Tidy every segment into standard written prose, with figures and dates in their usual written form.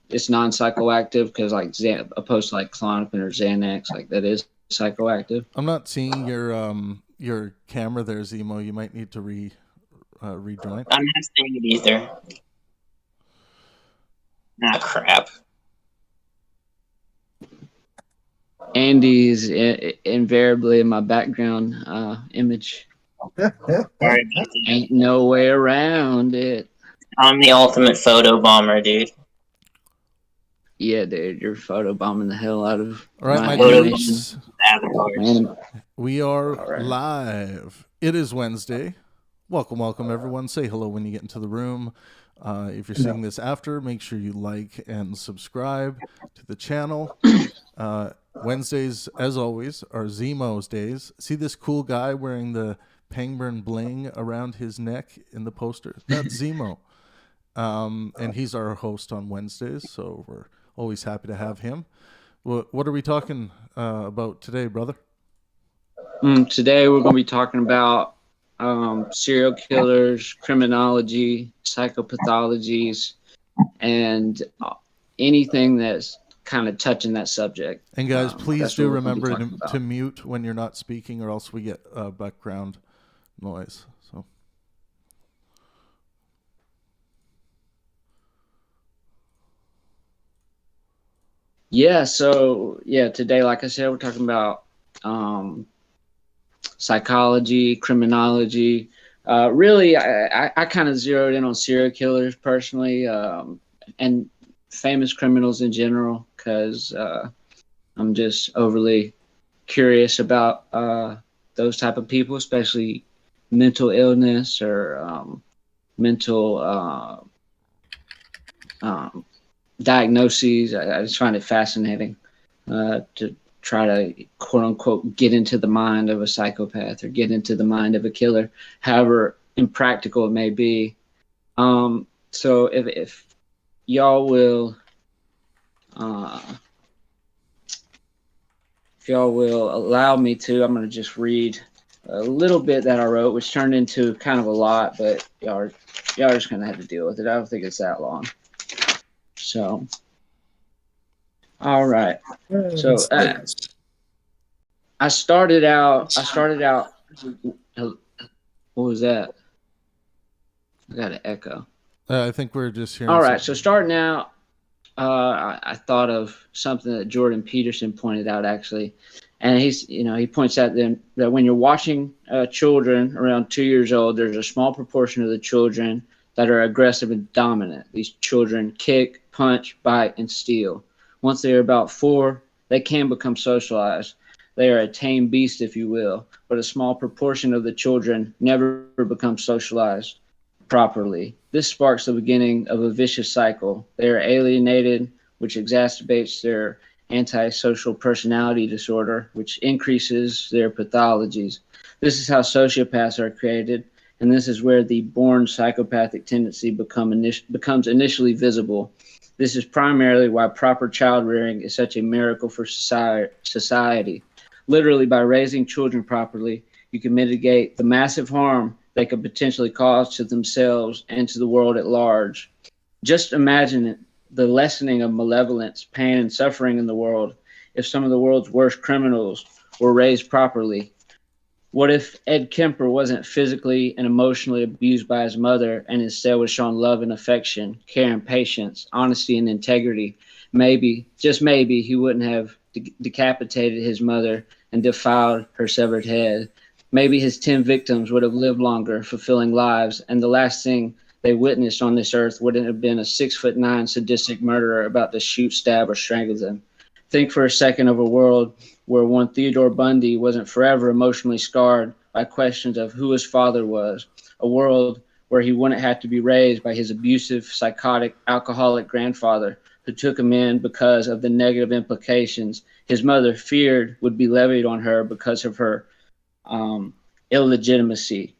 it's non-psychoactive because like opposed to like Klonopin or Xanax, like that is psychoactive. I'm not seeing your camera there, ZMO. You might need to rejoin. I'm not seeing it either. Ah, crap. Andy's invariably in my background image. Sorry about that. Ain't no way around it. I'm the ultimate photo bomber, dude. Yeah, dude, you're photobombing the hell out of All right, my animation. dudes. Avatars. We are right. live. It is Wednesday. Welcome, everyone. Say hello when you get into the room. If you're seeing this after, make sure you like and subscribe to the channel. Wednesdays, as always, are ZMO's days. See this cool guy wearing the Pangburn bling around his neck in the poster? That's ZMO. And he's our host on Wednesdays, so we're always happy to have him. What are we talking about today, brother? Today we're going to be talking about serial killers, criminology, psychopathologies, and anything that's kind of touching that subject. And guys, please do remember to mute when you're not speaking, or else we get background noise. So. Yeah, so today, like I said, we're talking about psychology, criminology. Really, I kind of zeroed in on serial killers personally, and famous criminals in general, because I'm just overly curious about those type of people, especially mental illness or mental diagnoses. I just find it fascinating to try to quote unquote get into the mind of a psychopath or get into the mind of a killer, however impractical it may be. So if y'all will allow me to, I'm going to just read a little bit that I wrote, which turned into kind of a lot, but y'all are just going to have to deal with it. I don't think it's that long. So, all right. So I started out. What was that? I got an echo. I think we're just hearing. All right. So starting out, I thought of something that Jordan Peterson pointed out actually, and he points out that when you're watching children around 2 years old, there's a small proportion of the children that are aggressive and dominant. These children kick, punch, bite, and steal. Once they are about 4, they can become socialized. They are a tame beast, if you will, but a small proportion of the children never become socialized properly. This sparks the beginning of a vicious cycle. They are alienated, which exacerbates their antisocial personality disorder, which increases their pathologies. This is how sociopaths are created, and this is where the born psychopathic tendency becomes initially visible. This is primarily why proper child rearing is such a miracle for society. Literally, by raising children properly, you can mitigate the massive harm they could potentially cause to themselves and to the world at large. Just imagine the lessening of malevolence, pain, and suffering in the world if some of the world's worst criminals were raised properly. What if Ed Kemper wasn't physically and emotionally abused by his mother and instead was shown love and affection, care and patience, honesty and integrity? Maybe, just maybe, he wouldn't have decapitated his mother and defiled her severed head. Maybe his 10 victims would have lived longer, fulfilling lives, and the last thing they witnessed on this earth wouldn't have been a 6'9" sadistic murderer about to shoot, stab, or strangle them. Think for a second of a world where one Theodore Bundy wasn't forever emotionally scarred by questions of who his father was, a world where he wouldn't have to be raised by his abusive, psychotic, alcoholic grandfather who took him in because of the negative implications his mother feared would be levied on her because of her illegitimacy.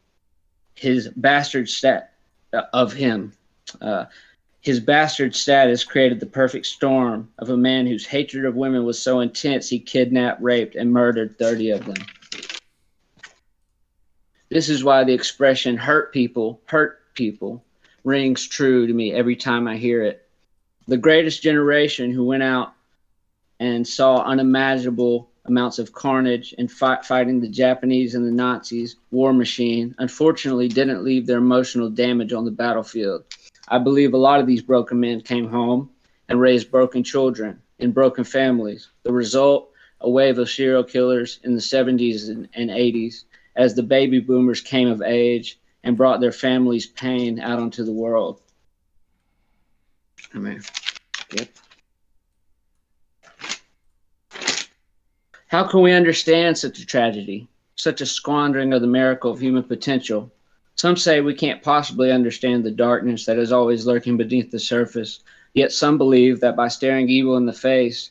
His bastard status created the perfect storm of a man whose hatred of women was so intense he kidnapped, raped, and murdered 30 of them. This is why the expression hurt people rings true to me every time I hear it. The greatest generation who went out and saw unimaginable amounts of carnage and fighting the Japanese and the Nazis war machine, unfortunately didn't leave their emotional damage on the battlefield. I believe a lot of these broken men came home and raised broken children in broken families. The result, a wave of serial killers in the 70s and 80s as the baby boomers came of age and brought their families' pain out onto the world. I mean, yep. How can we understand such a tragedy, such a squandering of the miracle of human potential? Some say we can't possibly understand the darkness that is always lurking beneath the surface, yet some believe that by staring evil in the face,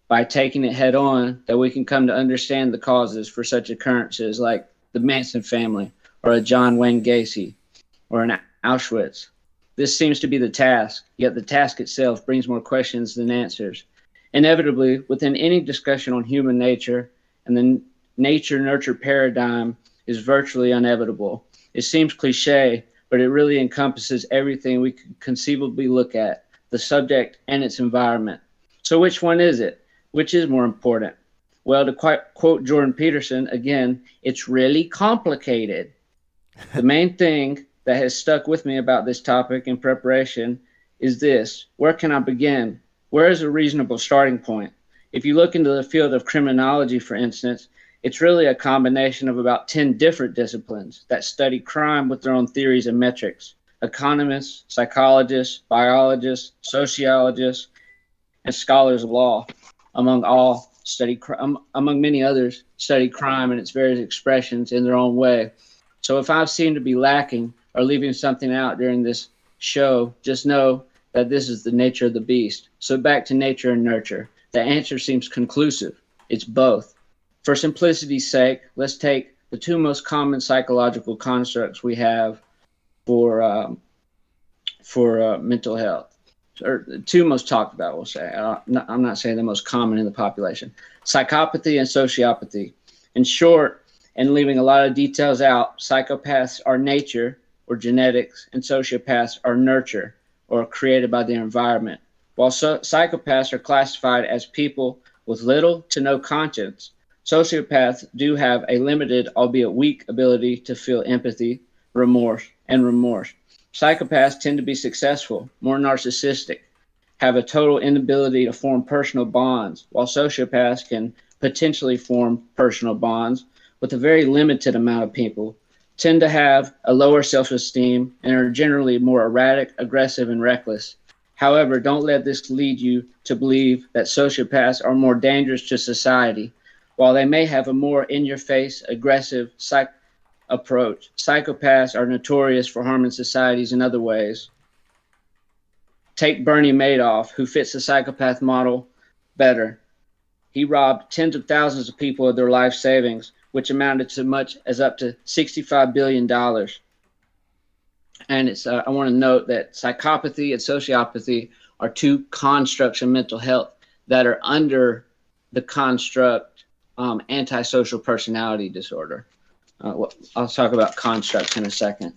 by taking it head on, that we can come to understand the causes for such occurrences like the Manson family or a John Wayne Gacy or an Auschwitz. This seems to be the task, yet the task itself brings more questions than answers. Inevitably, within any discussion on human nature, and the nature-nurture paradigm is virtually inevitable. It seems cliche, but it really encompasses everything we could conceivably look at, the subject and its environment. So which one is it? Which is more important? Well, to quote Jordan Peterson, again, it's really complicated. The main thing that has stuck with me about this topic in preparation is this: where can I begin? Where is a reasonable starting point? If you look into the field of criminology, for instance, it's really a combination of about 10 different disciplines that study crime with their own theories and metrics. Economists, psychologists, biologists, sociologists, and scholars of law, among many others, study crime and its various expressions in their own way. So if I've seemed to be lacking or leaving something out during this show, just know that this is the nature of the beast. So back to nature and nurture. The answer seems conclusive. It's both. For simplicity's sake, let's take the two most common psychological constructs we have for mental health, or the two most talked about, we'll say. I'm not saying the most common in the population. Psychopathy and sociopathy. In short, and leaving a lot of details out, psychopaths are nature or genetics, and sociopaths are nurture or created by their environment. While psychopaths are classified as people with little to no conscience, sociopaths do have a limited, albeit weak, ability to feel empathy, remorse. Psychopaths tend to be successful, more narcissistic, have a total inability to form personal bonds, while sociopaths can potentially form personal bonds with a very limited amount of people, tend to have a lower self-esteem, and are generally more erratic, aggressive, and reckless. However, don't let this lead you to believe that sociopaths are more dangerous to society. While they may have a more in-your-face, aggressive approach, psychopaths are notorious for harming societies in other ways. Take Bernie Madoff, who fits the psychopath model better. He robbed tens of thousands of people of their life savings, which amounted to much as up to $65 billion. And I want to note that psychopathy and sociopathy are two constructs of mental health that are under the construct antisocial personality disorder. I'll talk about constructs in a second.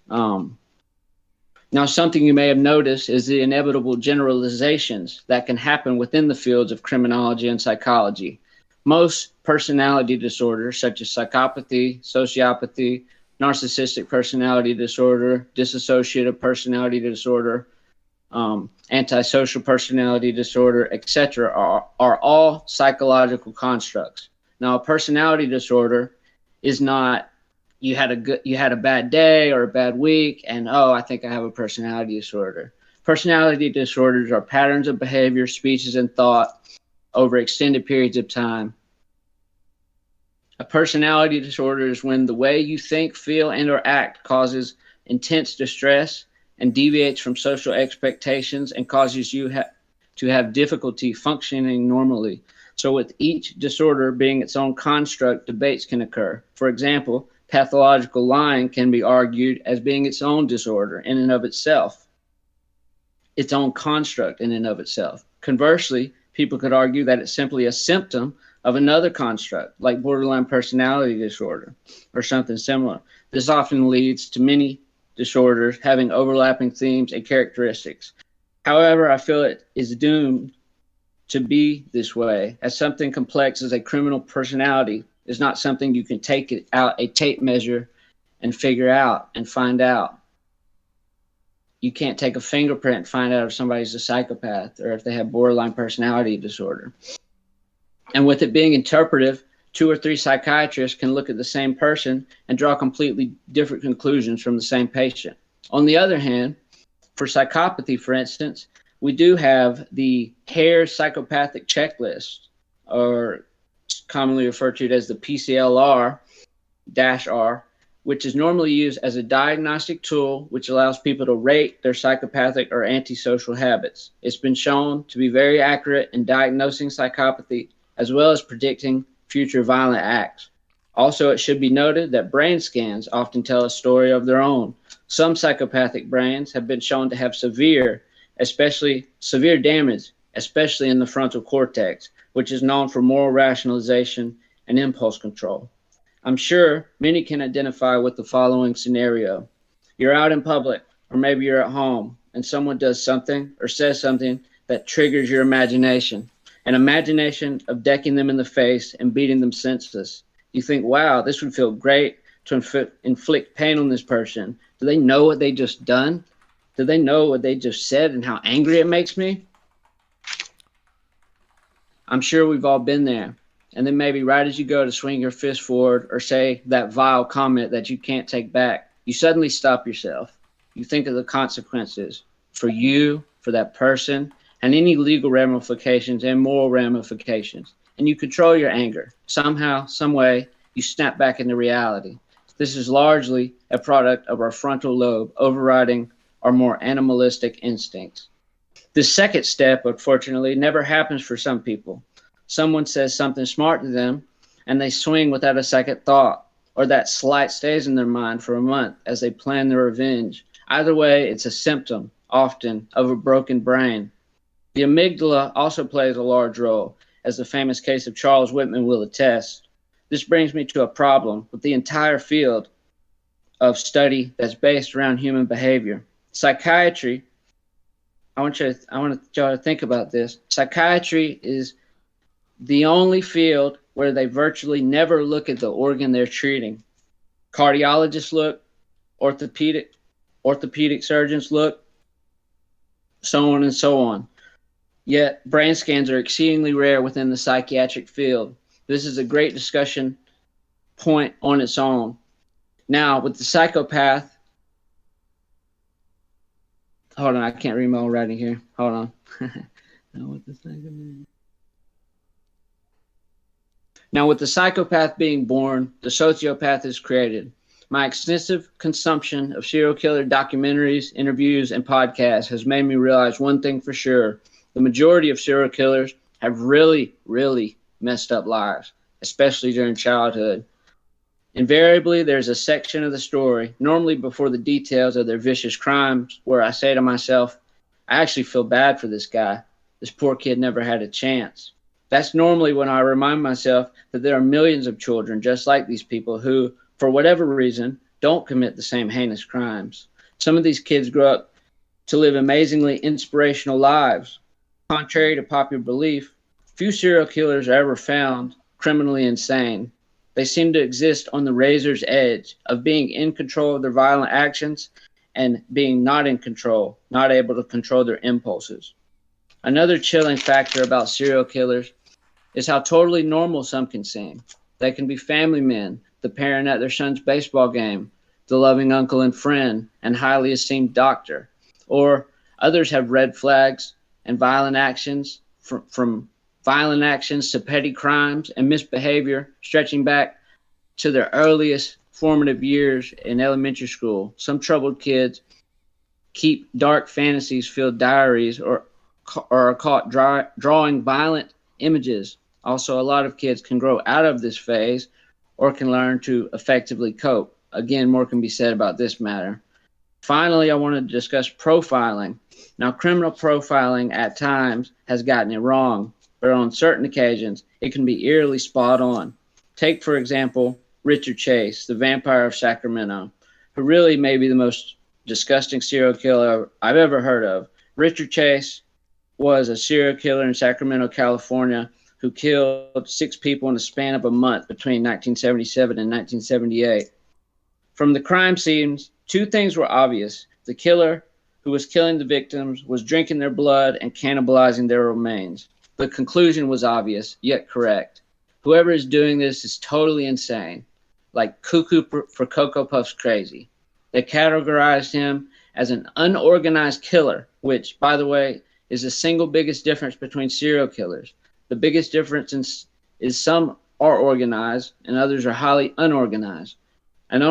Now, something you may have noticed is the inevitable generalizations that can happen within the fields of criminology and psychology. Most personality disorders, such as psychopathy, sociopathy, narcissistic personality disorder, dissociative personality disorder, antisocial personality disorder, etc., are all psychological constructs. Now, a personality disorder is not you had a bad day or a bad week, and I think I have a personality disorder. Personality disorders are patterns of behavior, speeches, and thought over extended periods of time. A personality disorder is when the way you think, feel, and or act causes intense distress and deviates from social expectations and causes you to have difficulty functioning normally. So with each disorder being its own construct, debates can occur. For example, pathological lying can be argued as being its own disorder in and of itself, its own construct in and of itself. Conversely, people could argue that it's simply a symptom of another construct, like borderline personality disorder or something similar. This often leads to many disorders having overlapping themes and characteristics. However, I feel it is doomed to be this way, as something complex as a criminal personality is not something you can take it out a tape measure and figure out and find out. You can't take a fingerprint and find out if somebody's a psychopath or if they have borderline personality disorder. And with it being interpretive, 2 or 3 psychiatrists can look at the same person and draw completely different conclusions from the same patient. On the other hand, for psychopathy, for instance, we do have the Hare psychopathic checklist, or commonly referred to as the PCLR-R, which is normally used as a diagnostic tool which allows people to rate their psychopathic or antisocial habits. It's been shown to be very accurate in diagnosing psychopathy as well as predicting future violent acts. Also, it should be noted that brain scans often tell a story of their own. Some psychopathic brains have been shown to have severe damage, especially in the frontal cortex, which is known for moral rationalization and impulse control. I'm sure many can identify with the following scenario. You're out in public, or maybe you're at home, and someone does something or says something that triggers your imagination, an imagination of decking them in the face and beating them senseless. You think, wow, this would feel great to inflict pain on this person. Do they know what they just done? Do they know what they just said and how angry it makes me? I'm sure we've all been there. And then maybe right as you go to swing your fist forward or say that vile comment that you can't take back, you suddenly stop yourself. You think of the consequences for you, for that person, and any legal ramifications and moral ramifications. And you control your anger. Somehow, some way, you snap back into reality. This is largely a product of our frontal lobe overriding our more animalistic instincts. This second step, unfortunately, never happens for some people. Someone says something smart to them, and they swing without a second thought, or that slight stays in their mind for a month as they plan their revenge. Either way, it's a symptom, often, of a broken brain. The amygdala also plays a large role, as the famous case of Charles Whitman will attest. This brings me to a problem with the entire field of study that's based around human behavior. Psychiatry, I want y'all to think about this. Psychiatry is the only field where they virtually never look at the organ they're treating. Cardiologists look, orthopedic surgeons look, so on and so on. Yet brain scans are exceedingly rare within the psychiatric field. This is a great discussion point on its own. Now, with the psychopath, hold on, I can't read my own writing here. Hold on. Now, with the psychopath being born, the sociopath is created. My extensive consumption of serial killer documentaries, interviews, and podcasts has made me realize one thing for sure. The majority of serial killers have really, really messed up lives, especially during childhood. Invariably, there's a section of the story, normally before the details of their vicious crimes, where I say to myself, I actually feel bad for this guy. This poor kid never had a chance. That's normally when I remind myself that there are millions of children just like these people who, for whatever reason, don't commit the same heinous crimes. Some of these kids grow up to live amazingly inspirational lives. Contrary to popular belief, few serial killers are ever found criminally insane. They seem to exist on the razor's edge of being in control of their violent actions and being not in control, not able to control their impulses. Another chilling factor about serial killers is how totally normal some can seem. They can be family men, the parent at their son's baseball game, the loving uncle and friend, and highly esteemed doctor. Or others have red flags and violent actions, from violent actions to petty crimes and misbehavior stretching back to their earliest formative years in elementary school. Some troubled kids keep dark fantasies-filled diaries or are caught drawing violent images. Also, a lot of kids can grow out of this phase or can learn to effectively cope. Again, more can be said about this matter. Finally, I want to discuss profiling. Now, criminal profiling at times has gotten it wrong, but on certain occasions, it can be eerily spot on. Take, for example, Richard Chase, the vampire of Sacramento, who really may be the most disgusting serial killer I've ever heard of. Richard Chase was a serial killer in Sacramento, California, who killed 6 people in the span of a month between 1977 and 1978. From the crime scenes, 2 things were obvious. The killer who was killing the victims was drinking their blood and cannibalizing their remains. The conclusion was obvious, yet correct. Whoever is doing this is totally insane, like cuckoo for Cocoa Puffs crazy. They categorized him as an unorganized killer, which, by the way, is the single biggest difference between serial killers. The biggest difference is some are organized and others are highly unorganized. An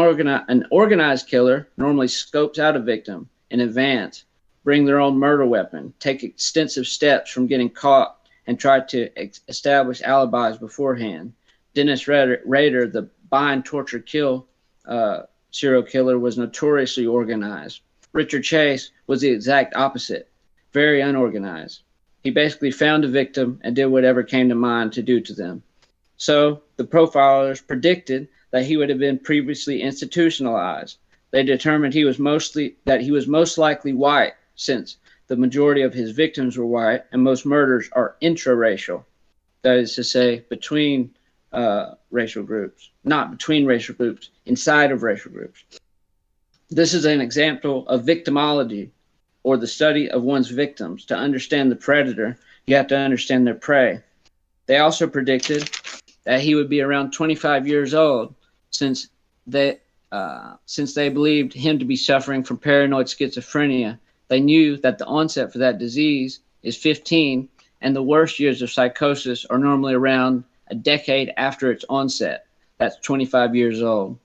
organized killer normally scopes out a victim in advance, bring their own murder weapon, take extensive steps from getting caught, and try to establish alibis beforehand. Dennis Rader, the bind, torture, kill serial killer, was notoriously organized. Richard Chase was the exact opposite, very unorganized. He basically found a victim and did whatever came to mind to do to them. So the profilers predicted that he would have been previously institutionalized. They determined he was most likely white, since the majority of his victims were white and most murders are intraracial. That is to say, between racial groups, not between racial groups, inside of racial groups. This is an example of victimology, or the study of one's victims. To understand the predator, you have to understand their prey. They also predicted that he would be around 25 years old, since they believed him to be suffering from paranoid schizophrenia. They knew that the onset for that disease is 15, and the worst years of psychosis are normally around a decade after its onset. That's 25 years old.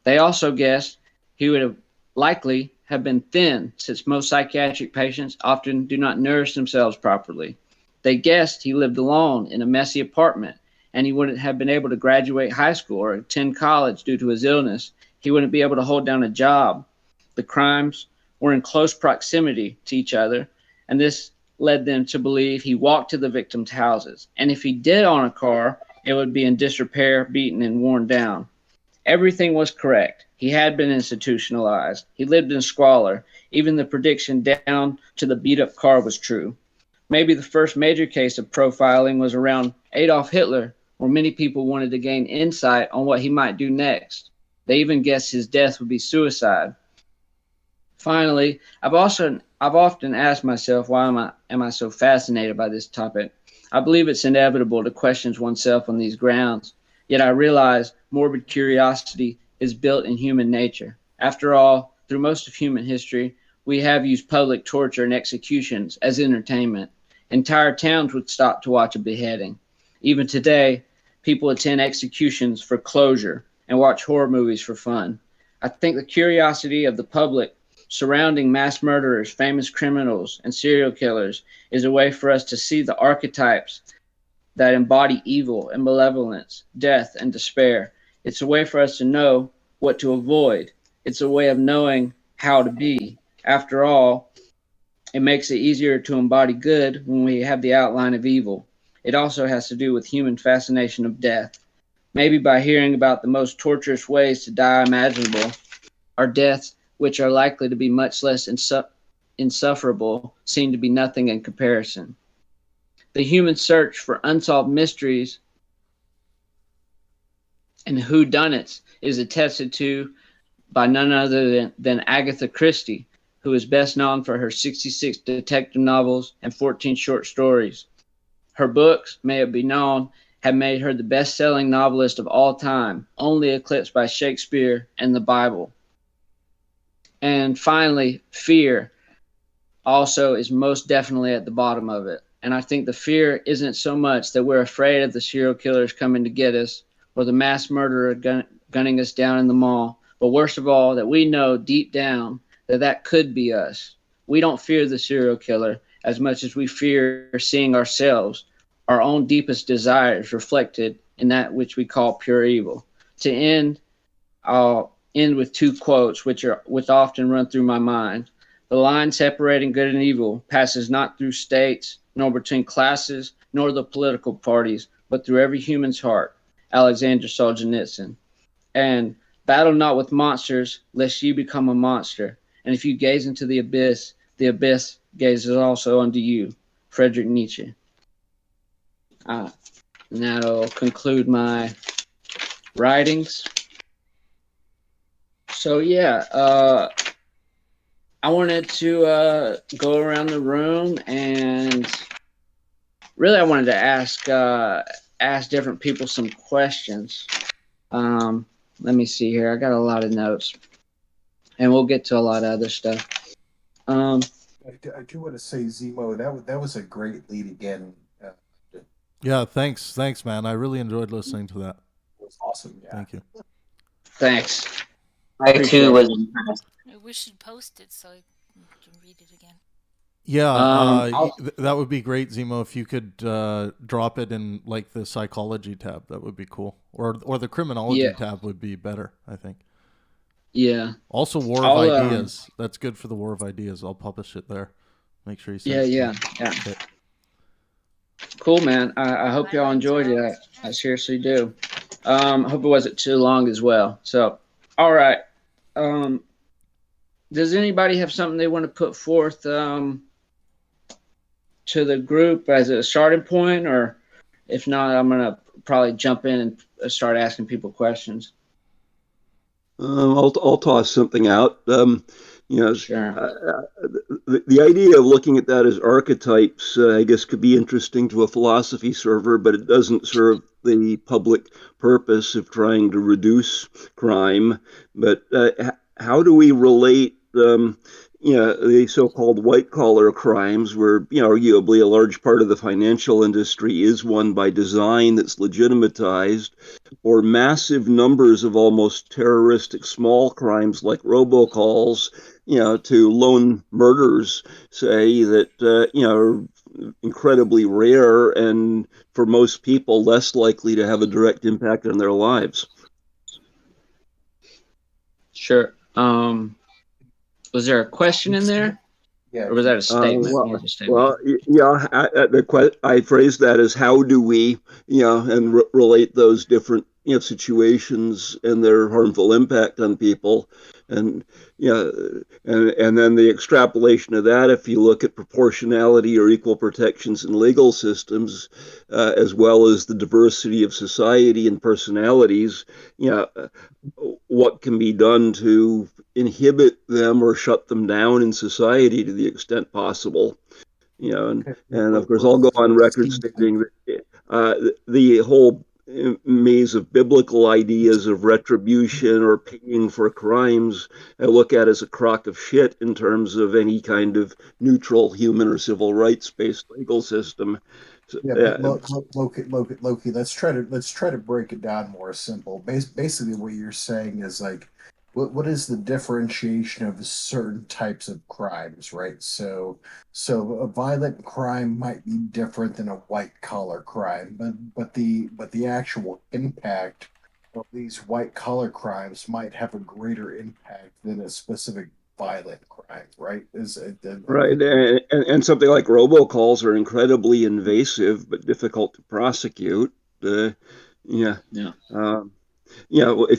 They also guessed he would have likely have been thin, since most psychiatric patients often do not nourish themselves properly. They guessed he lived alone in a messy apartment, and he wouldn't have been able to graduate high school or attend college due to his illness. He wouldn't be able to hold down a job. The crimes were in close proximity to each other, and this led them to believe he walked to the victims' houses. And if he did own a car, it would be in disrepair, beaten, and worn down. Everything was correct. He had been institutionalized. He lived in squalor. Even the prediction down to the beat-up car was true. Maybe the first major case of profiling was around Adolf Hitler, where many people wanted to gain insight on what he might do next. They even guessed his death would be suicide. Finally, I've often asked myself, why am I so fascinated by this topic? I believe it's inevitable to question oneself on these grounds. Yet I realize morbid curiosity is built in human nature. After all, through most of human history, we have used public torture and executions as entertainment. Entire towns would stop to watch a beheading. Even today, people attend executions for closure and watch horror movies for fun. I think the curiosity of the public surrounding mass murderers, famous criminals, and serial killers is a way for us to see the archetypes that embody evil and malevolence, death and despair. It's a way for us to know what to avoid. It's a way of knowing how to be. After all, it makes it easier to embody good when we have the outline of evil. It also has to do with human fascination of death. Maybe by hearing about the most torturous ways to die imaginable, our deaths, which are likely to be much less insufferable, seem to be nothing in comparison. The human search for unsolved mysteries and whodunits is attested to by none other than Agatha Christie, who is best known for her 66 detective novels and 14 short stories. Her books, may it be known, have made her the best-selling novelist of all time, only eclipsed by Shakespeare and the Bible. And finally, fear also is most definitely at the bottom of it. And I think the fear isn't so much that we're afraid of the serial killers coming to get us or the mass murderer gunning us down in the mall, but worst of all, that we know deep down that could be us. We don't fear the serial killer as much as we fear seeing ourselves, our own deepest desires reflected in that which we call pure evil. To end, I'll end with 2 quotes which often run through my mind. The line separating good and evil passes not through states, nor between classes, nor the political parties, but through every human's heart. Alexander Solzhenitsyn. And battle not with monsters, lest ye become a monster. And if you gaze into the abyss gazes also unto you, Friedrich Nietzsche. And that'll conclude my writings. So yeah, I wanted to go around the room, and really I wanted to ask different people some questions. Let me see here. I got a lot of notes, and we'll get to a lot of other stuff. I do want to say, ZMO, that was a great lead again. Yeah, thanks, man. I really enjoyed listening to that. It was awesome. Yeah. Thank you. Thanks. I too was impressed. We should post it so I can read it again. Yeah, that would be great, Zemo. If you could drop it in like the psychology tab, that would be cool. Or the criminology tab would be better, I think. Yeah. Also, War of Ideas. That's good for the War of Ideas. I'll publish it there. Make sure you see it. Yeah. Okay. Cool, man. I hope y'all enjoyed it. I seriously do. I hope it wasn't too long as well. So, all right. Does anybody have something they want to put forth to the group as a starting point? Or if not, I'm going to probably jump in and start asking people questions. I'll toss something out. Sure. The idea of looking at that as archetypes, I guess, could be interesting to a philosophy server, but it doesn't serve the public purpose of trying to reduce crime. But how do we relate, the so-called white-collar crimes, where, arguably a large part of the financial industry is one by design that's legitimatized, or massive numbers of almost terroristic small crimes like robocalls, to lone murders, say, that, are incredibly rare and for most people less likely to have a direct impact on their lives. Sure. Was there a question in there? Yeah. Or was that a statement? I phrased that as how do we, and relate those different, situations and their harmful impact on people. And, and then the extrapolation of that, if you look at proportionality or equal protections in legal systems, as well as the diversity of society and personalities, what can be done to inhibit them or shut them down in society to the extent possible. And of course, I'll go on record stating that the whole maze of biblical ideas of retribution or paying for crimes I look at as a crock of shit in terms of any kind of neutral human or civil rights-based legal system. But Loki, let's try to break it down more simple. Basically, what you're saying is like, what is the differentiation of certain types of crimes, right? So a violent crime might be different than a white collar crime, but the actual impact of these white collar crimes might have a greater impact than a specific violent crime, right? Right, and something like robocalls are incredibly invasive but difficult to prosecute. If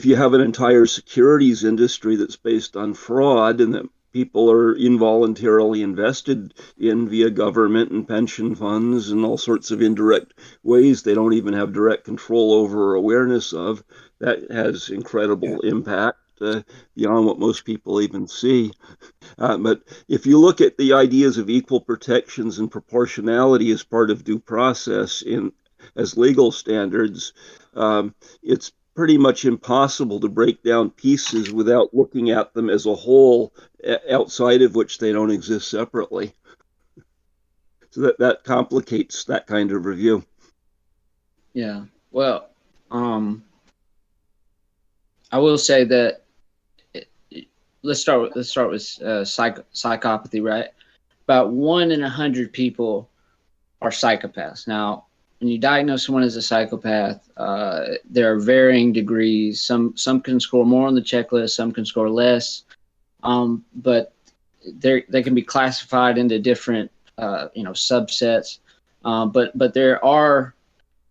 you have an entire securities industry that's based on fraud and that people are involuntarily invested in via government and pension funds and all sorts of indirect ways they don't even have direct control over or awareness of, that has incredible impact beyond what most people even see. But if you look at the ideas of equal protections and proportionality as part of due process as legal standards, it's pretty much impossible to break down pieces without looking at them as a whole, outside of which they don't exist separately. So that complicates that kind of review. Yeah. Well, I will say that let's start with psychopathy, right? About 1 in 100 people are psychopaths. Now, when you diagnose someone as a psychopath, there are varying degrees. Some can score more on the checklist, some can score less, but they can be classified into different subsets. But there are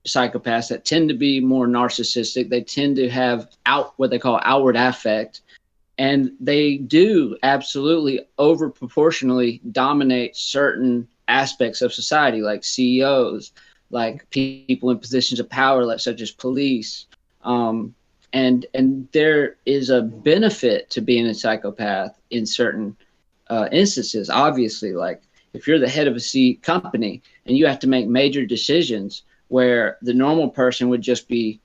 psychopaths that tend to be more narcissistic. They tend to have what they call outward affect, And they do absolutely over proportionally dominate certain aspects of society, like CEOs, like people in positions of power, like such as police. And there is a benefit to being a psychopath in certain instances. Obviously, like if you're the head of a company and you have to make major decisions where the normal person would just be,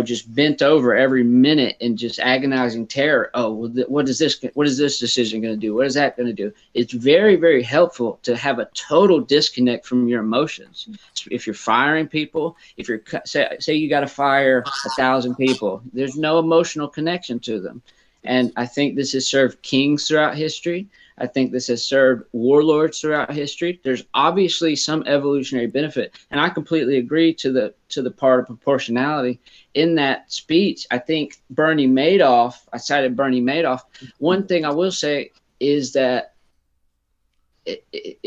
just bent over every minute in just agonizing terror. Oh, well, what is this decision going to do? What is that going to do? It's very, very helpful to have a total disconnect from your emotions. If you're firing people, if you're say you got to fire 1,000 people, there's no emotional connection to them. And I think this has served kings throughout history. I think this has served warlords throughout history. There's obviously some evolutionary benefit, and I completely agree to the part of proportionality in that speech. I think I cited Bernie Madoff. One thing I will say is that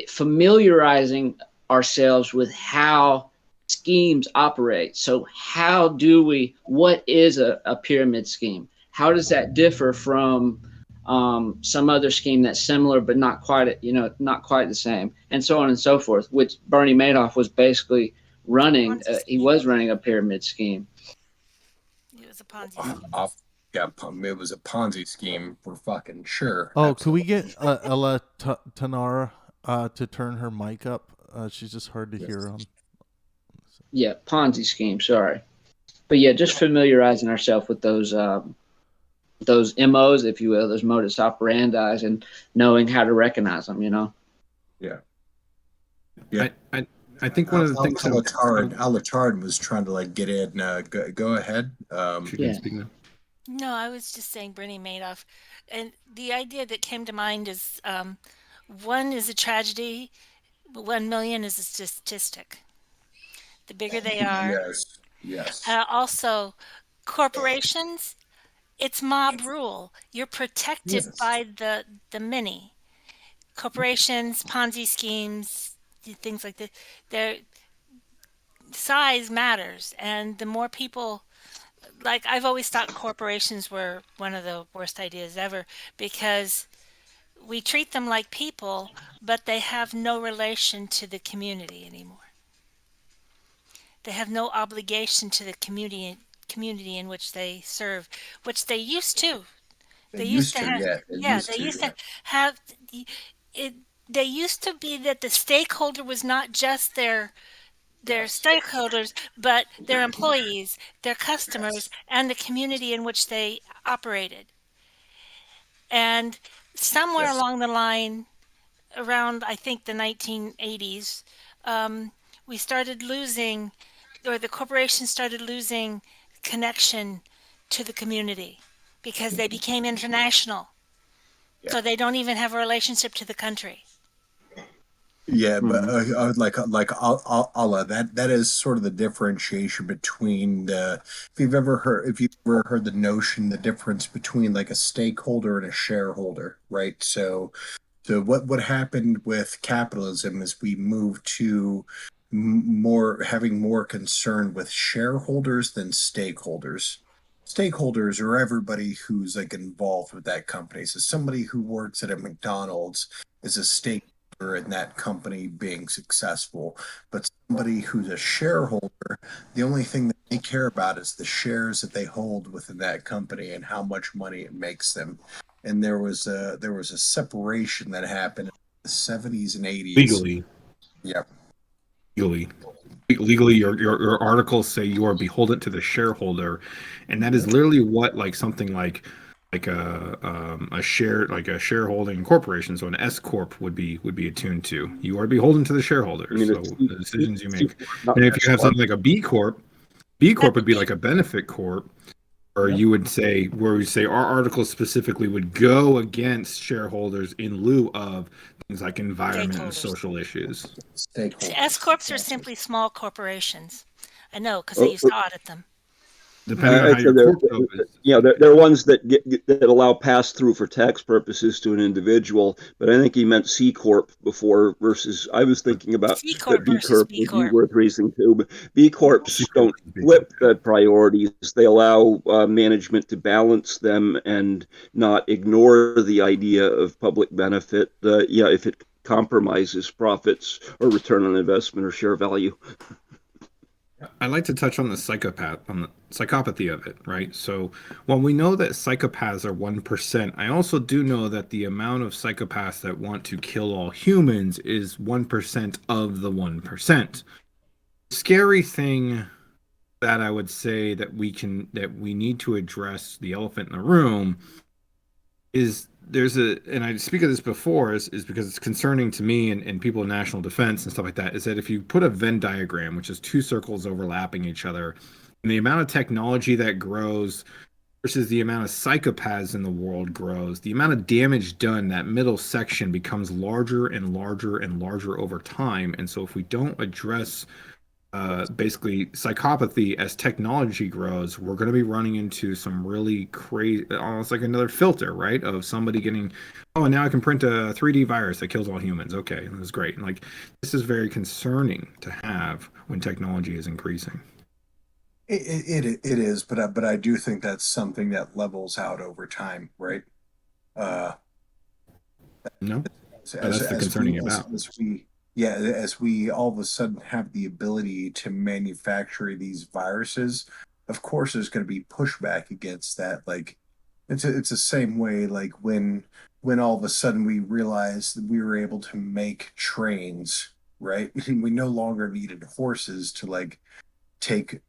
familiarizing ourselves with how schemes operate. So what is a pyramid scheme? How does that differ from some other scheme that's similar but not quite the same, and so on and so forth, which Bernie Madoff was basically running. He was running a pyramid scheme. It was a Ponzi scheme. It was a Ponzi scheme for fucking sure. Oh, could we get Ella Tanara to turn her mic up? She's just hard to hear on. Yeah, Ponzi scheme, sorry. But yeah, just familiarizing ourselves with those MOs, if you will, those modus operandi, and knowing how to recognize them, Yeah. I think one of the things Alatard was trying to get in. Go ahead. No, I was just saying Bernie Madoff. And the idea that came to mind is 1 is a tragedy, but 1 million is a statistic. The bigger they are. Yes. Also, corporations, it's mob rule. You're protected by the many. Corporations, Ponzi schemes, things like that. Their size matters, and the more people, like I've always thought corporations were one of the worst ideas ever, because we treat them like people, but they have no relation to the community anymore. They have no obligation to the community in which they serve, which they used to. They used to have it. They used to be that the stakeholder was not just their stakeholders, but their employees, their customers, and the community in which they operated. And somewhere along the line, around I think the 1980s, we started losing, or the corporations started losing connection to the community because they became international. So they don't even have a relationship to the country. Yeah, but Allah, that is sort of the differentiation between if you've ever heard the notion, the difference between a stakeholder and a shareholder, right? So what happened with capitalism is we moved to having more concern with shareholders than stakeholders. Stakeholders are everybody who's involved with that company. So somebody who works at a McDonald's is a stakeholder in that company being successful, but somebody who's a shareholder, the only thing that they care about is the shares that they hold within that company and how much money it makes them. And there was a separation that happened in the 70s and 80s. Legally. Yeah. Legally, your articles say you are beholden to the shareholder, and that is literally what something like a shareholding corporation, so an S corp would be attuned to. You are beholden to the shareholders, so the decisions you make. And if you have something like a B corp would be like a benefit corp, or you would say our articles specifically would go against shareholders in lieu of things like environment and social issues. S corps are simply small corporations. I know, because I used to audit them. Depending on how your they're, court code is. they're ones that allow pass through for tax purposes to an individual. But I think he meant C corp before versus. I was thinking about C that corp B versus corp B would be corp. worth raising too. But B corps C corp don't is B flip corp, the priorities. They allow management to balance them and not ignore the idea of public benefit. If it compromises profits or return on investment or share value. I'd like to touch on the psychopathy of it, right? So while we know that psychopaths are 1%, I also do know that the amount of psychopaths that want to kill all humans is 1% of the 1%. Scary thing that I would say that we need to address, the elephant in the room, is and I speak of this before is because it's concerning to me and people in national defense and stuff like that, is that if you put a Venn diagram, which is two circles overlapping each other, and the amount of technology that grows versus the amount of psychopaths in the world grows, the amount of damage done, that middle section becomes larger and larger and larger over time. And so if we don't address basically psychopathy as technology grows, we're going to be running into some really crazy, almost like another filter, right? Of somebody getting, oh, and now I can print a 3D virus that kills all humans. Okay, that's great. And like, this is very concerning to have when technology is increasing. It is, but I do think that's something that levels out over time, right? No, that's the concerning about. As we all of a sudden have the ability to manufacture these viruses, of course there's going to be pushback against that. Like it's the same way like when all of a sudden we realized that we were able to make trains, right? We no longer needed horses to like take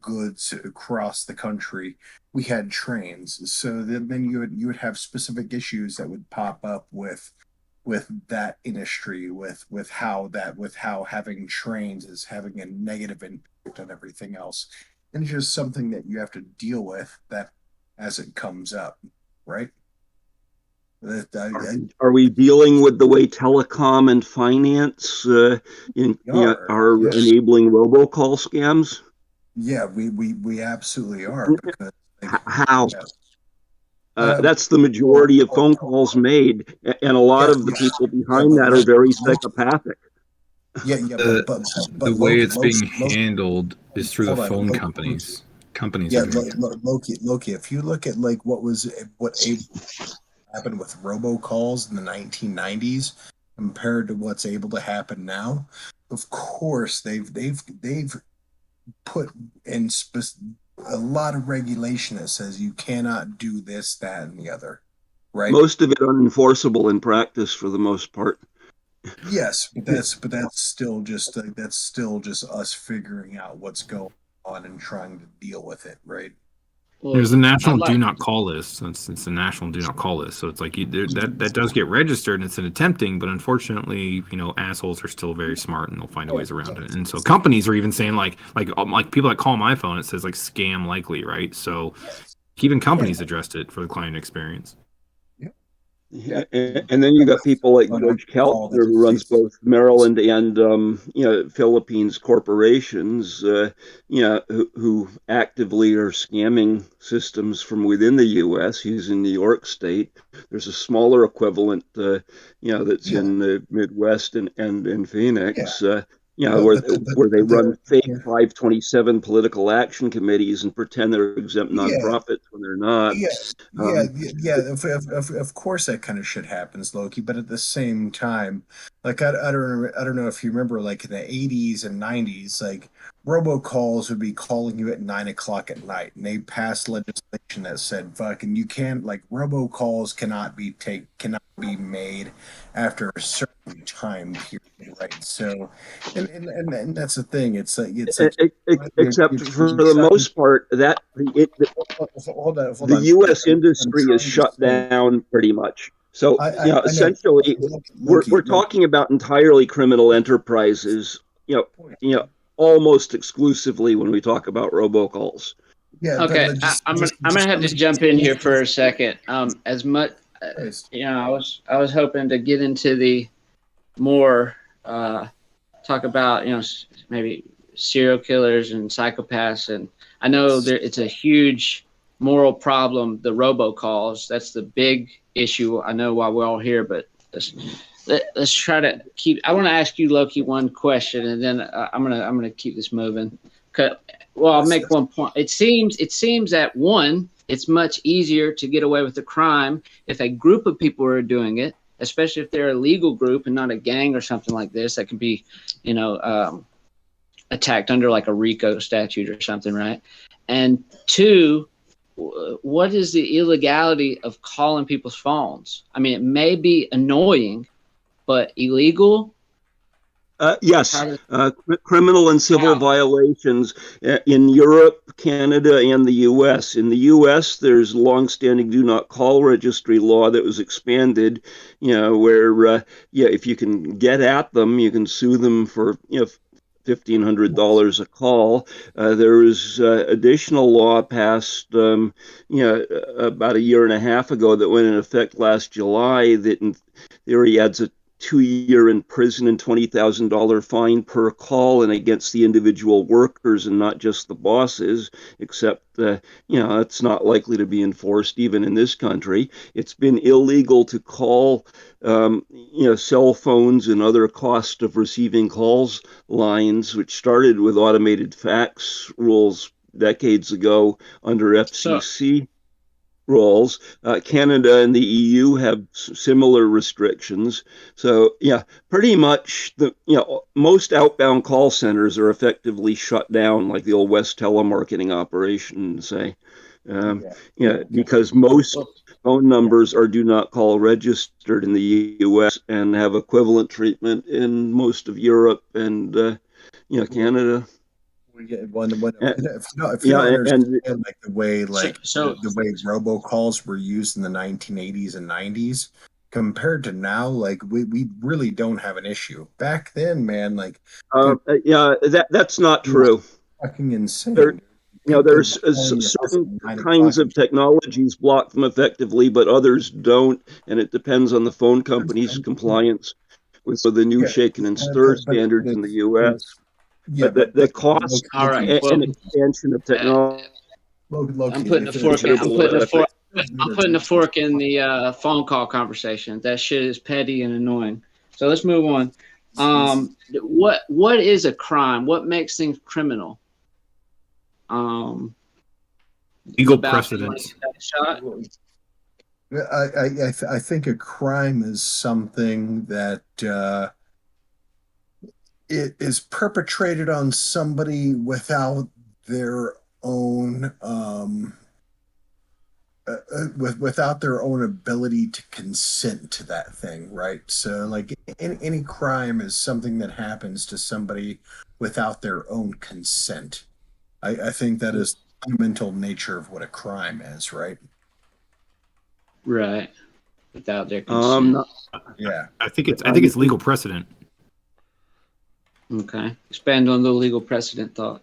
goods across the country. We had trains, so then you would have specific issues that would pop up with that industry, with how having trains is having a negative impact on everything else. And it's just something that you have to deal with that as it comes up, right? Are we dealing with the way telecom and finance are enabling robocall scams? Yeah, we absolutely are. Because how? That's the majority of phone calls made, and a lot of the people behind that are very psychopathic. The way it's being handled is through the phone companies. Companies. Loki. If you look at like what happened with robocalls in the 1990s compared to what's able to happen now, of course they've put in a lot of regulation that says you cannot do this, that, and the other, right? Most of it unenforceable in practice for the most part. Yes, but that's still just us figuring out what's going on and trying to deal with it, right? Well, there's a national do not call list. It's a national do not call list. So it's like that does get registered and it's an attempting, but unfortunately, assholes are still very smart and they'll find ways around it. And so companies are even saying like people that call my phone, it says like scam likely, right? So even companies addressed it for the client experience. Yeah, and then you got people like George Keltner, who runs both Maryland and Philippines corporations, who actively are scamming systems from within the U.S. He's in New York State. There's a smaller equivalent, that's in the Midwest and in Phoenix. Where they run fake 527 political action committees and pretend they're exempt nonprofits when they're not. Of course that kind of shit happens, Loki. But at the same time, like I don't know if you remember, like in the 80s and 90s, like robocalls would be calling you at 9 o'clock at night, and they passed legislation that said, "Fucking you can't like robocalls cannot be made after a certain time period," right? So, and that's the thing. It's like except for the most part that the U.S. industry is shut down pretty much. So essentially, we're talking about entirely criminal enterprises. Almost exclusively when we talk about robocalls. Yeah. Okay, I'm gonna have to jump in here for a second. As much, I was hoping to get into the more talk about maybe serial killers and psychopaths, and I know it's a huge moral problem. The robocalls, that's the big issue. I know why we're all here, but let's try to keep. I want to ask you, Loki, one question, and then I'm gonna keep this moving. Well, I'll make one point. It seems that one, it's much easier to get away with a crime if a group of people are doing it, especially if they're a legal group and not a gang or something like this that can be, attacked under like a RICO statute or something, right? And two, what is the illegality of calling people's phones? I mean, it may be annoying, but illegal? Yes, criminal and civil violations in Europe, Canada, and the U.S. In the U.S., there's longstanding do not call registry law that was expanded, where, if you can get at them, you can sue them for, $1,500 a call. There was additional law passed, about a year and a half ago that went in effect last July that in theory adds a 2-year in prison and $20,000 fine per call and against the individual workers and not just the bosses, except, it's not likely to be enforced even in this country. It's been illegal to call, cell phones and other cost of receiving calls lines, which started with automated fax rules decades ago under FCC rules. Canada and the EU have similar restrictions. So, pretty much most outbound call centers are effectively shut down, like the old West telemarketing operation, say. Because most phone numbers are do not call registered in the U.S. and have equivalent treatment in most of Europe and, Canada. If you don't understand the way the way robocalls were used in the 1980s and 90s compared to now, we really don't have an issue. Back then, man, that's not true. Fucking insane. There's certain kinds of technologies block them effectively, but others don't, and it depends on the phone company's compliance with the new shaken and stir standards in the U.S. But the cost and expansion of technology. I'm putting a fork in the phone call conversation. That shit is petty and annoying. So let's move on. What is a crime? What makes things criminal? Legal precedents. I think a crime is something that it is perpetrated on somebody without their own without their own ability to consent to that thing, right? So any crime is something that happens to somebody without their own consent. I think that is the fundamental nature of what a crime is, right? Right. Without their consent. I think it's legal precedent. Okay. Expand on the legal precedent thought.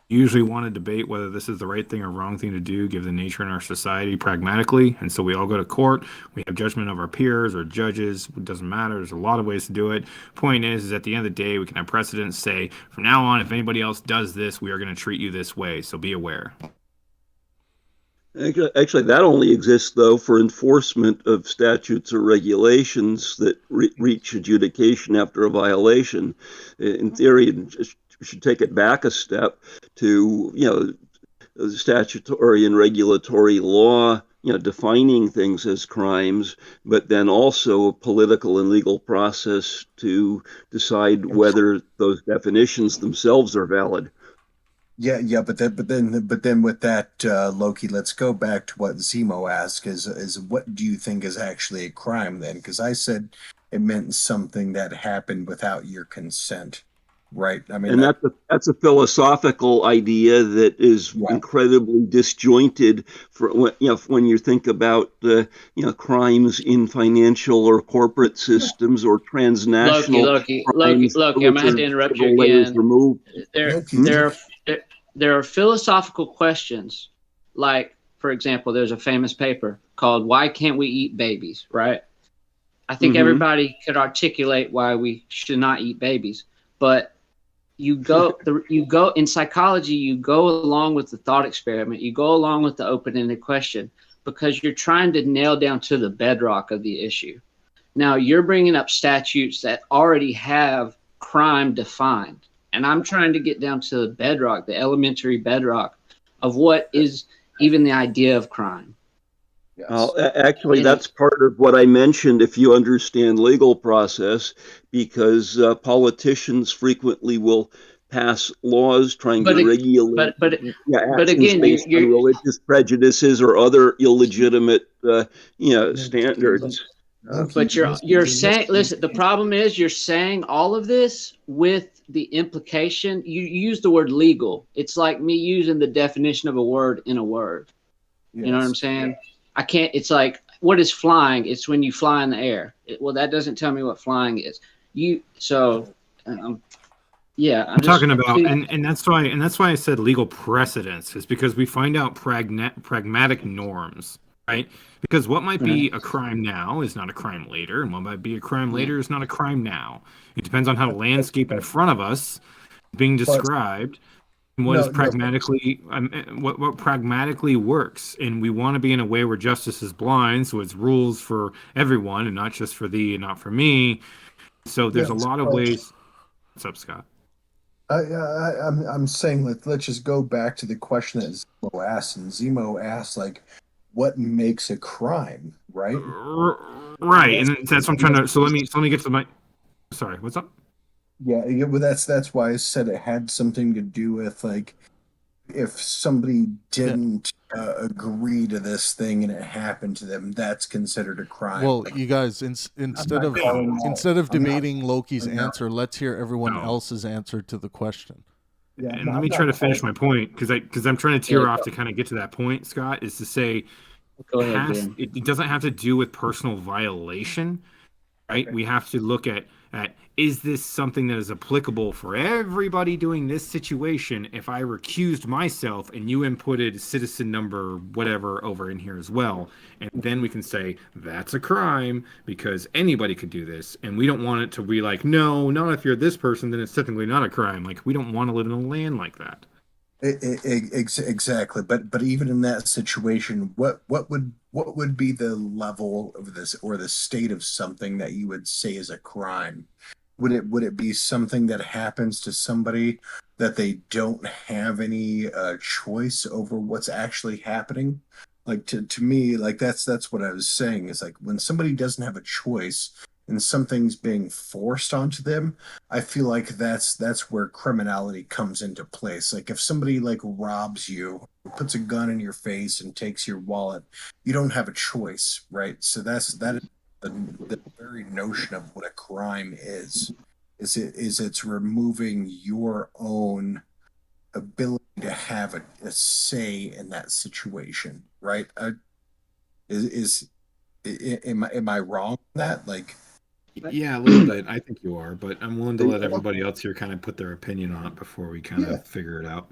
You usually want to debate whether this is the right thing or wrong thing to do, given the nature in our society pragmatically. And so we all go to court. We have judgment of our peers or judges. It doesn't matter. There's a lot of ways to do it. Point is at the end of the day, we can have precedents say, from now on, if anybody else does this, we are going to treat you this way. So be aware. Actually, that only exists, though, for enforcement of statutes or regulations that reach adjudication after a violation. In theory, we should take it back a step to, statutory and regulatory law, defining things as crimes, but then also a political and legal process to decide whether those definitions themselves are valid. But then with that, Loki, let's go back to what ZMO asked: is what do you think is actually a crime then? Because I said it meant something that happened without your consent, right? I mean, and that's a philosophical idea that is incredibly disjointed for when you think about crimes in financial or corporate systems or transnational. Loki, I'm gonna have to interrupt you again. There are philosophical questions, like, for example, there's a famous paper called "Why Can't We Eat Babies?" Right? I think everybody could articulate why we should not eat babies, but you go in psychology, you go along with the thought experiment, you go along with the open-ended question, because you're trying to nail down to the bedrock of the issue. Now you're bringing up statutes that already have crime defined, and I'm trying to get down to the bedrock, the elementary bedrock of what is even the idea of crime. Yes. Actually, that's part of what I mentioned, if you understand legal process, because politicians frequently will pass laws trying to regulate actions based on religious prejudices or other illegitimate standards. But you're saying, listen, the problem is you're saying all of this with the implication, you use the word legal. It's like me using the definition of a word in a word. Yes. You know what I'm saying? I can't, it's like, what is flying? It's when you fly in the air. Well, that doesn't tell me what flying is. I'm talking about, and that's why I said legal precedents, is because we find out pragmatic norms, right? Because what might be a crime now is not a crime later, and what might be a crime later is not a crime now. It depends on how the landscape in front of us is being described. What is pragmatically what pragmatically works, and we want to be in a way where justice is blind, so it's rules for everyone and not just for thee and not for me. So there's a lot of ways. What's up, Scott? I'm saying let's just go back to the question that ZMO asked, and ZMO asked, like, what makes a crime, right? Right, and that's what I'm trying to. So let me get to my. Sorry, what's up? Yeah, well, that's why I said it had something to do with, like, if somebody didn't agree to this thing and it happened to them, that's considered a crime. Well, like, you guys, instead of debating Loki's answer, let's hear everyone else's answer to the question. Yeah, and let me try to finish my point, because I'm trying to tear off to kind of get to that point, Scott, is to say it doesn't have to do with personal violation, right? We have to look at is this something that is applicable for everybody doing this situation if I recused myself and you inputted citizen number whatever over in here as well? And then we can say that's a crime because anybody could do this. And we don't want it to be like, no, not if you're this person, then it's technically not a crime. Like, we don't want to live in a land like that. Exactly, but even in that situation, what would be the level of this, or the state of something that you would say is a crime? Would it be something that happens to somebody that they don't have any choice over what's actually happening? Like, to me, like, that's what I was saying, is like, when somebody doesn't have a choice and something's being forced onto them, I feel like that's where criminality comes into place. Like, if somebody, like, robs you, puts a gun in your face and takes your wallet, you don't have a choice, right? So that is the very notion of what a crime is it's removing your own ability to have a say in that situation, right? Am I wrong on that? Like, yeah, a little bit. I think you are, but I'm willing to let everybody else here kind of put their opinion on it before we kind of figure it out.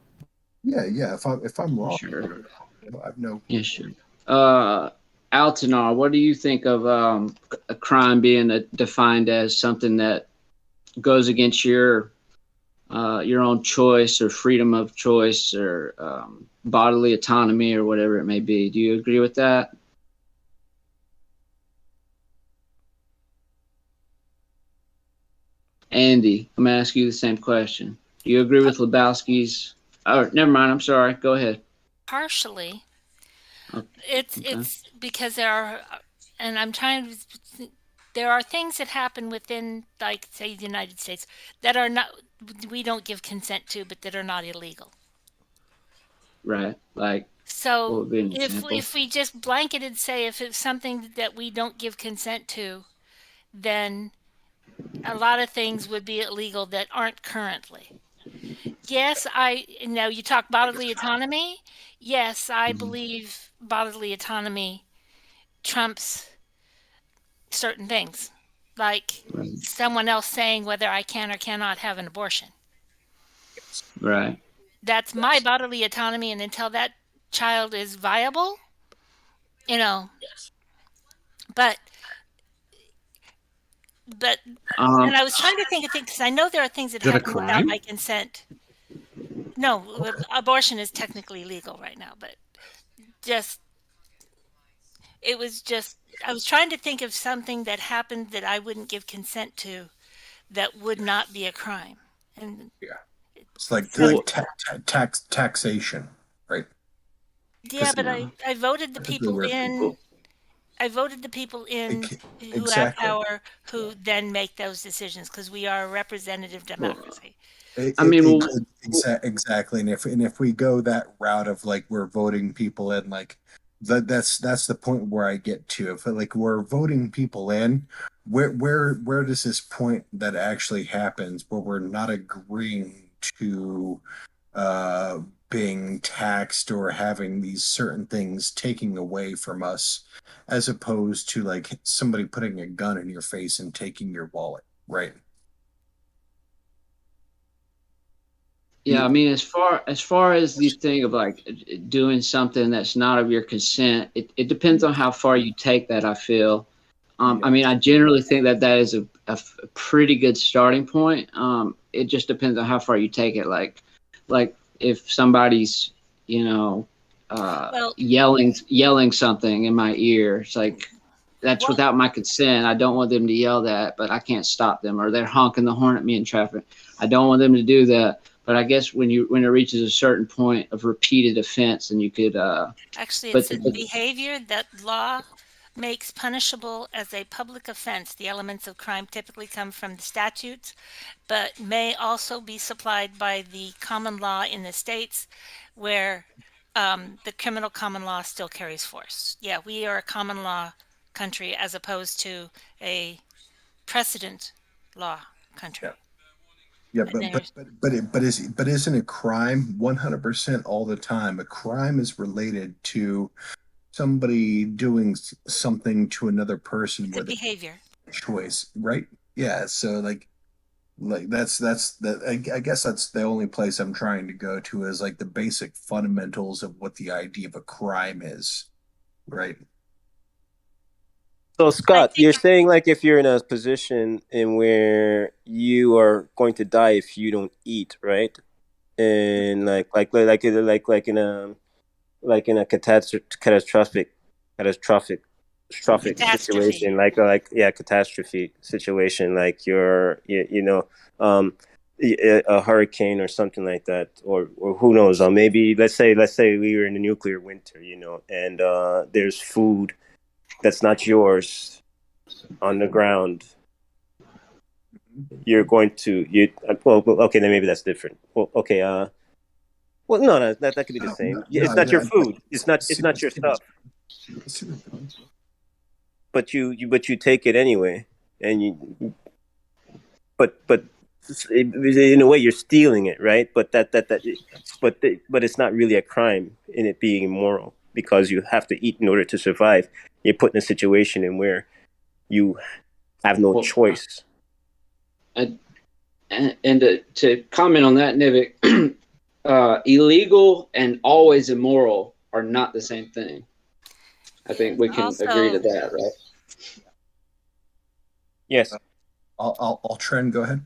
Yeah. If I'm wrong, sure. I've no. Yeah, sure. Altanar, what do you think of a crime being defined as something that goes against your own choice or freedom of choice or bodily autonomy or whatever it may be? Do you agree with that? Andy, I'm going to ask you the same question. Do you agree with Lebowski's? Oh, never mind. I'm sorry. Go ahead. Partially. Okay. It's because there are, and I'm trying to, there are things that happen within, like, say, the United States that are not, we don't give consent to, but that are not illegal. Right. Like, so if we just blanketed say if it's something that we don't give consent to, then a lot of things would be illegal that aren't currently. Yes, now you talk bodily autonomy. Yes, I believe bodily autonomy trumps certain things, like someone else saying whether I can or cannot have an abortion. Right. That's my bodily autonomy, and until that child is viable, But But Um, and I was trying to think of things because I know there are things that Is it a happen without crime? my consent. No, abortion is technically legal right now, but just it was just I was trying to think of something that happened that I wouldn't give consent to that would not be a crime. And Yeah. It's like so well, taxation, right? yeah, Because but yeah. I voted the typically people where in. people I voted the people in who have exactly. power who then make those decisions because we are a representative Well, democracy. I mean, Exactly, and if we go that route of like we're voting people in, like that's the point where I get to. If like we're voting people in, where does this point that actually happens where we're not agreeing to uh being taxed or having these certain things taken away from us, as opposed to like somebody putting a gun in your face and taking your wallet, right? yeah, I mean, as far as the thing of like doing something that's not of your consent, it depends on how far you take that. I feel. I mean, I generally think that that is a pretty good starting point. It just depends on how far you take it. Like if somebody's, you know, Well, yelling something in my ear, it's like that's what without my consent. I don't want them to yell that, but I can't stop them. Or they're honking the horn at me in traffic. I don't want them to do that. But I guess when it reaches a certain point of repeated offense, then you could. actually it But, says but behavior that law makes punishable as a public offense. The elements of crime typically come from the statutes, but may also be supplied by the common law in the states where the criminal common law still carries force. Yeah, we are a common law country as opposed to a precedent law country. Yeah. Yeah, And there's but isn't a crime 100% all the time? A crime is related to somebody doing something to another person it's a with a behavior. choice, right? Yeah, so like that's that I guess that's the only place I'm trying to go to is like the basic fundamentals of what the idea of a crime is, right? So I Scott, think you're saying like if you're in a position in where you are going to die if you don't eat, right? And like in a catastrophic catastrophe. situation, like yeah, catastrophe situation, like um a hurricane or something like that, or who knows, maybe let's say we were in a nuclear winter, and there's food that's not yours on the ground. You're going to well, okay, then maybe that's different. Well, okay, well, no, that could be the same. Yeah, it's No, not your yeah, food. It's not your stuff. But you take it anyway, and but in a way you're stealing it, right? But but it's not really a crime in it being immoral because you have to eat in order to survive. You're put in a situation in where you have no well, choice. and to comment on that, Nivik, illegal and always immoral are not the same thing. I think we can agree to Also, that, right? Yes. I'll trend. Go ahead.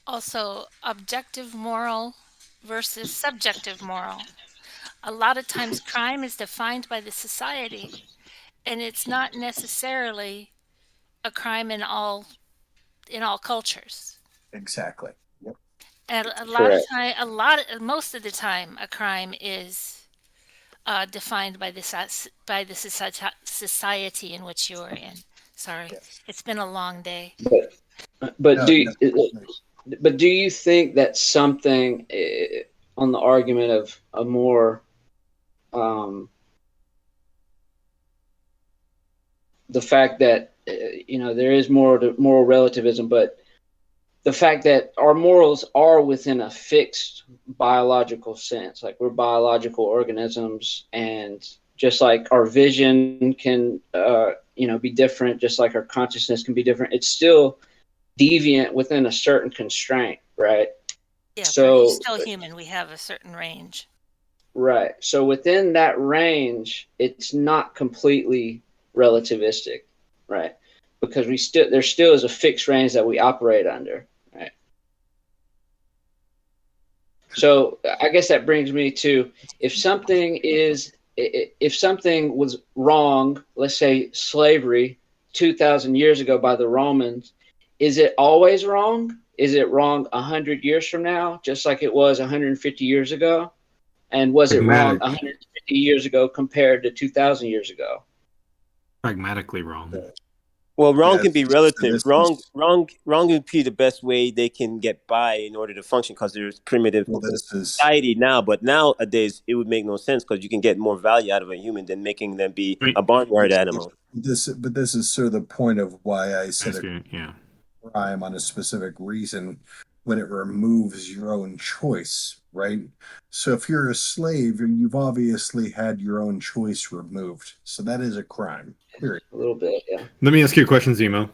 also objective moral versus subjective moral. A lot of times crime is defined by the society and it's not necessarily a crime in all cultures. Exactly. Yep. And a lot of Correct. time, most of the time, a crime is defined by by the society in which you are in. Sorry, Yes. it's been a long day. But No, do no. but do you think that something on the argument of a more the fact that there is moral relativism, but the fact that our morals are within a fixed biological sense, like we're biological organisms, and just like our vision can be different, just like our consciousness can be different, it's still deviant within a certain constraint, right? Yeah, we're So still human. We have a certain range. right, so within that range it's not completely relativistic, right? because there still is a fixed range that we operate under, right? So I guess that brings me to, if something was wrong, let's say slavery 2,000 years ago by the Romans, is it always wrong? Is it wrong 100 years from now, just like it was 150 years ago? And was it wrong 150 years ago compared to 2,000 years ago? Pragmatically wrong. Well, wrong can be relative. Wrong would be the best way they can get by in order to function, because there's primitive society now. But nowadays, it would make no sense, because you can get more value out of a human than making them be a barnyard animal. But this is sort of the point of why I said a crime on a specific reason, when it removes your own choice, right? So if you're a slave, you've obviously had your own choice removed. So that is a crime. Period. A little bit, yeah. Let me ask you a question, ZMO.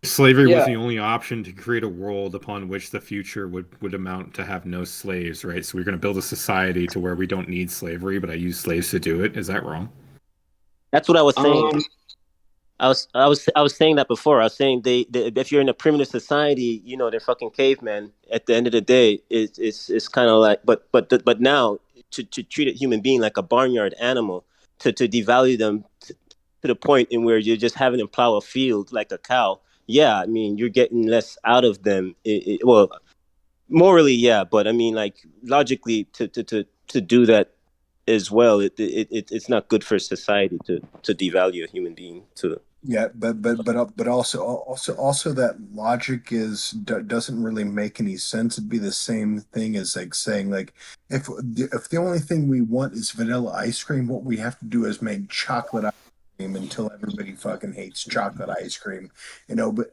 Slavery was the only option to create a world upon which the future would amount to have no slaves, right? So we're going to build a society to where we don't need slavery, but I use slaves to do it. Is that wrong? That's what I was saying. I was saying that before. I was saying they if you're in a primitive society, they're fucking cavemen. At the end of the day, it's kind of like, but now to treat a human being like a barnyard animal, to devalue them to the point in where you're just having them plow a field like a cow. Yeah, I mean, you're getting less out of them. Well, morally, yeah, but I mean, like, logically, to do that as well, it's not good for society to devalue a human being. But also that logic doesn't really make any sense. It'd be the same thing as like saying, like, if the only thing we want is vanilla ice cream, what we have to do is make chocolate ice cream until everybody fucking hates chocolate ice cream, but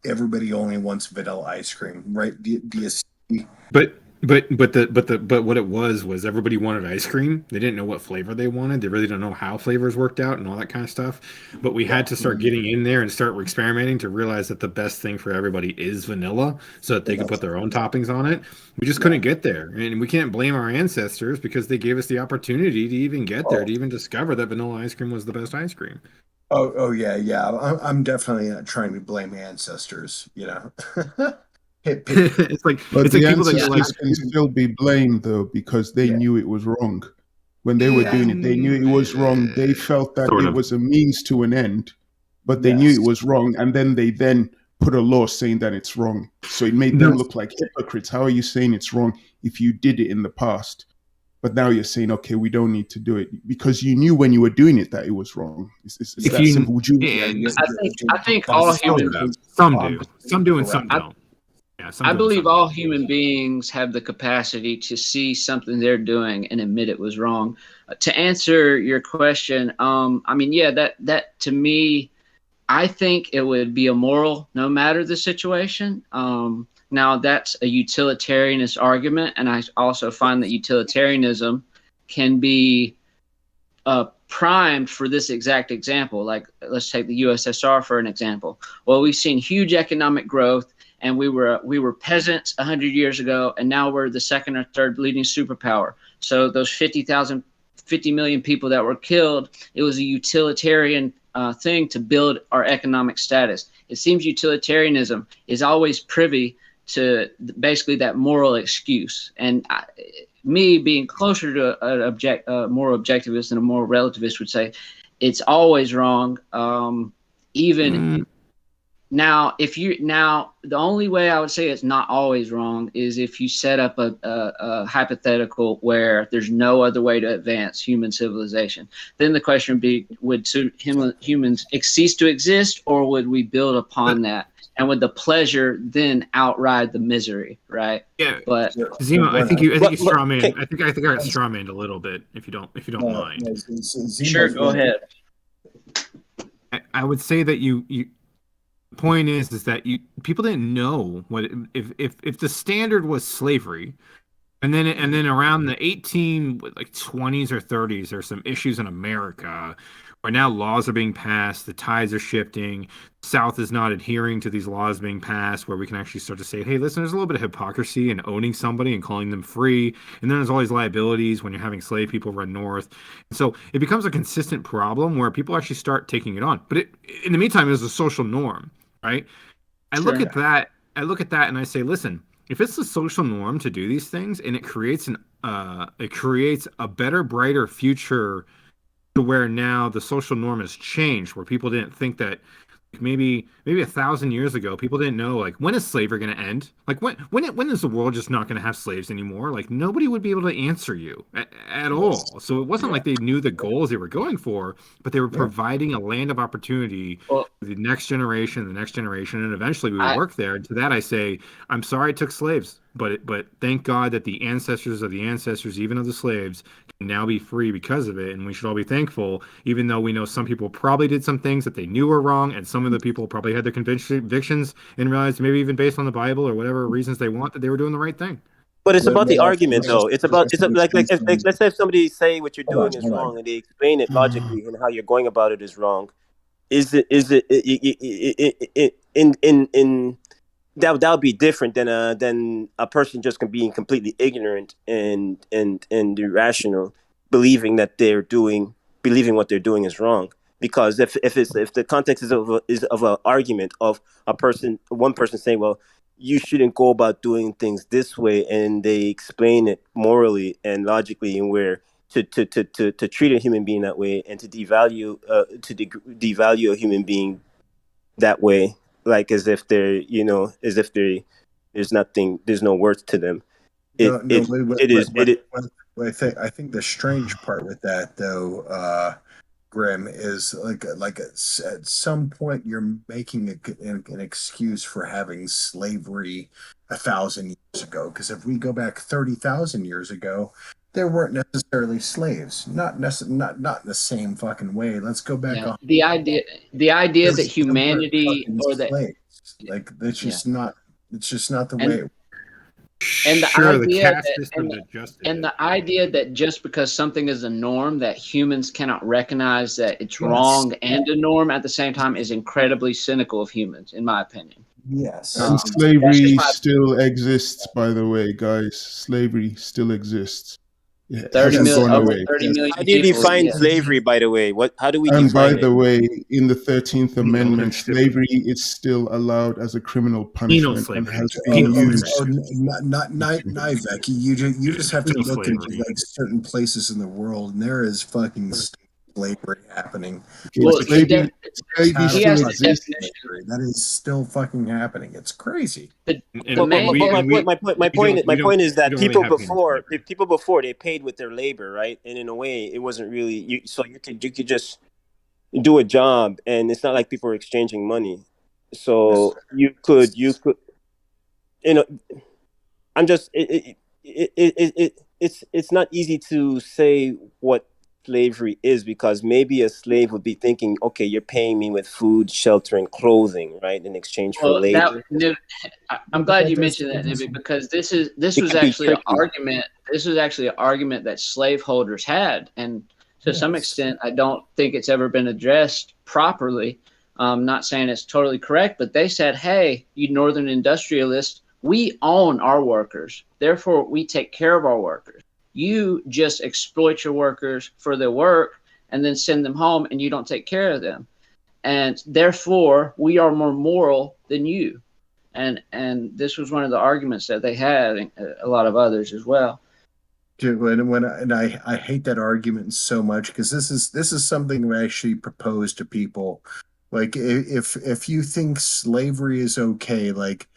everybody only wants vanilla ice cream, right? Do you see? But what it was everybody wanted ice cream. They didn't know what flavor they wanted. They really don't know how flavors worked out and all that kind of stuff. But we had to start getting in there and start experimenting to realize that the best thing for everybody is vanilla, so that they can put their own toppings on it. We just couldn't get there, and we can't blame our ancestors, because they gave us the opportunity to even get there, to even discover that vanilla ice cream was the best ice cream. Yeah. I'm definitely not trying to blame ancestors. It's like, but it's the like people ancestors can still be blamed, though, because they knew it was wrong. When they were doing it, they knew it was wrong. They felt that it was a means to an end, but they knew it was wrong, and then they put a law saying that it's wrong. So it made them look like hypocrites. How are you saying it's wrong if you did it in the past? But now you're saying, okay, we don't need to do it, because you knew when you were doing it that it was wrong. It's that simple. Would you? I think all humans, some do, and some don't. Yeah, I believe all human beings have the capacity to see something they're doing and admit it was wrong. To answer your question, that to me, I think it would be immoral no matter the situation. Now, that's a utilitarianist argument, and I also find that utilitarianism can be primed for this exact example. Like, let's take the USSR for an example. Well, we've seen huge economic growth, and we were peasants 100 years ago, and now we're the second or third leading superpower. So those 50 million people that were killed, it was a utilitarian thing to build our economic status. It seems utilitarianism is always privy to basically that moral excuse. And me being closer to a moral objectivist and a moral relativist would say it's always wrong. Now, the only way I would say it's not always wrong is if you set up a hypothetical where there's no other way to advance human civilization. Then the question would be, would humans cease to exist, or would we build upon that? And would the pleasure then outride the misery, right? Yeah. But Zima, I think you strawman. I think I got strawmanned a little bit, if you don't mind. Sure, go ahead. I would say that you point is that people didn't know what if the standard was slavery, and then around the 20s or 30s, there's some issues in America where now laws are being passed, the tides are shifting, the South is not adhering to these laws being passed, where we can actually start to say, hey, listen, there's a little bit of hypocrisy in owning somebody and calling them free. And then there's all these liabilities when you're having slave people run north. So it becomes a consistent problem where people actually start taking it on. But in the meantime, it's a social norm, right? I look at that and I say, listen, if it's the social norm to do these things and it creates a better, brighter future to where now the social norm has changed, where people didn't think that maybe 1,000 years ago people didn't know, like, when is slavery going to end, like when is the world just not going to have slaves anymore, like nobody would be able to answer you at all. So it wasn't like they knew the goals they were going for, but they were providing a land of opportunity for the next generation, and eventually we would work there. And to that I say, I'm sorry it took slaves, but thank God that the ancestors of the ancestors, even of the slaves, can now be free because of it, and we should all be thankful, even though we know some people probably did some things that they knew were wrong, and some of the people probably had their convictions and realized, maybe even based on the Bible or whatever reasons they want, that they were doing the right thing. But it's about the argument, though. It's like if, let's say if somebody say what you're doing is wrong, and they explain it logically and how you're going about it is wrong. Is it in that would be different than a person just being completely ignorant and irrational, believing what they're doing is wrong. Because if the context is of an argument of one person saying, well, you shouldn't go about doing things this way, and they explain it morally and logically, and where to treat a human being that way and to devalue a human being that way, like as if there's no worth to them. I think the strange part with that, though, Grim, is like at some point you're making an excuse for having slavery 1,000 years ago. Because if we go back 30,000 years ago, there weren't necessarily slaves. Not in the same fucking way. Let's go back. The idea that humanity or that slaves, like that's just not. It's just not the way. And the idea that just because something is a norm, that humans cannot recognize that it's wrong and a norm at the same time, is incredibly cynical of humans, in my opinion. Yes. And slavery still exists, by the way, guys. Slavery still exists. Yeah, 30 million. How do you define slavery, by the way? How do we define it? And by the way, in the 13th Amendment, slavery is still allowed as a criminal punishment and has been used. Nivek, you just have to look into like certain places in the world, and there is fucking slavery happening. Slavery still exists. That is still fucking happening. It's crazy. My point is that people before they paid with their labor, right? And in a way, it wasn't really so you could just do a job, and it's not like people were exchanging money. So you could I'm just it's not easy to say what slavery is, because maybe a slave would be thinking, okay, you're paying me with food, shelter, and clothing, right, in exchange for labor. I'm glad you mentioned that, Nibby, because this was actually an argument. This was actually an argument that slaveholders had, and to some extent, I don't think it's ever been addressed properly. I'm not saying it's totally correct, but they said, hey, you northern industrialists, we own our workers, therefore we take care of our workers. You just exploit your workers for their work and then send them home, and you don't take care of them. And therefore, we are more moral than you. And this was one of the arguments that they had, and a lot of others as well. I hate that argument so much, because this is something we actually propose to people. Like, if you think slavery is okay, like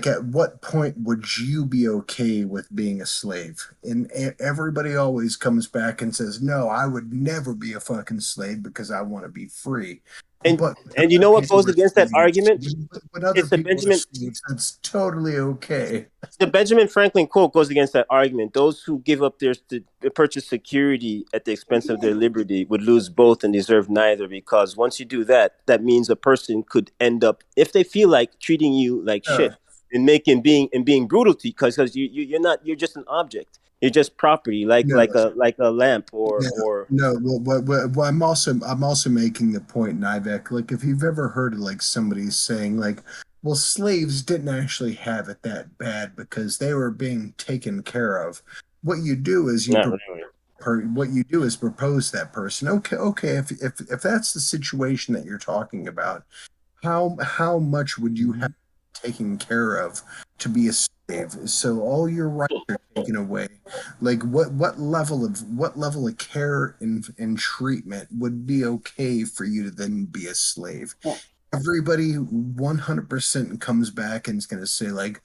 at what point would you be okay with being a slave? And everybody always comes back and says, no, I would never be a fucking slave because I want to be free. And you know what goes against that argument? It's the Benjamin. That's totally okay. The Benjamin Franklin quote goes against that argument. Those who give up their purchase security at the expense of their liberty would lose both and deserve neither. Because once you do that, that means a person could end up, if they feel like treating you like shit, in being brutal to you, because you're just an object. You're just property, like a lamp or no. Well, I'm also making the point, Nivek. Like, if you've ever heard of like somebody saying like, well, slaves didn't actually have it that bad because they were being taken care of. What you do is what you do is propose that person. Okay. If that's the situation that you're talking about, how much would you have taken care of to be a slave? So all your rights are taken away. Like what level of care and treatment would be okay for you to then be a slave? Everybody 100% comes back and is going to say like,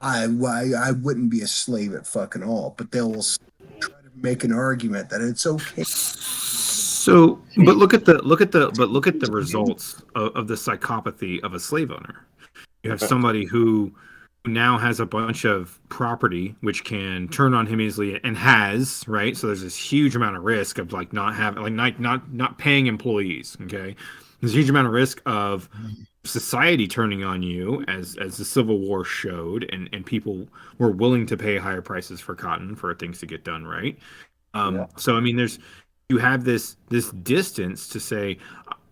I wouldn't be a slave at fucking all, but they'll try to make an argument that it's okay. So, but look at the results of the psychopathy of a slave owner. You have somebody who now has a bunch of property which can turn on him easily and has, right? So there's this huge amount of risk of like not having, like not paying employees. Okay, there's a huge amount of risk of society turning on you, as the Civil War showed, and people were willing to pay higher prices for cotton for things to get done right. So I mean, you have this distance to say,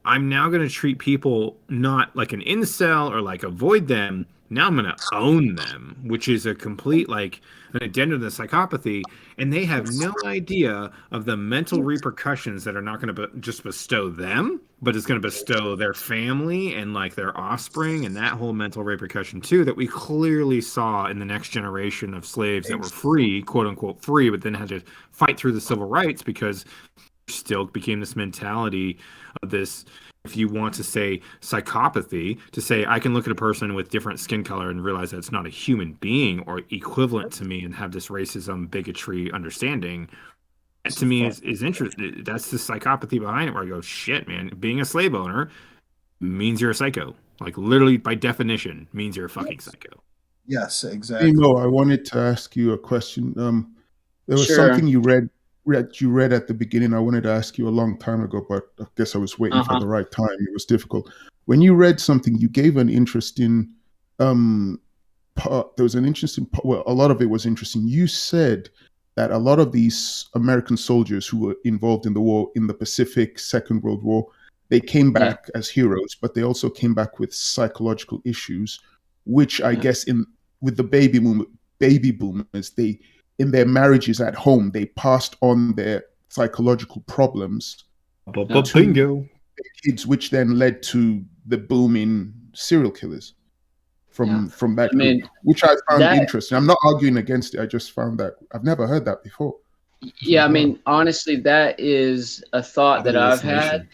I'm now going to treat people not like an incel or like avoid them. Now I'm going to own them, which is a complete like an addendum to psychopathy, and they have no idea of the mental repercussions that are not going to just bestow them, but it's going to bestow their family and like their offspring, and that whole mental repercussion too that we clearly saw in the next generation of slaves that were free, quote unquote free, but then had to fight through the civil rights because still became this mentality of this, if you want to say psychopathy, to say I can look at a person with different skin color and realize that it's not a human being or equivalent to me and have this racism, bigotry understanding. That to me is interesting. That's the psychopathy behind it, where I go, shit, man, being a slave owner means you're a psycho. Like literally by definition means you're a fucking psycho. Yes, exactly. ZMO, I wanted to ask you a question. There was something you read at the beginning. I wanted to ask you a long time ago, but I guess I was waiting for the right time. It was difficult. When you read something, you gave an interesting part. There was an interesting part. Well, a lot of it was interesting. You said that a lot of these American soldiers who were involved in the war, in the Pacific, Second World War, they came back as heroes, but they also came back with psychological issues, which I guess with the baby boomers, they, in their marriages at home, they passed on their psychological problems to their kids, which then led to the boom in serial killers from that group, which I found interesting. I'm not arguing against it. I just found that I've never heard that before. Yeah, I mean, honestly, that is a thought that I've had.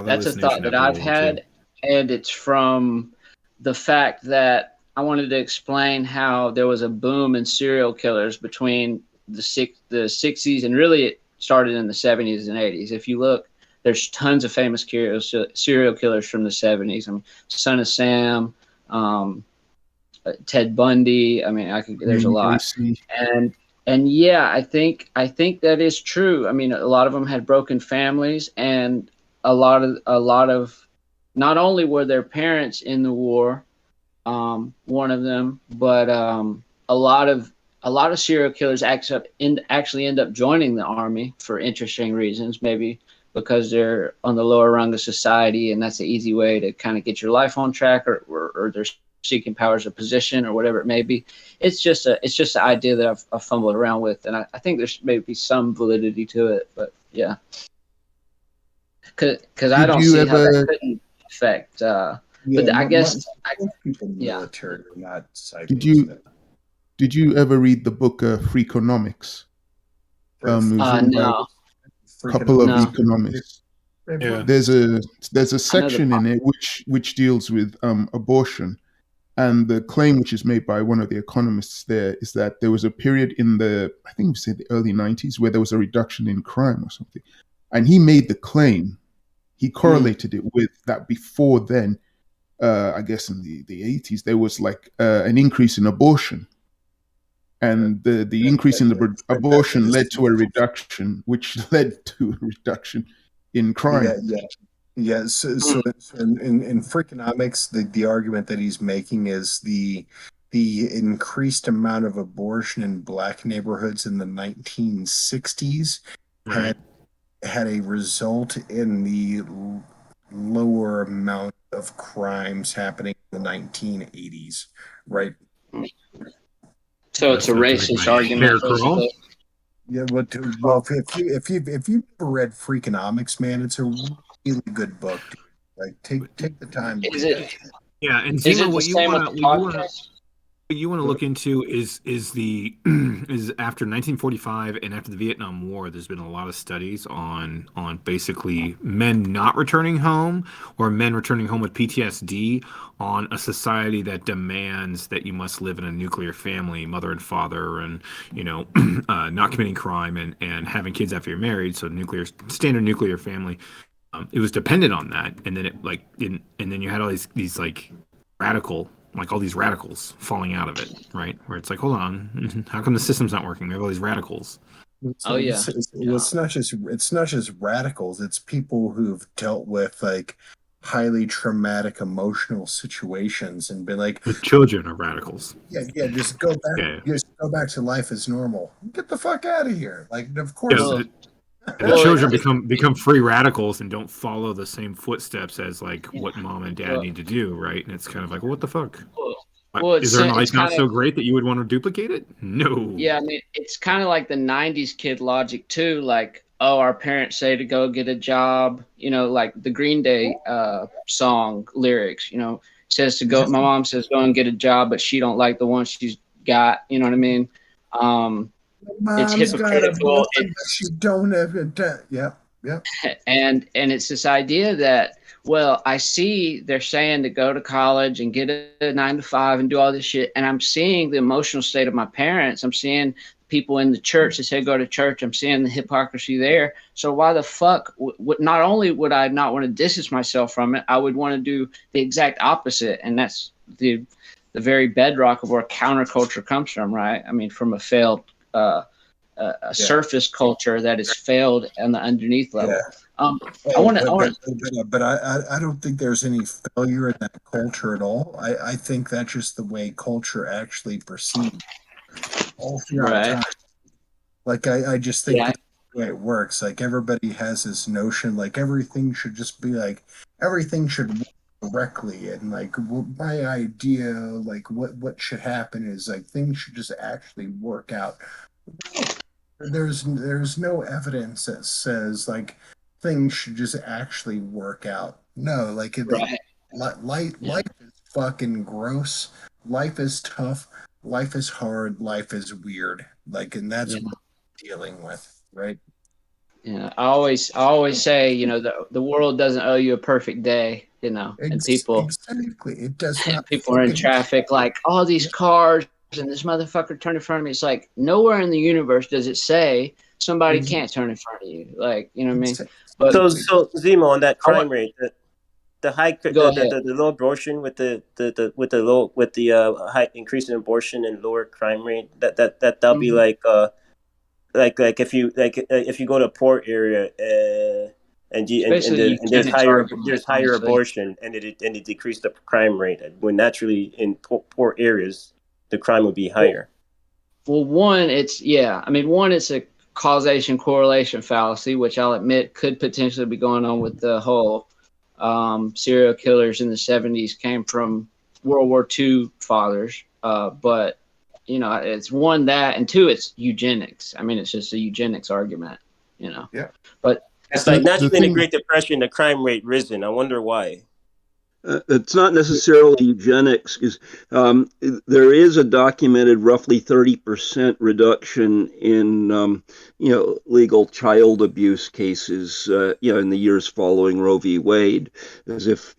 That's a thought that I've had, and it's from the fact that I wanted to explain how there was a boom in serial killers between the 60s, and really it started in the 70s and 80s. If you look, there's tons of famous serial killers from the 70s. I mean, Son of Sam, Ted Bundy. I mean, there's a lot. And yeah, I think that is true. I mean, a lot of them had broken families, and a lot of not only were their parents in the war, one of them, but a lot of serial killers actually end up joining the army for interesting reasons, maybe because they're on the lower rung of society, and that's an easy way to kind of get your life on track, or they're seeking powers of position, or whatever it may be. It's just an idea that I've fumbled around with, and I think there's maybe some validity to it, but yeah, because I don't see how that couldn't affect. But I guess military are not psychos. Did you ever read the book Freakonomics? No. A couple of economists. Yeah. There's a section in it which deals with abortion, and the claim which is made by one of the economists there is that there was a period in the early 90s where there was a reduction in crime or something, and he made the claim. He correlated it with that before then. I guess in the 80s, there was like an increase in abortion. And the increase in the abortion led to a reduction, which led to a reduction in crime. Yeah. So in Freakonomics, the argument that he's making is the the increased amount of abortion in black neighborhoods in the 1960s Right. had a result in the lower amount of crimes happening in the 1980s, right? So it's a racist argument, basically. Yeah, but well, if you've never read Freakonomics, man, it's a really good book. Dude. Like, take the time. Is it? Yeah, and Is it Zima, the what you same with want the to podcast? what you want to look into is the is after 1945 and after the Vietnam War, there's been a lot of studies on basically men not returning home or men returning home with PTSD on a society that demands that you must live in a nuclear family, mother and father, and not committing crime and having kids after you're married. So standard nuclear family. It was dependent on that, and then and then you had all these like all these radicals falling out of it, right? Where it's like, hold on, how come the system's not working? We have all these radicals. It's not just radicals. It's people who've dealt with like highly traumatic emotional situations and been like, the children are radicals. Yeah, just go back. Yeah. Just go back to life as normal. Get the fuck out of here. Like, of course. The children become free radicals and don't follow the same footsteps as like what mom and dad need to do, right? And it's kind of like, well, what the fuck? Is their life not so great that you would want to duplicate it? No. Yeah, I mean, it's kind of like the 90s kid logic too. Like, oh, our parents say to go get a job, like the Green Day song lyrics, says to go, my mom says go and get a job, but she don't like the one she's got, you know what I mean? It's hypocritical. She don't have it. Yep. And it's this idea that, well, I see they're saying to go to college and get a 9-to-5 and do all this shit, and I'm seeing the emotional state of my parents. I'm seeing people in the church that say go to church. I'm seeing the hypocrisy there. So why the fuck? Not only would I not want to distance myself from it, I would want to do the exact opposite, and that's the very bedrock of where counterculture comes from, right? I mean, from a failed surface culture that has failed on the underneath level. But I don't think there's any failure in that culture at all. I think that's just the way culture actually proceeds all throughout time. Like I just think that's the way it works. Like everybody has this notion, like everything should just be like everything should work correctly, and like my idea, like what should happen is like things should just actually work out. There's no evidence that says like things should just actually work out. No, like life is fucking gross. Life is tough. Life is hard. Life is weird. Like, and that's what we're dealing with, right? Yeah, I always say, the world doesn't owe you a perfect day, and people exactly it does not. People are in traffic, like all these cars. And this motherfucker turned in front of me. It's like nowhere in the universe does it say somebody can't turn in front of you. Like, you know what I mean? But so Zemo, on that crime rate, the low abortion with the high increase in abortion and lower crime rate, that'll be like if you go to a poor area and there's higher abortion and it decreased the crime rate, when naturally in poor areas the crime would be higher. Well, one, it's a causation correlation fallacy, which I'll admit could potentially be going on with the whole serial killers in the 70s came from World War II fathers. But, it's one, that, and two, it's eugenics. I mean, it's just a eugenics argument, Yeah. But it's like naturally in the Great Depression, the crime rate risen. I wonder why. It's not necessarily eugenics, because there is a documented roughly 30% reduction in legal child abuse cases in the years following Roe v. Wade, as if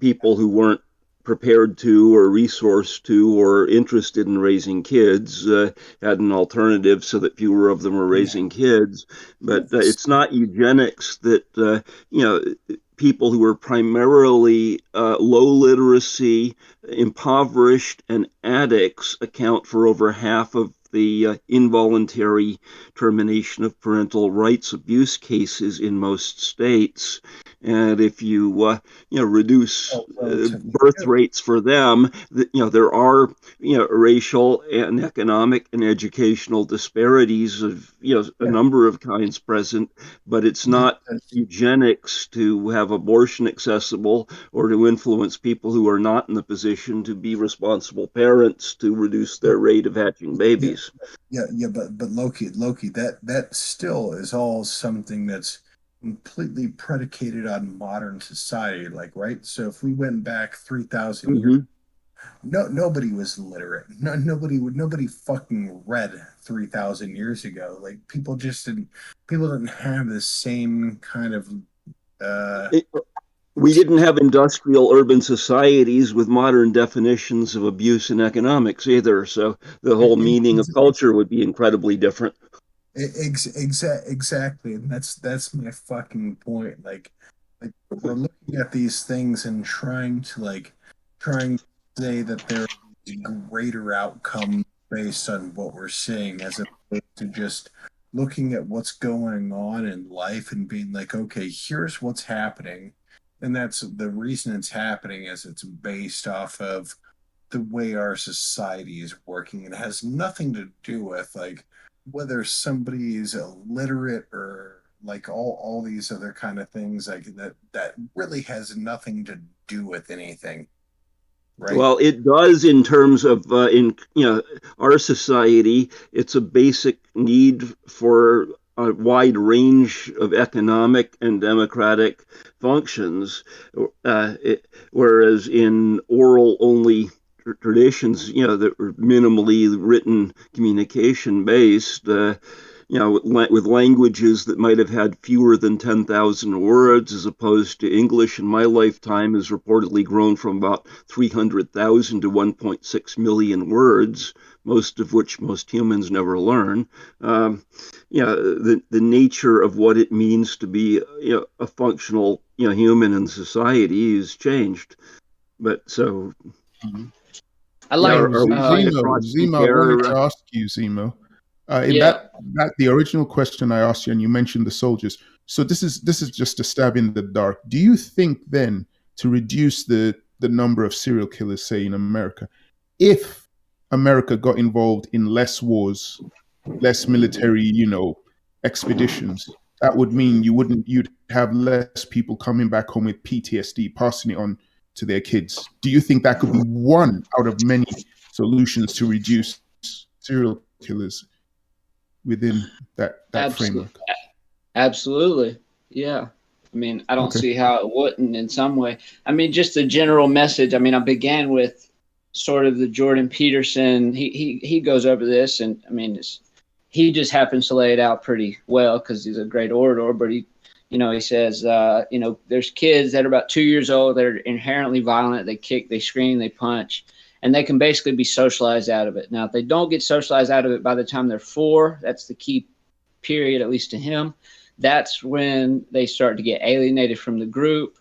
people who weren't prepared to or resourced to or interested in raising kids had an alternative so that fewer of them were raising kids. But it's not eugenics that people who are primarily low literacy, impoverished, and addicts account for over half of the involuntary termination of parental rights abuse cases in most states. And if you reduce birth rates for them, there are racial and economic and educational disparities of a number of kinds present, but it's not eugenics to have abortion accessible or to influence people who are not in the position to be responsible parents to reduce their rate of hatching babies. But Loki, that still is all something that's completely predicated on modern society, like, right? So if we went back 3,000 years, nobody was literate. Nobody fucking read 3,000 years ago. Like, people didn't have the same kind of we didn't have industrial urban societies with modern definitions of abuse and economics either, so the whole meaning of culture would be incredibly different. Exactly, and that's my fucking point. Like we're looking at these things and trying to say that there is a greater outcome based on what we're seeing, as opposed to just looking at what's going on in life and being like, okay, here's what's happening, and that's the reason it's happening is it's based off of the way our society is working. It has nothing to do with like whether somebody is illiterate or like all these other kind of things like that really has nothing to do with anything, right? Well, it does in terms of in our society. It's a basic need for a wide range of economic and democratic functions, whereas in oral only traditions, that were minimally written communication based, with languages that might have had fewer than 10,000 words, as opposed to English in my lifetime has reportedly grown from about 300,000 to 1.6 million words, most of which most humans never learn. The nature of what it means to be a functional human in society has changed. But so. I like Zemo. I wanted to ask you, Zemo. That the original question I asked you, and you mentioned the soldiers. So this is just a stab in the dark. Do you think then, to reduce the number of serial killers, say in America, if America got involved in less wars, less military, expeditions, that would mean you'd have less people coming back home with PTSD, passing it on to their kids? Do you think that could be one out of many solutions to reduce serial killers within that framework? Absolutely. Yeah. I mean, I don't see how it wouldn't in some way. I mean, just the general message. I mean, I began with sort of the Jordan Peterson. He goes over this, and I mean, he just happens to lay it out pretty well because he's a great orator, but he says, there's kids that are about 2 years old that are inherently violent. They kick, they scream, they punch, and they can basically be socialized out of it. Now, if they don't get socialized out of it by the time they're 4, that's the key period, at least to him. That's when they start to get alienated from the group.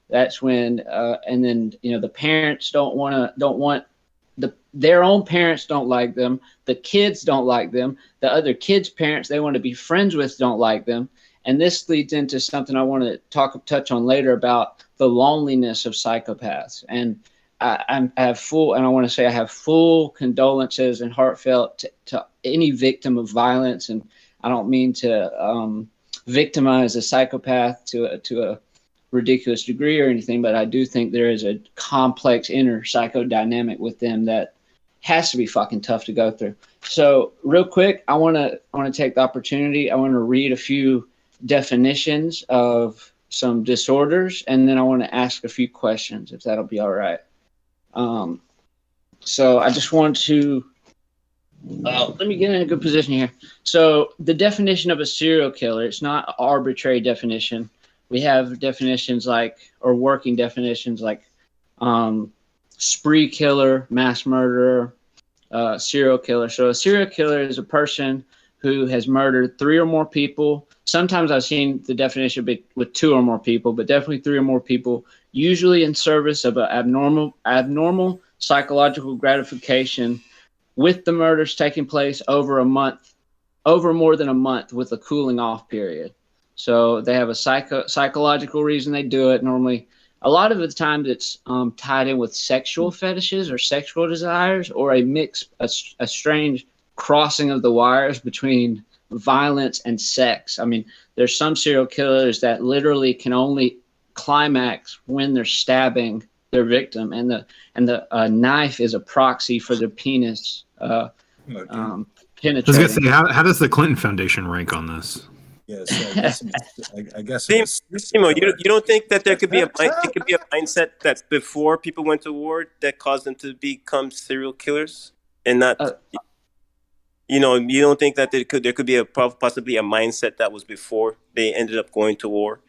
That's when, and then, the parents their own parents don't like them. The kids don't like them. The other kids' parents they want to be friends with don't like them. And this leads into something I want to touch on later about the loneliness of psychopaths. And I have full condolences and heartfelt to any victim of violence. And I don't mean to victimize a psychopath to a ridiculous degree or anything, but I do think there is a complex inner psychodynamic with them that has to be fucking tough to go through. So real quick, I want to take the opportunity. I want to read a few definitions of some disorders, and then I want to ask a few questions, if that'll be all right. So I just want to let me get in a good position here. So the definition of a serial killer, it's not an arbitrary definition. We have definitions or working definitions like spree killer, mass murderer, serial killer. So a serial killer is a person who has murdered 3 or more people. Sometimes I've seen the definition be with 2 or more people, but definitely 3 or more people, usually in service of an abnormal psychological gratification with the murders taking place over more than a month with a cooling off period. So they have a psychological reason they do it. Normally, a lot of the times it's tied in with sexual fetishes or sexual desires, or a strange crossing of the wires between violence and sex. I mean, there's some serial killers that literally can only climax when they're stabbing their victim, and the knife is a proxy for the penis penetrating. I was gonna say, how does the Clinton Foundation rank on this? Yeah, so I guess Simo, you don't think that there could be a mindset that before people went to war that caused them to become serial killers, and not you don't think that there could be possibly a mindset that was before they ended up going to war,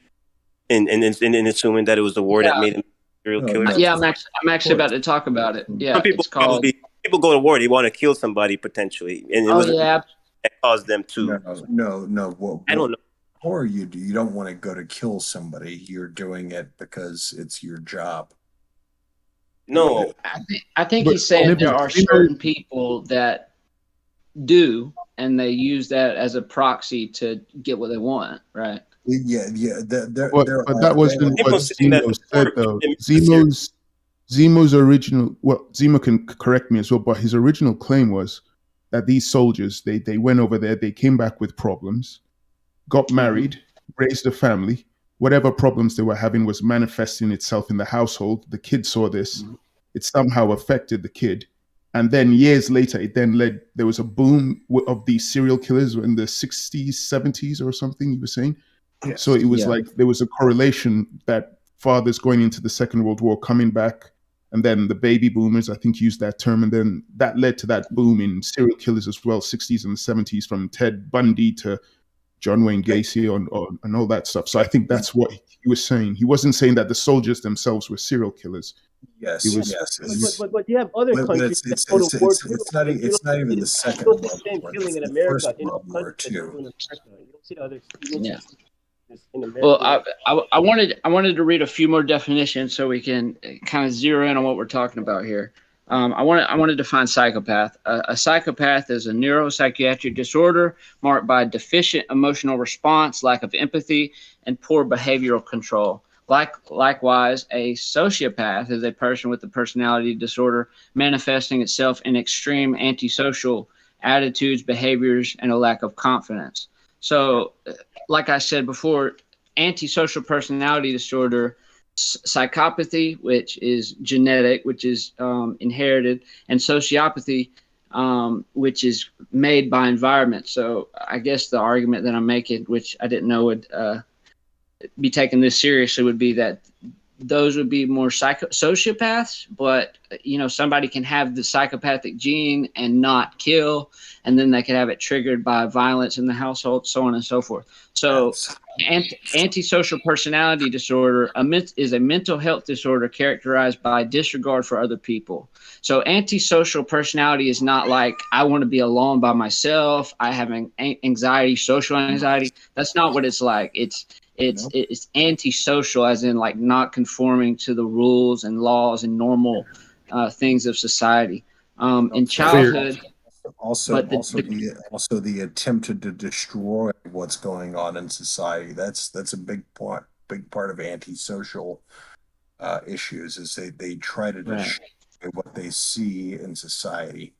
and assuming that it was the war that made them serial killers? Yeah, I'm actually about to talk about it. Yeah, some people people go to war, they want to kill somebody potentially, and that caused them to. No. I don't know. Or you don't want to go to kill somebody. You're doing it because it's your job. No, I think he's saying there are certain people that do, and they use that as a proxy to get what they want, right? Yeah. But that wasn't what Zemo said, though. Zemo's original, well, Zemo can correct me as well, but his original claim was that these soldiers, they went over there, they came back with problems, got married, raised a family. Whatever problems they were having was manifesting itself in the household. The kid saw this. It somehow affected the kid. And then years later, there was a boom of these serial killers in the 60s, 70s or something, you were saying? Yes. So it was like there was a correlation that fathers going into the Second World War coming back, and then the baby boomers, I think, used that term, and then that led to that boom in serial killers as well, 60s and 70s, from Ted Bundy to John Wayne Gacy and all that stuff. So I think that's what he was saying. He wasn't saying that the soldiers themselves were serial killers. Yes, but you have other countries that go to war. It's not even the Second World War. Killing in America, in World War II. You don't see the other. Yeah. Well, I wanted to read a few more definitions so we can kind of zero in on what we're talking about here. I want to define psychopath. A psychopath is a neuropsychiatric disorder marked by deficient emotional response, lack of empathy, and poor behavioral control. Likewise, a sociopath is a person with a personality disorder manifesting itself in extreme antisocial attitudes, behaviors, and a lack of confidence. So, like I said before, antisocial personality disorder, psychopathy, which is genetic, which is inherited, and sociopathy, which is made by environment. So I guess the argument that I'm making, which I didn't know would be taken this seriously, would be that those would be more sociopaths, but somebody can have the psychopathic gene and not kill, and then they can have it triggered by violence in the household, so on and so forth. So antisocial personality disorder is a mental health disorder characterized by disregard for other people. So antisocial personality is not like I want to be alone by myself, I have anxiety, social anxiety. That's not what it's like. It's antisocial, as in like not conforming to the rules and laws and normal things of society. In childhood, also the attempt to destroy what's going on in society. That's a big part of antisocial issues. Is they try to destroy what they see in society.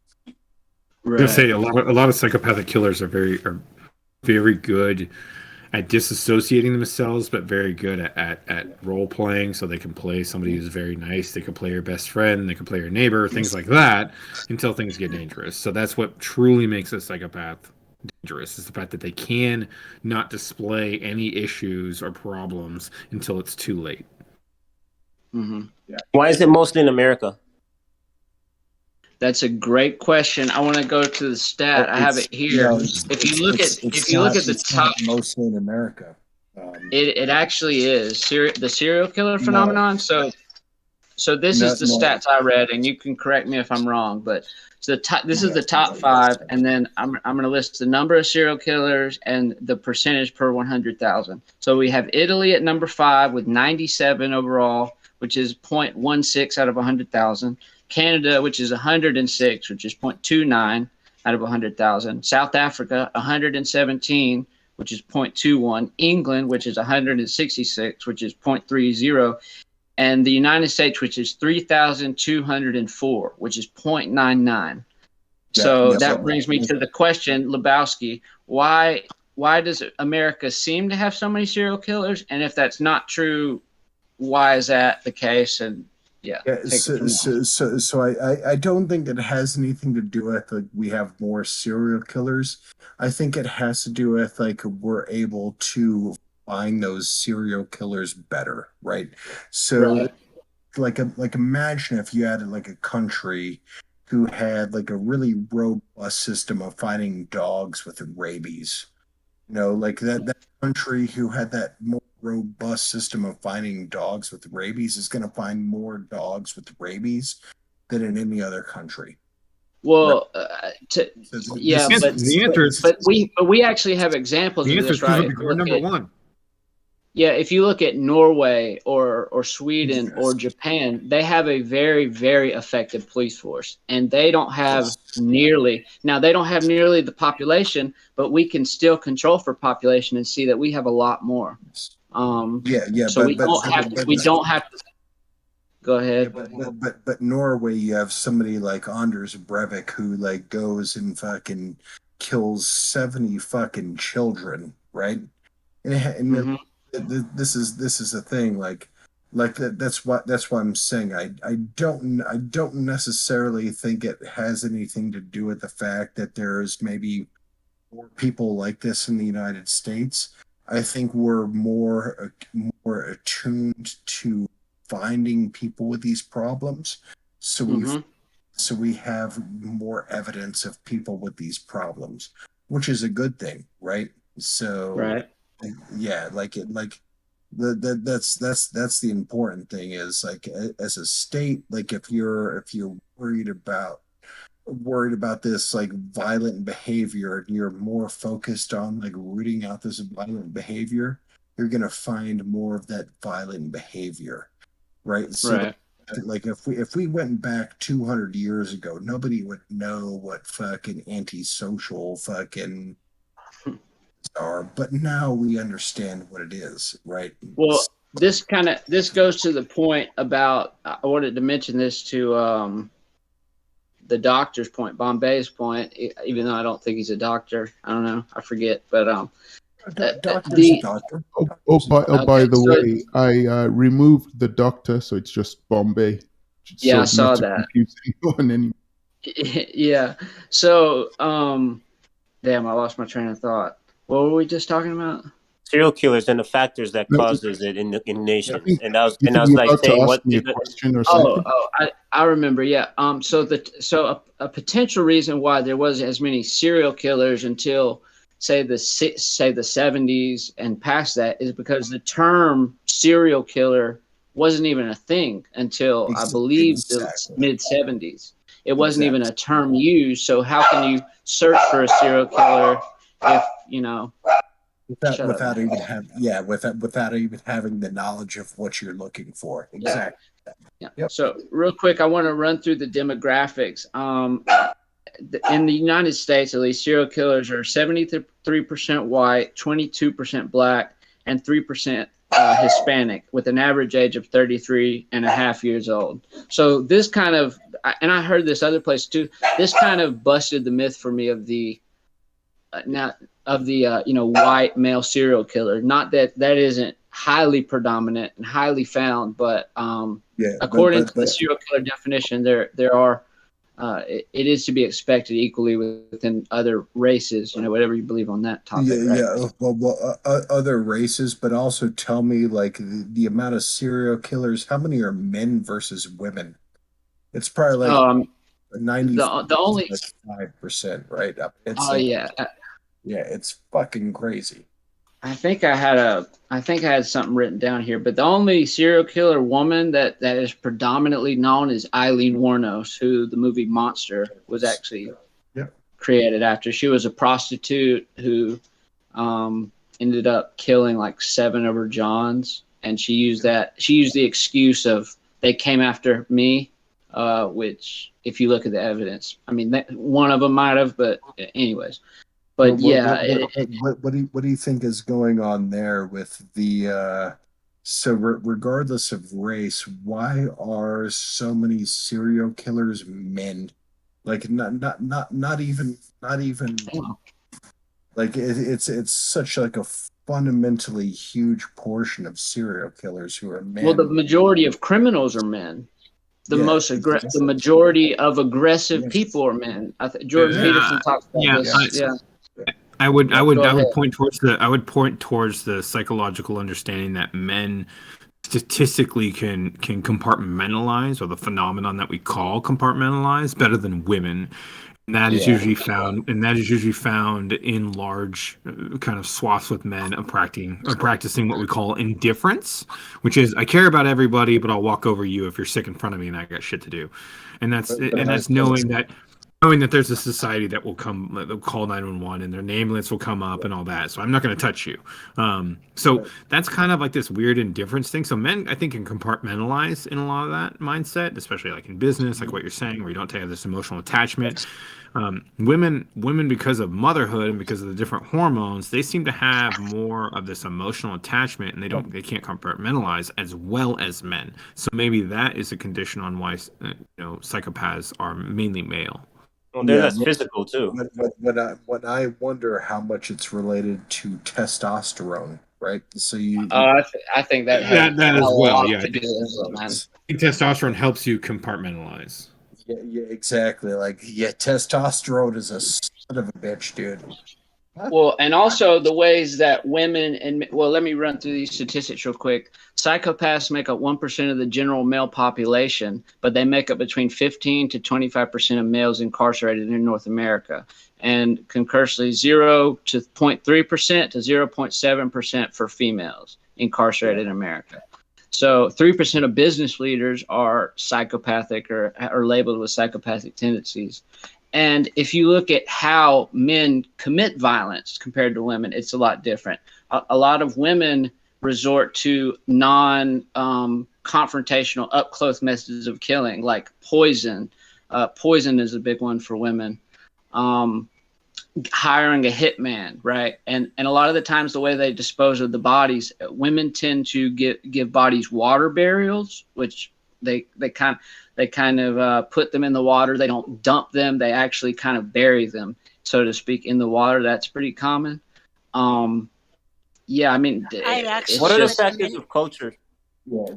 Right. I was gonna say a lot of psychopathic killers are very good at disassociating themselves, but very good at role playing. So they can play somebody who's very nice. They can play your best friend. They can play your neighbor. Things like that until things get dangerous. So that's what truly makes a psychopath dangerous, is the fact that they can not display any issues or problems until it's too late. Mm-hmm. Yeah. Why is it mostly in America? That's a great question. I want to go to the stat. I have it here. If you look at the top, mostly in America, it actually is the serial killer phenomenon. So this is the stats I read, and you can correct me if I'm wrong. But this is the top 5, and then I'm going to list the number of serial killers and the percentage per 100,000. So we have Italy at number 5 with 97 overall, which is 0.16 out of 100,000. Canada, which is 106, which is 0.29 out of 100,000. South Africa, 117, which is 0.21. England, which is 166, which is 0.30. And the United States, which is 3,204, which is 0.99. So that brings me to the question, Lebowski, why does America seem to have so many serial killers? And if that's not true, why is that the case? And so I don't think it has anything to do with like we have more serial killers. I think it has to do with like we're able to find those serial killers better, right? So like imagine if you had like a country who had like a really robust system of finding dogs with rabies. You know, like that country who had that more robust system of finding dogs with rabies is going to find more dogs with rabies than in any other country. Well, right? The answer is, but we actually have examples of this, right? Number one. Yeah, if you look at Norway or Sweden or Japan, they have a very, very effective police force, and they don't have nearly the population, but we can still control for population and see that we have a lot more. So we don't have to. Go ahead. But Norway, you have somebody like Anders Breivik who like goes and fucking kills 70 fucking children, right? And this is a thing like that's why I'm saying I don't necessarily think it has anything to do with the fact that there's maybe more people like this in the United States. I think we're more attuned to finding people with these problems, so we have more evidence of people with these problems, which is a good thing, right? So yeah, that's the important thing is like as a state, like if you're worried about this like violent behavior and you're more focused on like rooting out this violent behavior, you're gonna find more of that violent behavior, right? So like if we went back 200 years ago, nobody would know what fucking antisocial fucking are, but now we understand what it is, right? Well, this goes to the point about, I wanted to mention this to the doctor's point, Bombay's point, even though I don't think he's a doctor. I don't know, I forget, but doctor's a doctor. By the way, I removed the doctor, so it's just Bombay. Yeah, I saw that. Yeah, so damn, I lost my train of thought. What were we just talking about? Serial killers and the factors that causes it in nations. And I was like saying what a question or something. I remember, yeah. So a potential reason why there wasn't as many serial killers until say the 70s and past that is because the term serial killer wasn't even a thing until I believe the mid 70s. It wasn't even a term used. So how can you search for a serial killer if without even having the knowledge of what you're looking for? Exactly. Yeah. Yep. So real quick, I want to run through the demographics. In the United States, at least, serial killers are 73% white, 22% black, and 3% Hispanic, with an average age of 33 and a half years old. So this kind of, and I heard this other place too, this kind of busted the myth for me of the white male serial killer. Not that isn't highly predominant and highly found, but according to the serial killer definition, there are it is to be expected equally within other races. Whatever you believe on that topic. Other races, but also tell me like the amount of serial killers. How many are men versus women? It's probably like 90. The only 5%, right? It's fucking crazy. I think I had something written down here, but the only serial killer woman that is predominantly known is Eileen Wuornos, who the movie Monster was actually created after. She was a prostitute who ended up killing like 7 of her Johns, and she used the excuse of they came after me which if you look at the evidence, I mean, one of them might have, but anyways. But what do you think is going on there with the regardless of race, why are so many serial killers men? Like not even like it's such like a fundamentally huge portion of serial killers who are men. Well, the majority of criminals are men. The majority of aggressive people are men. Jordan Peterson talks about this. I would point towards the psychological understanding that men statistically can compartmentalize, or the phenomenon that we call compartmentalize, better than women. And that is usually found in large kind of swaths with men of practicing what we call indifference, which is I care about everybody, but I'll walk over you if you're sick in front of me and I got shit to do. And that's knowing that there's a society that will they'll call 911 and their ambulance will come up and all that. So I'm not going to touch you. So that's kind of like this weird indifference thing. So men, I think, can compartmentalize in a lot of that mindset, especially like in business, like what you're saying, where you don't have this emotional attachment. Women, because of motherhood and because of the different hormones, they seem to have more of this emotional attachment, and they can't compartmentalize as well as men. So maybe that is a condition on why psychopaths are mainly male. Well, that's physical too. When I wonder how much it's related to testosterone, right? So I think that as well. Yeah, I think testosterone helps you compartmentalize. Yeah, exactly. Like, testosterone is a son of a bitch, dude. Well, and also the ways that women let me run through these statistics real quick. Psychopaths make up 1% of the general male population, but they make up between 15 to 25% of males incarcerated in North America. And conversely, 0 to 0.3% to 0.7% for females incarcerated in America. So 3% of business leaders are psychopathic or are labeled with psychopathic tendencies. And if you look at how men commit violence compared to women, it's a lot different. A lot of women resort to non-confrontational, up-close methods of killing, like poison. Poison is a big one for women. Hiring a hitman, right? And a lot of the times the way they dispose of the bodies, women tend to give bodies water burials, which they kind of put them in the water. They don't dump them. They actually kind of bury them, so to speak, in the water. That's pretty common. Yeah, I mean, what are the factors of culture?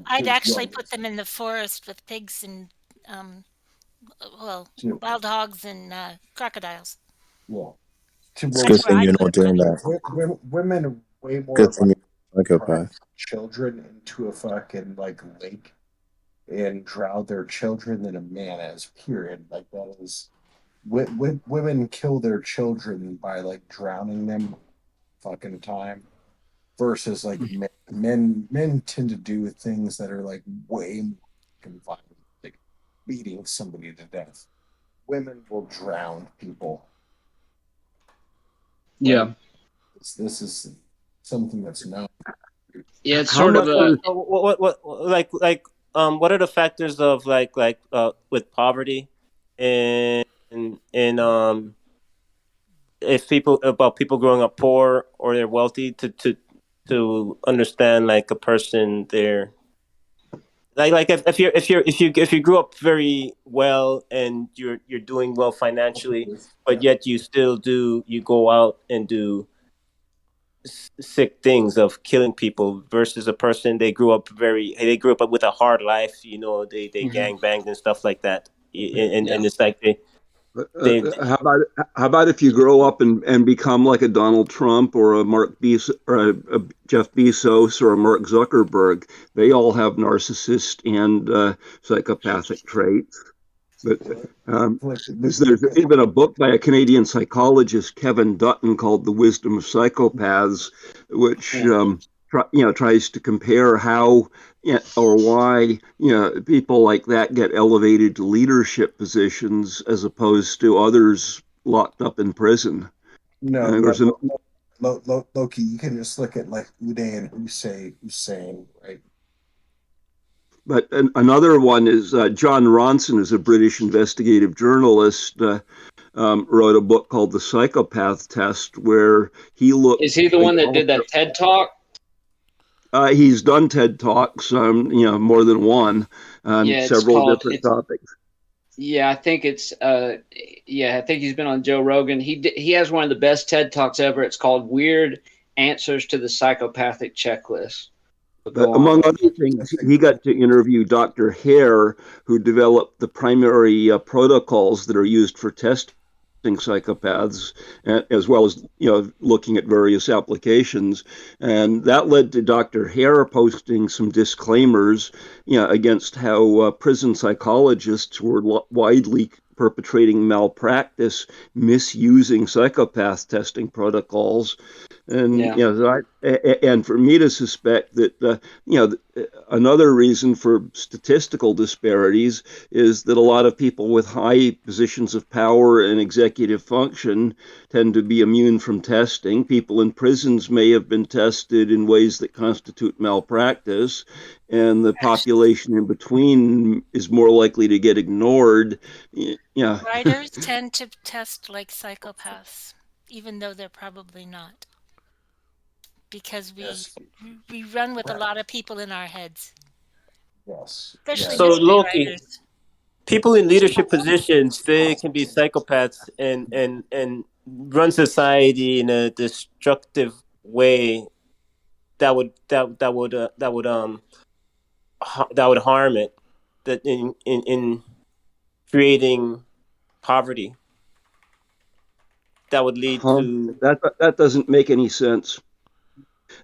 I'd actually put them in the forest with pigs and wild hogs and crocodiles. Yeah. It's good thing you're not doing that. Women are way more Good thing you're psychopath. Children into a fucking like lake and drown their children than a man is. Period. Like that is, women kill their children by like drowning them, fucking time. Versus like men tend to do things that are like way more violent, like beating somebody to death. Women will drown people. Yeah, this is something that's known. Yeah, it's sort of a what are the factors of with poverty and if people growing up poor or they're wealthy to understand like a person there. Like if you grew up very well and you're doing well financially, but yet you go out and do sick things of killing people versus a person they grew up with a hard life, they gang banged and stuff like that, and it's like how about if you grow up and become like a Donald Trump or a a Jeff Bezos or a Mark Zuckerberg? They all have narcissist and psychopathic traits. But there's even a book by a Canadian psychologist, Kevin Dutton, called "The Wisdom of Psychopaths," which tries to compare how or why people like that get elevated to leadership positions as opposed to others locked up in prison. Loki, you can just look at like Uday and Hussein, right? But another one is John Ronson, is a British investigative journalist, wrote a book called The Psychopath Test, where he looked. Is he the one that did that TED Talk? He's done TED Talks, more than one, on several different topics. Yeah, I think it's. I think he's been on Joe Rogan. He has one of the best TED Talks ever. It's called "Weird Answers to the Psychopathic Checklist." Among other things, he got to interview Dr. Hare, who developed the primary protocols that are used for testing psychopaths, as well as looking at various applications, and that led to Dr. Hare posting some disclaimers, against how prison psychologists were widely perpetrating malpractice, misusing psychopath testing protocols. And and for me to suspect that another reason for statistical disparities is that a lot of people with high positions of power and executive function tend to be immune from testing. People in prisons may have been tested in ways that constitute malpractice, and the population in between is more likely to get ignored. Writers tend to test like psychopaths, even though they're probably not. Because we run with a lot of people in our heads. Yes. Especially So Loki, writers. people in leadership positions, they can be psychopaths and run society in a destructive way that would harm it, that in creating poverty that would lead to that doesn't make any sense.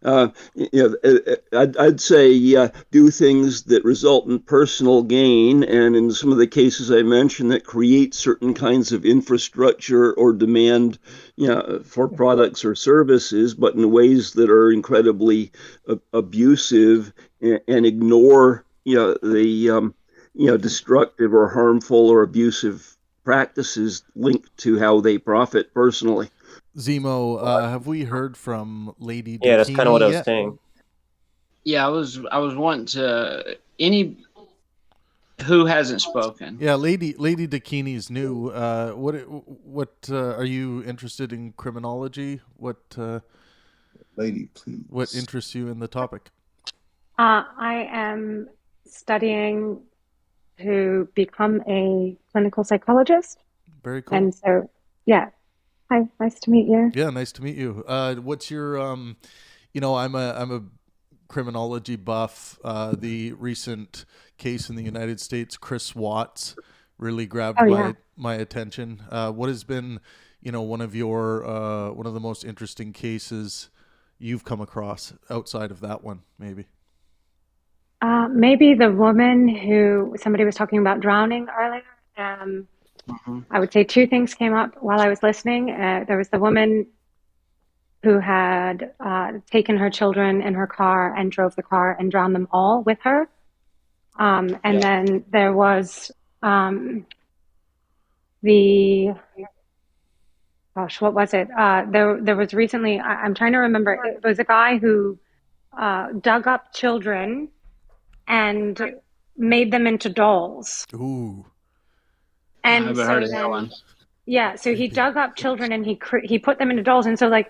I'd say do things that result in personal gain, and in some of the cases I mentioned, that create certain kinds of infrastructure or demand, for products or services, but in ways that are incredibly abusive and ignore, the destructive or harmful or abusive practices linked to how they profit personally. ZMO, have we heard from Lady Dakini? Yeah, that's kind of what I was saying. Yeah, I was wanting to who hasn't spoken. Yeah, Lady Dakini's new. What are you interested in criminology? What Lady, please. What interests you in the topic? I am studying to become a clinical psychologist. Very cool. And so, yeah. Hi, nice to meet you. Yeah, nice to meet you. What's your I'm a criminology buff. The recent case in the United States, Chris Watts, really grabbed my attention. What has been, one of the most interesting cases you've come across outside of that one, maybe? Maybe the woman who somebody was talking about drowning earlier. I would say two things came up while I was listening. There was the woman who had taken her children in her car and drove the car and drowned them all with her. Then there was what was it? There was recently, I'm trying to remember, it was a guy who dug up children and made them into dolls. Ooh. And I haven't heard of that one. Yeah, so he dug up children and he put them into dolls, and so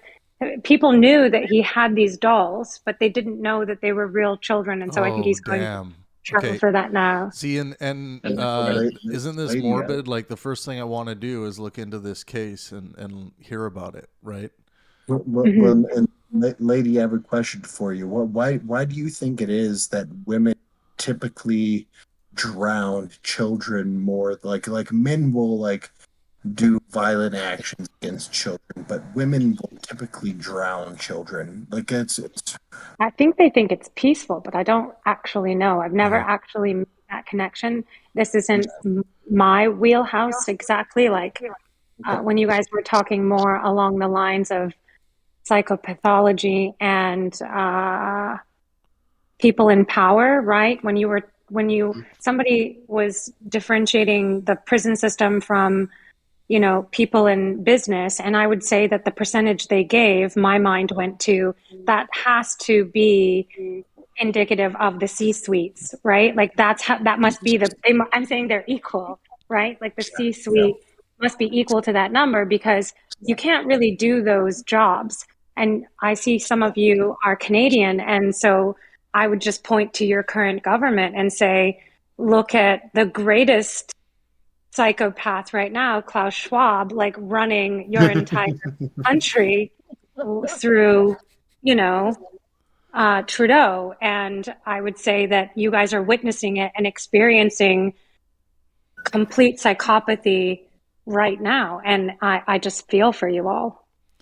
people knew that he had these dolls, but they didn't know that they were real children, and so I think he's going to trouble for that now. See, and isn't this morbid? Like, the first thing I want to do is look into this case and hear about it, right? Well, and lady, I have a question for you. Why do you think it is that women typically drown children more? Like men will do violent actions against children, but women will typically drown children. It's I think they think it's peaceful, but I don't actually know. I've never actually made that connection. This isn't my wheelhouse exactly. When you guys were talking more along the lines of psychopathology and people in power, right? Somebody was differentiating the prison system from, people in business, and I would say that the percentage they gave, my mind went to, that has to be indicative of the C-suites, right? Like that's how, that must be I'm saying they're equal, right? Like the C-suite must be equal to that number, because you can't really do those jobs. And I see some of you are Canadian, and so I would just point to your current government and say, look at the greatest psychopath right now, Klaus Schwab, like running your entire country through, Trudeau. And I would say that you guys are witnessing it and experiencing complete psychopathy right now. And I just feel for you all.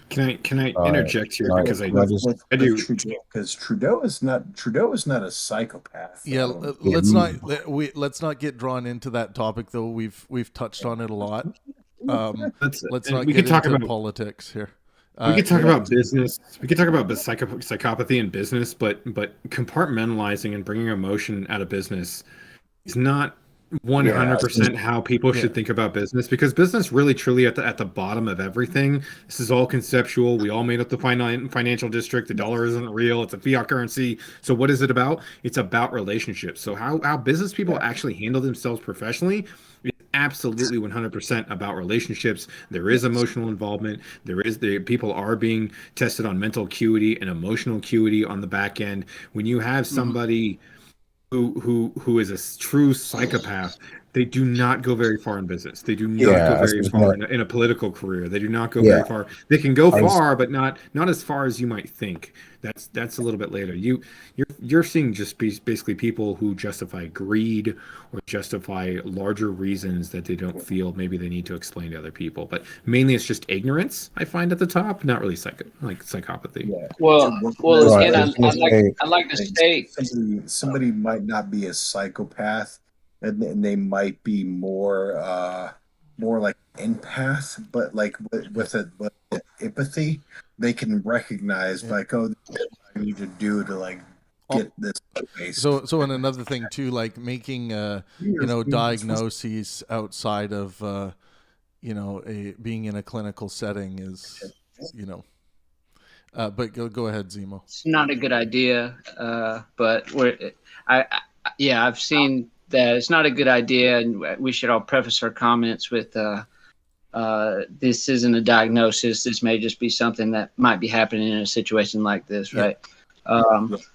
Can I interject here, because I do, because Trudeau is not a psychopath. Yeah, let's not get drawn into that topic, though. We've touched on it a lot. Let's not get into politics here. We could talk about business. We could talk about psychopathy and business, but compartmentalizing and bringing emotion out of business is not 100% how people should think about business, because business really truly at the bottom of everything. This is all conceptual. We all made up the financial district. The dollar isn't real. It's a fiat currency. So what is it about? It's about relationships. So how business people actually handle themselves professionally is absolutely 100% about relationships. There is emotional involvement. People are being tested on mental acuity and emotional acuity on the back end. When you have somebody who is a true psychopath, they do not go very far in business. They do not go very far in a political career. They do not go very far. They can go far, but not as far as you might think. That's a little bit later. You're seeing just basically people who justify greed or justify larger reasons that they don't feel maybe they need to explain to other people. But mainly it's just ignorance, I find, at the top, not really psychopathy. Yeah. Well, again, I'd like to say somebody might not be a psychopath, and they might be more like empath, but like with empathy, they can recognize like, oh, this is what I need to do to like get this place. So and another thing too, like making diagnoses outside of being in a clinical setting is but go ahead, ZMO. It's not a good idea, but I've seen that it's not a good idea, and we should all preface our comments with this isn't a diagnosis. This may just be something that might be happening in a situation like this, right?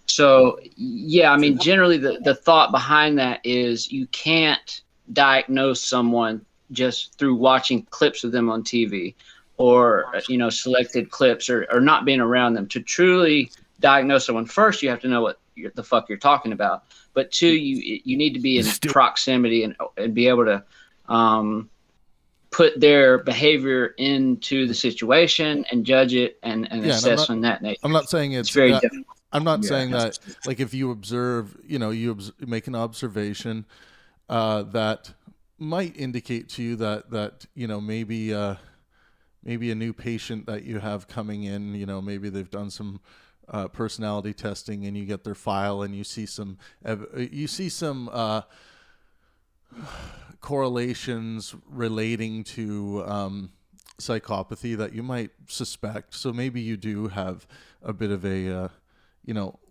Generally the thought behind that is you can't diagnose someone just through watching clips of them on TV or selected clips or not being around them. To truly diagnose someone, first you have to know what the fuck you're talking about, but two, you need to be in proximity and be able to put their behavior into the situation and judge it and assess on that nature. I'm not saying it's very difficult. I'm not saying that, like, if you observe, you make an observation that might indicate to you that maybe a new patient that you have coming in, maybe they've done some personality testing, and you get their file and you see some correlations relating to psychopathy that you might suspect. So maybe you do have a bit of a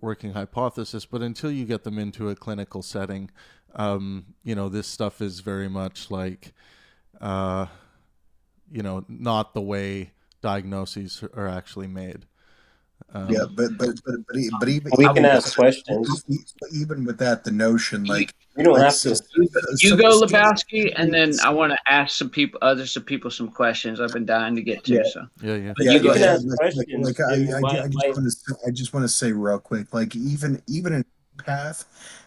working hypothesis, but until you get them into a clinical setting, this stuff is very much like not the way diagnoses are actually made. But even we can ask questions. Even with that, the notion like we don't have to. You go, Lebowski, and then I want to ask some people some questions. I've been dying to get to. So yeah. You can ask questions. I just want to say real quick, like even an empath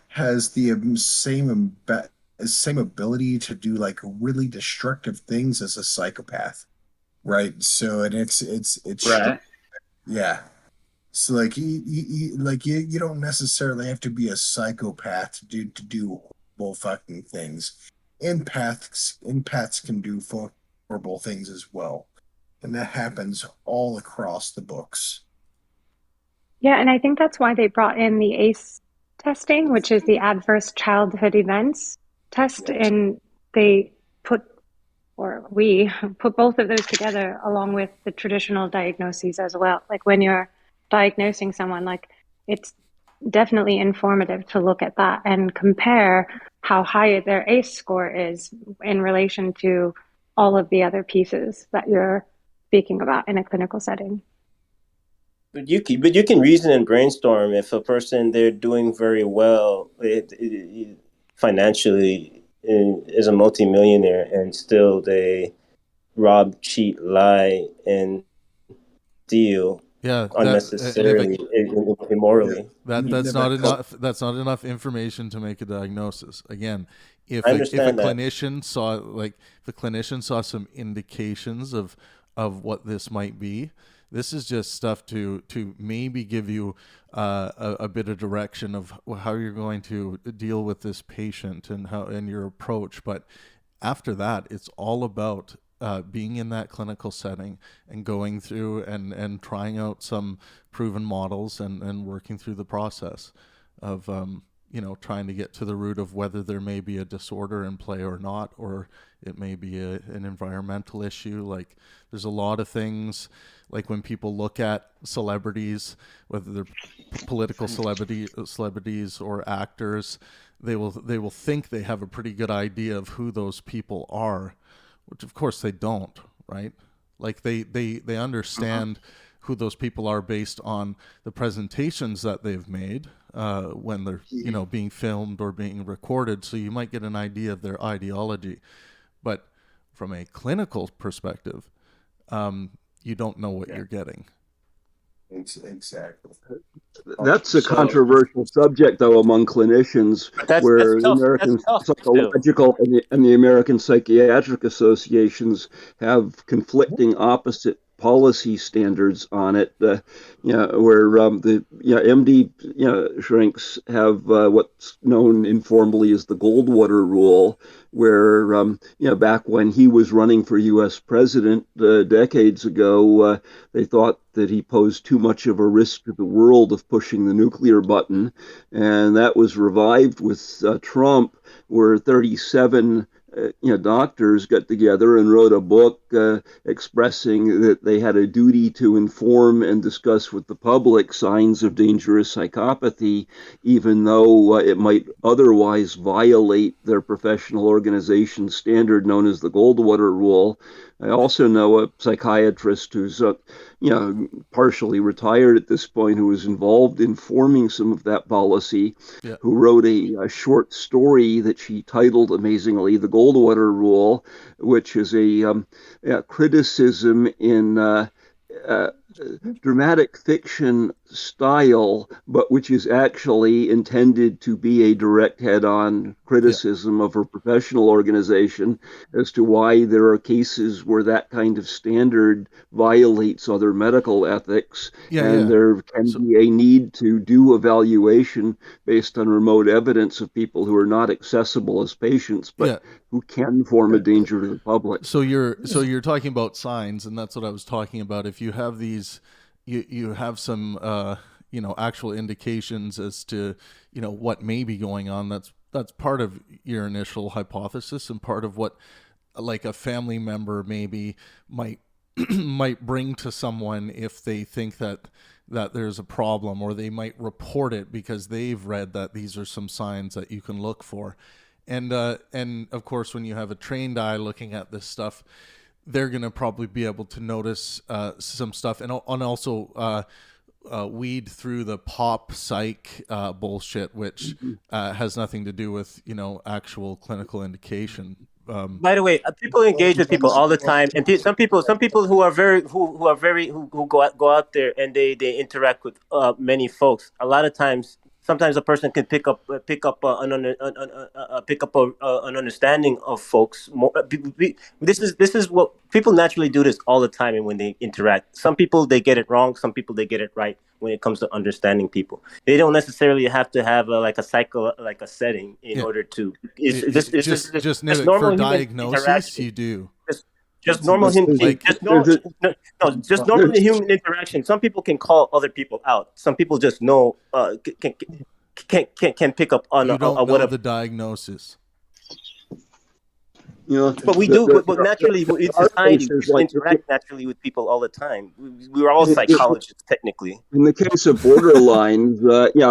has the same ability to do like really destructive things as a psychopath, right? So and it's right. Yeah. So like you don't necessarily have to be a psychopath to do horrible fucking things. Empaths can do horrible things as well, and that happens all across the books. Yeah, and I think that's why they brought in the ACE testing, which is the adverse childhood events test, and we put both of those together along with the traditional diagnoses as well. Like when you're diagnosing someone, like it's definitely informative to look at that and compare how high their ACE score is in relation to all of the other pieces that you're speaking about in a clinical setting. But you can reason and brainstorm if a person, they're doing very well financially, is a multimillionaire, and still they rob, cheat, lie, and steal unnecessarily, immorally. That's not enough. That's not enough information to make a diagnosis. Again, if a clinician saw some indications of what this might be, this is just stuff to maybe give you a bit of direction of how you're going to deal with this patient and your approach. But after that, it's all about being in that clinical setting and going through and trying out some proven models and working through the process of trying to get to the root of whether there may be a disorder in play or not, or it may be an environmental issue. Like, there's a lot of things, like when people look at celebrities, whether they're political celebrities or actors, they will think they have a pretty good idea of who those people are, which of course they don't, right? Like they understand who those people are based on the presentations that they've made when they're being filmed or being recorded. So you might get an idea of their ideology, but from a clinical perspective, you don't know what you're getting. Exactly. That's a controversial subject, though, among clinicians, where the American Psychological and the American Psychiatric Associations have conflicting opposite policy standards on it. Where the MD shrinks have what's known informally as the Goldwater rule, where back when he was running for U.S. president decades ago, they thought that he posed too much of a risk to the world of pushing the nuclear button, and that was revived with Trump, where 37 doctors got together and wrote a book expressing that they had a duty to inform and discuss with the public signs of dangerous psychopathy, even though it might otherwise violate their professional organization standard known as the Goldwater rule. I also know a psychiatrist who's partially retired at this point, who was involved in forming some of that policy, who wrote a short story that she titled, amazingly, The Goldwater Rule, which is a criticism in dramatic fiction style, but which is actually intended to be a direct head-on criticism of her professional organization as to why there are cases where that kind of standard violates other medical ethics, there can be a need to do evaluation based on remote evidence of people who are not accessible as patients, but who can form a danger to the public. So you're talking about signs, and that's what I was talking about. If you have these, you have some actual indications as to what may be going on. That's part of your initial hypothesis, and part of what, like, a family member maybe might bring to someone if they think that there's a problem, or they might report it because they've read that these are some signs that you can look for. And of course, when you have a trained eye looking at this stuff, they're going to probably be able to notice some stuff, and also weed through the pop psych bullshit, which has nothing to do with actual clinical indication. By the way, people engage with people all the time, and some people who go out there and they interact with many folks. A lot of times, sometimes a person can pick up an understanding of folks. This is what people naturally do, this all the time, and when they interact, some people they get it wrong, some people they get it right. When it comes to understanding people, they don't necessarily have to have a setting in order to. Just normal for diagnosis, you do. Just normal human interaction. Some people can call other people out. Some people just know can pick up on you don't know the diagnosis. But we do, but naturally in society, we interact naturally with people all the time. We're all psychologists, technically. In the case of borderlines,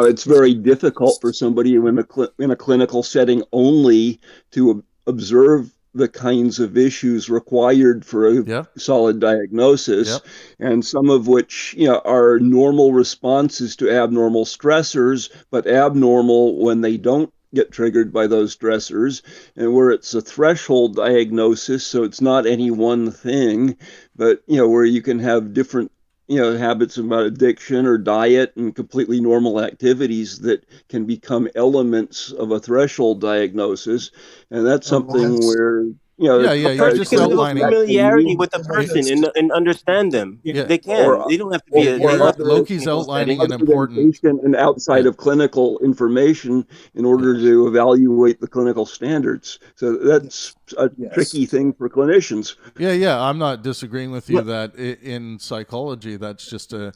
it's very difficult for somebody in a clinical setting only to observe the kinds of issues required for a solid diagnosis, and some of which are normal responses to abnormal stressors, but abnormal when they don't get triggered by those stressors, and where it's a threshold diagnosis, so it's not any one thing, but where you can have different habits about addiction or diet and completely normal activities that can become elements of a threshold diagnosis. And that's something where you're just outlining familiarity with the person and understand them. They can. They don't have to be. Loki's outlining an important and outside of clinical information in order to evaluate the clinical standards. So that's a tricky thing for clinicians. Yeah. I'm not disagreeing with you that in psychology that's just a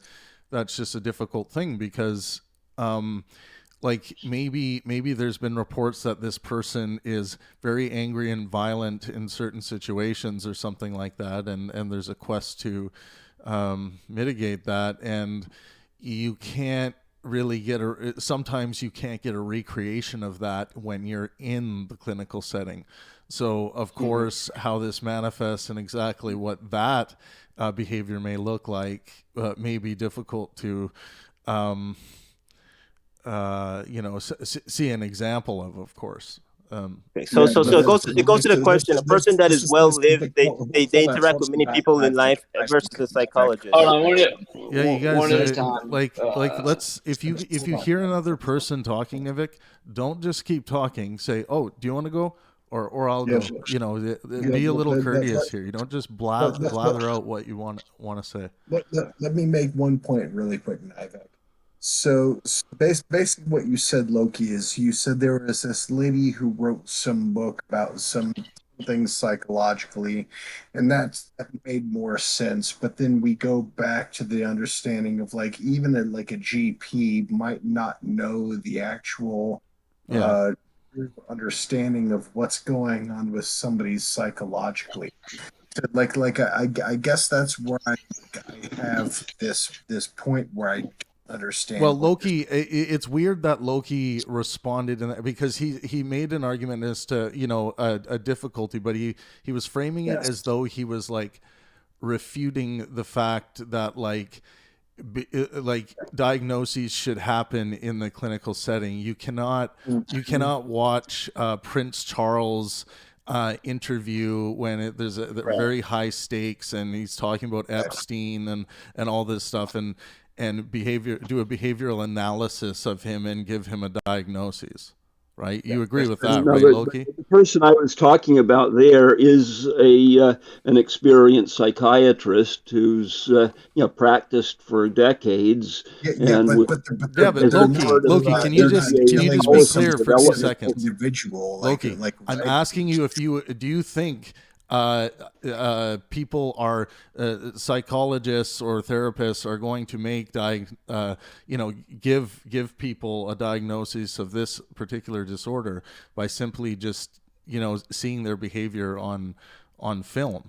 difficult thing because. Like maybe there's been reports that this person is very angry and violent in certain situations or something like that, and there's a quest to mitigate that, and you can't really sometimes you can't get a recreation of that when you're in the clinical setting. So of course how this manifests and exactly what that behavior may look like may be difficult to see an example of course. So it goes to the question: a person that is well lived, they interact with many people in life versus a psychologist. Hold on, you guys, one at a time. Let's if you hear another person talking, Vivek, don't just keep talking. Say, oh, do you want to go? Or I'll go. Be a little courteous here. You don't just blather out what you want to say. Let me make one point really quick, Vivek. So basically what you said, Loki, is you said there was this lady who wrote some book about some things psychologically, and that made more sense. But then we go back to the understanding of even a GP might not know the actual understanding of what's going on with somebody psychologically. I guess that's where I have this point where I understand. Well, Loki, it's weird that Loki responded in that, because he made an argument as to a difficulty, but he was framing it as though he was refuting the fact that diagnoses should happen in the clinical setting. You cannot watch Prince Charles interview when there's very high stakes and he's talking about Epstein and all this stuff and do a behavioral analysis of him and give him a diagnosis, right? You agree with that, right, Loki? The person I was talking about there is an experienced psychiatrist who's practiced for decades. But Loki, can you just be clear for 2 seconds? Individual, Loki, I'm asking you do you think people are psychologists or therapists are going to make give people a diagnosis of this particular disorder by simply just seeing their behavior on film?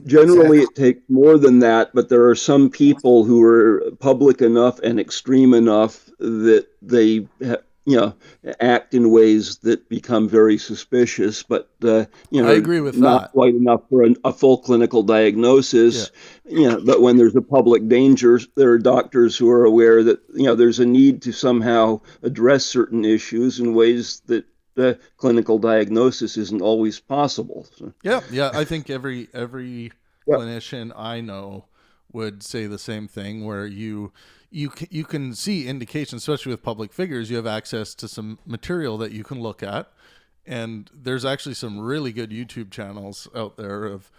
Generally, it takes more than that, but there are some people who are public enough and extreme enough that they act in ways that become very suspicious, but I agree with not that. Quite enough for a full clinical diagnosis. But when there's a public danger, there are doctors who are aware that there's a need to somehow address certain issues in ways that the clinical diagnosis isn't always possible. So. Yeah. I think every clinician I know would say the same thing, where you can see indications, especially with public figures. You have access to some material that you can look at, and there's actually some really good YouTube channels out there of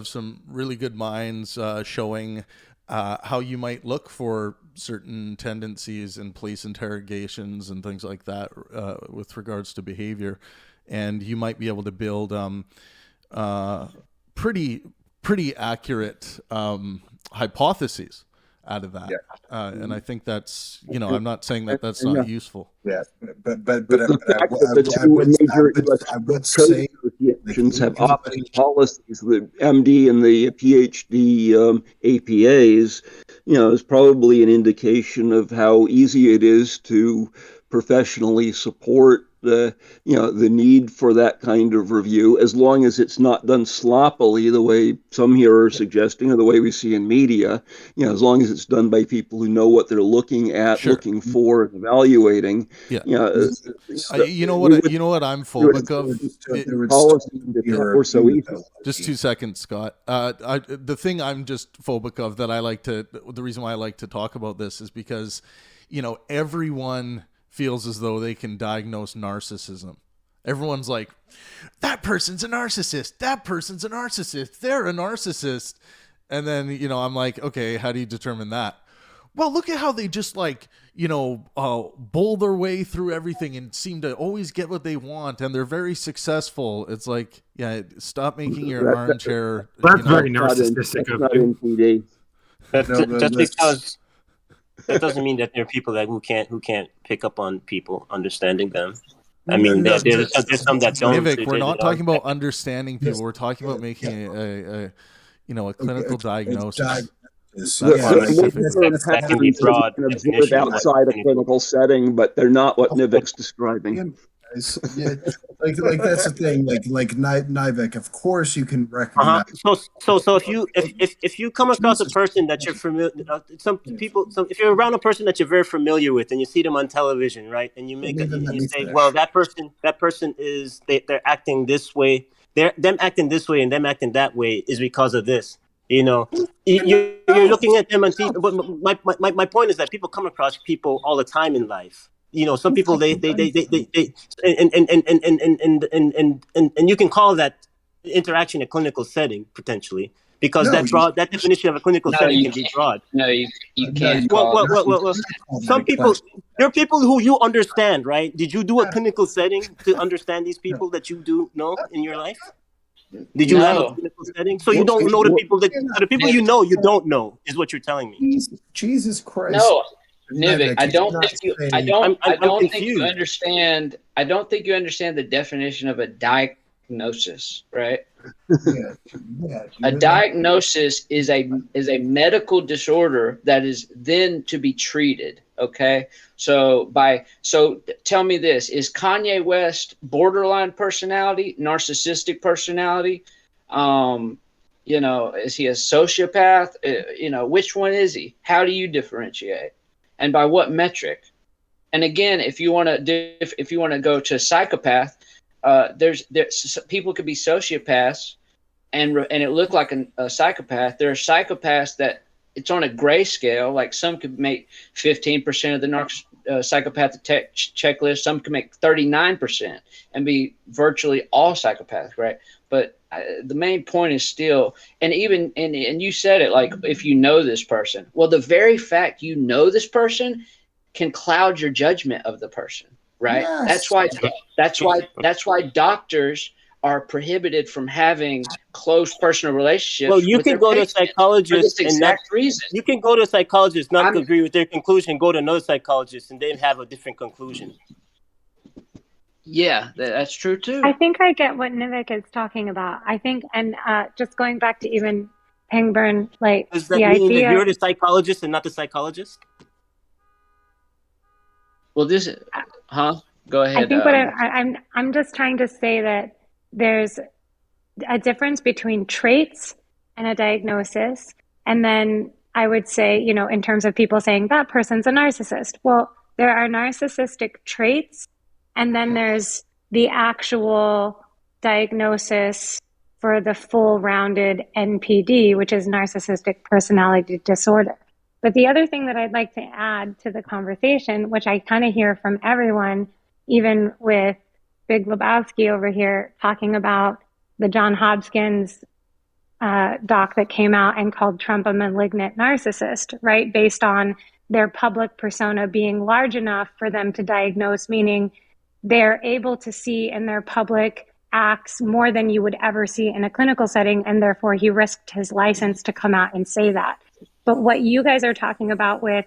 some really good minds showing how you might look for certain tendencies in police interrogations and things like that with regards to behavior, and you might be able to build pretty accurate hypotheses out of that. Yeah. And I think that's, I'm not saying that that's not useful. Yeah, but The fact that the two major U.S. trade associations have opposite policies, the MD and the PhD APAs, is probably an indication of how easy it is to professionally support the need for that kind of review, as long as it's not done sloppily the way some here are suggesting, or the way we see in media. As long as it's done by people who know what they're looking at, looking for, and evaluating. Yeah. You know what I'm phobic of? So easy. Just 2 seconds, Scott. The thing I'm just phobic of that the reason why I like to talk about this is because, everyone feels as though they can diagnose narcissism. Everyone's like, that person's a narcissist. That person's a narcissist. They're a narcissist. And then, I'm like, okay, how do you determine that? Well, look at how they just bowl their way through everything and seem to always get what they want. And they're very successful. It's like, yeah, stop making your armchair. That's very narcissistic of you. Just because that doesn't mean that there are people who can't pick up on people, understanding them. I mean, there's some that don't. Vivek, we're not talking about understanding people. We're talking about making a clinical diagnosis. That can be broad definition outside a clinical setting, but they're not what Nivek's describing. Yeah, like that's the thing. Like Nivek, of course you can recognize. So if you come across a person that you're familiar, if you're around a person that you're very familiar with, and you see them on television, right, and you say, well, that person is they're acting this way, them acting this way and them acting that way is because of this. You're looking at them and see. But my point is that people come across people all the time in life. Some people and you can call that interaction a clinical setting potentially, because that definition of a clinical setting can be broad. No, you can't. Well, some people, there are people who you understand, right? Did you do a clinical setting to understand these people that you do know in your life? Did you have a clinical setting? So you don't know the people you don't know is what you're telling me. Jesus Christ. No. Nivek, I don't think you understand. I don't think you understand the definition of a diagnosis, right? A diagnosis is a medical disorder that is then to be treated. Okay, so tell me this: is Kanye West borderline personality, narcissistic personality? Is he a sociopath? Which one is he? How do you differentiate? And by what metric? And again, if you want to go to psychopath, there's people could be sociopaths, and it look like a psychopath. There are psychopaths that it's on a gray scale. Like some could make 15% of the psychopathic checklist. Some could make 39% and be virtually all psychopathic, right? But the main point is still, and you said it, like, if you know this person, well, the very fact you know this person can cloud your judgment of the person, right? Yes. That's why doctors are prohibited from having close personal relationships. Well, you can go to a psychologist and you can go to a psychologist, not agree with their conclusion, go to another psychologist and then have a different conclusion. Yeah, that's true too. I think I get what Nivek is talking about. I think, and just going back to even Pangburn, like, does that mean that you're the psychologist and not the psychologist? Well, go ahead. I think I'm just trying to say that there's a difference between traits and a diagnosis, and then I would say, in terms of people saying that person's a narcissist. Well, there are narcissistic traits. And then there's the actual diagnosis for the full-rounded NPD, which is narcissistic personality disorder. But the other thing that I'd like to add to the conversation, which I kind of hear from everyone, even with Big Lebowski over here talking about the John Hopkins doc that came out and called Trump a malignant narcissist, right? Based on their public persona being large enough for them to diagnose, meaning they're able to see in their public acts more than you would ever see in a clinical setting, and therefore he risked his license to come out and say that. But what you guys are talking about with,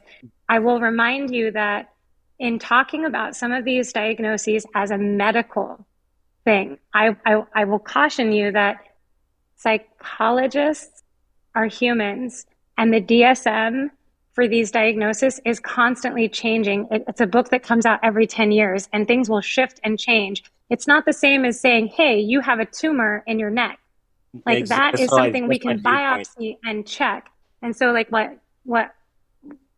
I will remind you that in talking about some of these diagnoses as a medical thing, I will caution you that psychologists are humans, and the DSM for these diagnoses is constantly changing. It's a book that comes out every 10 years, and things will shift and change. It's not the same as saying, hey, you have a tumor in your neck. Like that is something we can biopsy and check. And so like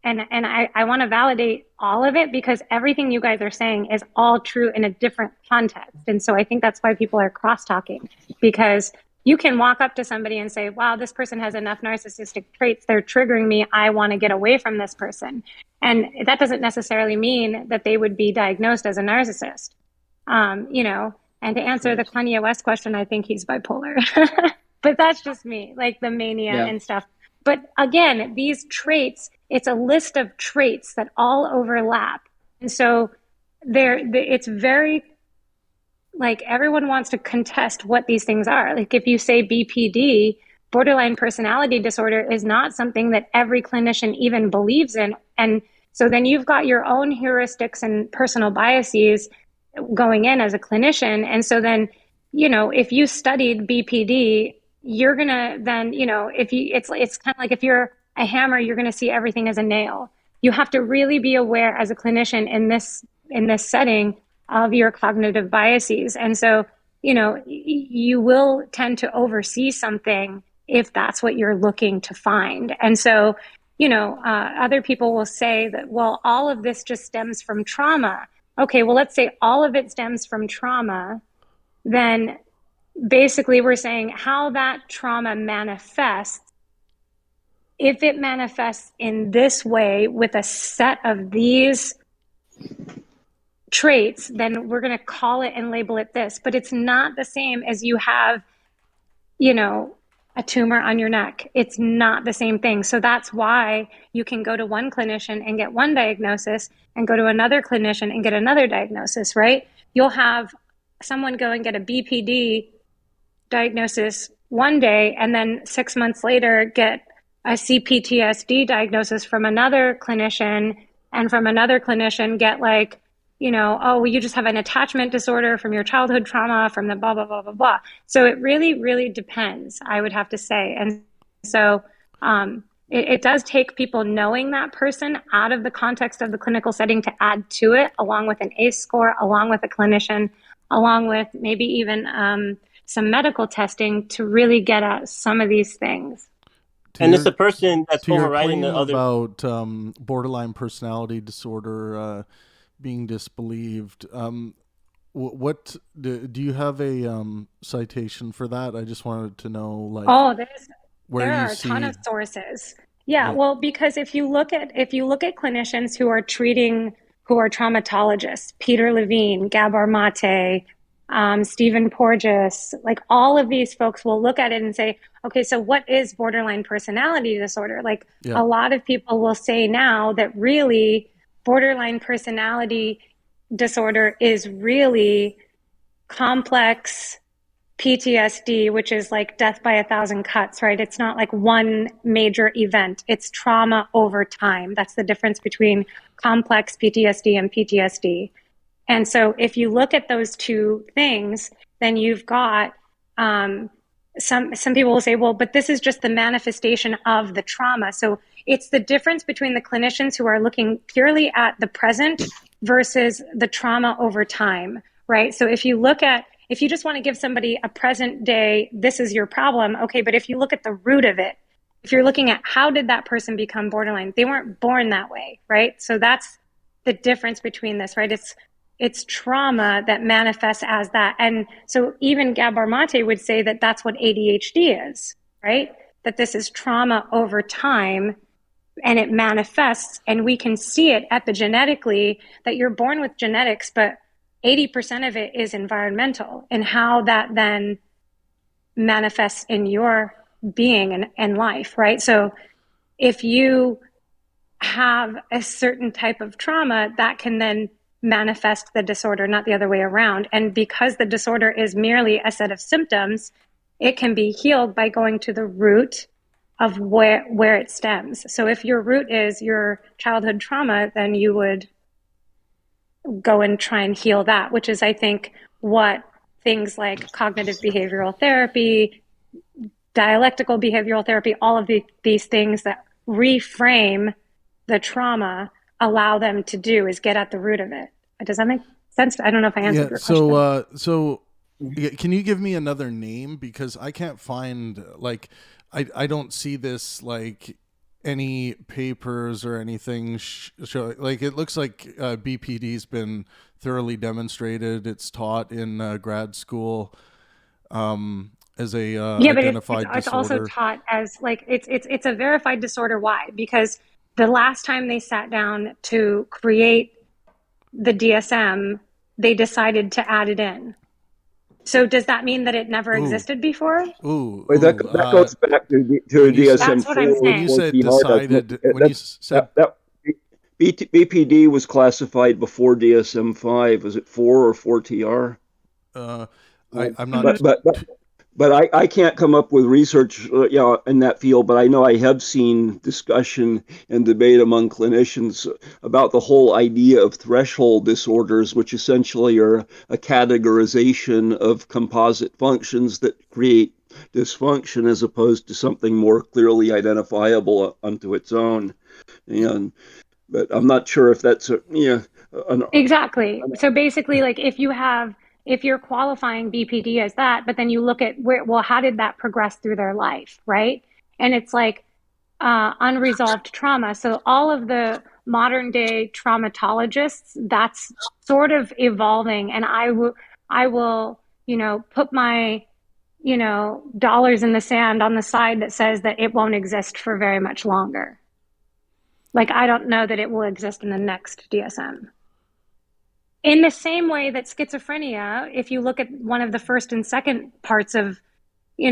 and I want to validate all of it, because everything you guys are saying is all true in a different context. And so I think that's why people are cross-talking, because you can walk up to somebody and say, wow, this person has enough narcissistic traits. They're triggering me. I want to get away from this person. And that doesn't necessarily mean that they would be diagnosed as a narcissist. You know, and to answer the Kanye West question, I think he's bipolar. But that's just me, like the mania and stuff. But again, these traits, it's a list of traits that all overlap. And so it's very, like, everyone wants to contest what these things are. Like if you say BPD, borderline personality disorder, is not something that every clinician even believes in. And so then you've got your own heuristics and personal biases going in as a clinician. And so then, you know, if you studied BPD, you're going to then, you know, it's kind of like if you're a hammer, you're going to see everything as a nail. You have to really be aware as a clinician in this setting of your cognitive biases. And so, you know, you will tend to oversee something if that's what you're looking to find. And so, you know, other people will say that, well, all of this just stems from trauma. Okay, well, let's say all of it stems from trauma. Then basically we're saying how that trauma manifests. If it manifests in this way with a set of these traits, then we're going to call it and label it this. But it's not the same as you have, you know, a tumor on your neck. It's not the same thing. So that's why you can go to one clinician and get one diagnosis and go to another clinician and get another diagnosis, right? You'll have someone go and get a BPD diagnosis one day, and then 6 months later get a CPTSD diagnosis from another clinician, and from another clinician get like, you know, oh, well, you just have an attachment disorder from your childhood trauma, from the blah, blah, blah, blah, blah. So it really, really depends, I would have to say. And so it does take people knowing that person out of the context of the clinical setting to add to it, along with an ACE score, along with a clinician, along with maybe even some medical testing to really get at some of these things. And it's a person that's overriding the other. About borderline personality disorder being disbelieved. What do you have a citation for that? I just wanted to know, like, there are a ton of sources. Yeah, well, because if you look at clinicians who are traumatologists, Peter Levine, Gabor Mate, Stephen Porges, like all of these folks will look at it and say, okay, so what is borderline personality disorder? Like a lot of people will say now that really borderline personality disorder is really complex PTSD, which is like death by 1,000 cuts, right? It's not like one major event. It's trauma over time. That's the difference between complex PTSD and PTSD. And so if you look at those two things, then you've got some people will say, well, but this is just the manifestation of the trauma. So it's the difference between the clinicians who are looking purely at the present versus the trauma over time, right? So if you just want to give somebody a present day, this is your problem, okay, but if you look at the root of it, if you're looking at how did that person become borderline, they weren't born that way, right? So that's the difference between this, right? It's trauma that manifests as that. And so even Gabor Mate would say that that's what ADHD is, right? That this is trauma over time and it manifests, and we can see it epigenetically that you're born with genetics, but 80% of it is environmental, and how that then manifests in your being and life, right? So if you have a certain type of trauma, that can then manifest the disorder, not the other way around. And because the disorder is merely a set of symptoms, it can be healed by going to the root of where it stems. So if your root is your childhood trauma, then you would go and try and heal that, which is, I think, what things like cognitive behavioral therapy, dialectical behavioral therapy, all of these things that reframe the trauma allow them to do, is get at the root of it. Does that make sense? I don't know if I answered your question. So can you give me another name? Because I can't find, like, I don't see this, like, any papers or anything show. Like, it looks like BPD's been thoroughly demonstrated. It's taught in grad school as a identified but it's disorder. also taught as, like, it's a verified disorder. Why? Because the last time they sat down to create the DSM, they decided to add it in. So does that mean that it never existed before? That goes back to DSM. That's what I'm saying. When you said decided, when you said that BPD was classified before DSM-5. Was it 4 or 4TR? I'm not. But I can't come up with research in that field, but I know I have seen discussion and debate among clinicians about the whole idea of threshold disorders, which essentially are a categorization of composite functions that create dysfunction as opposed to something more clearly identifiable unto its own. But I'm not sure if that's exactly. So basically, like, if you're qualifying BPD as that, but then you look at how did that progress through their life, right? And it's like unresolved trauma. So all of the modern day traumatologists, that's sort of evolving. And I will, put my, dollars in the sand on the side that says that it won't exist for very much longer. Like, I don't know that it will exist in the next DSM. In the same way that schizophrenia, if you look at one of the first and second parts of, the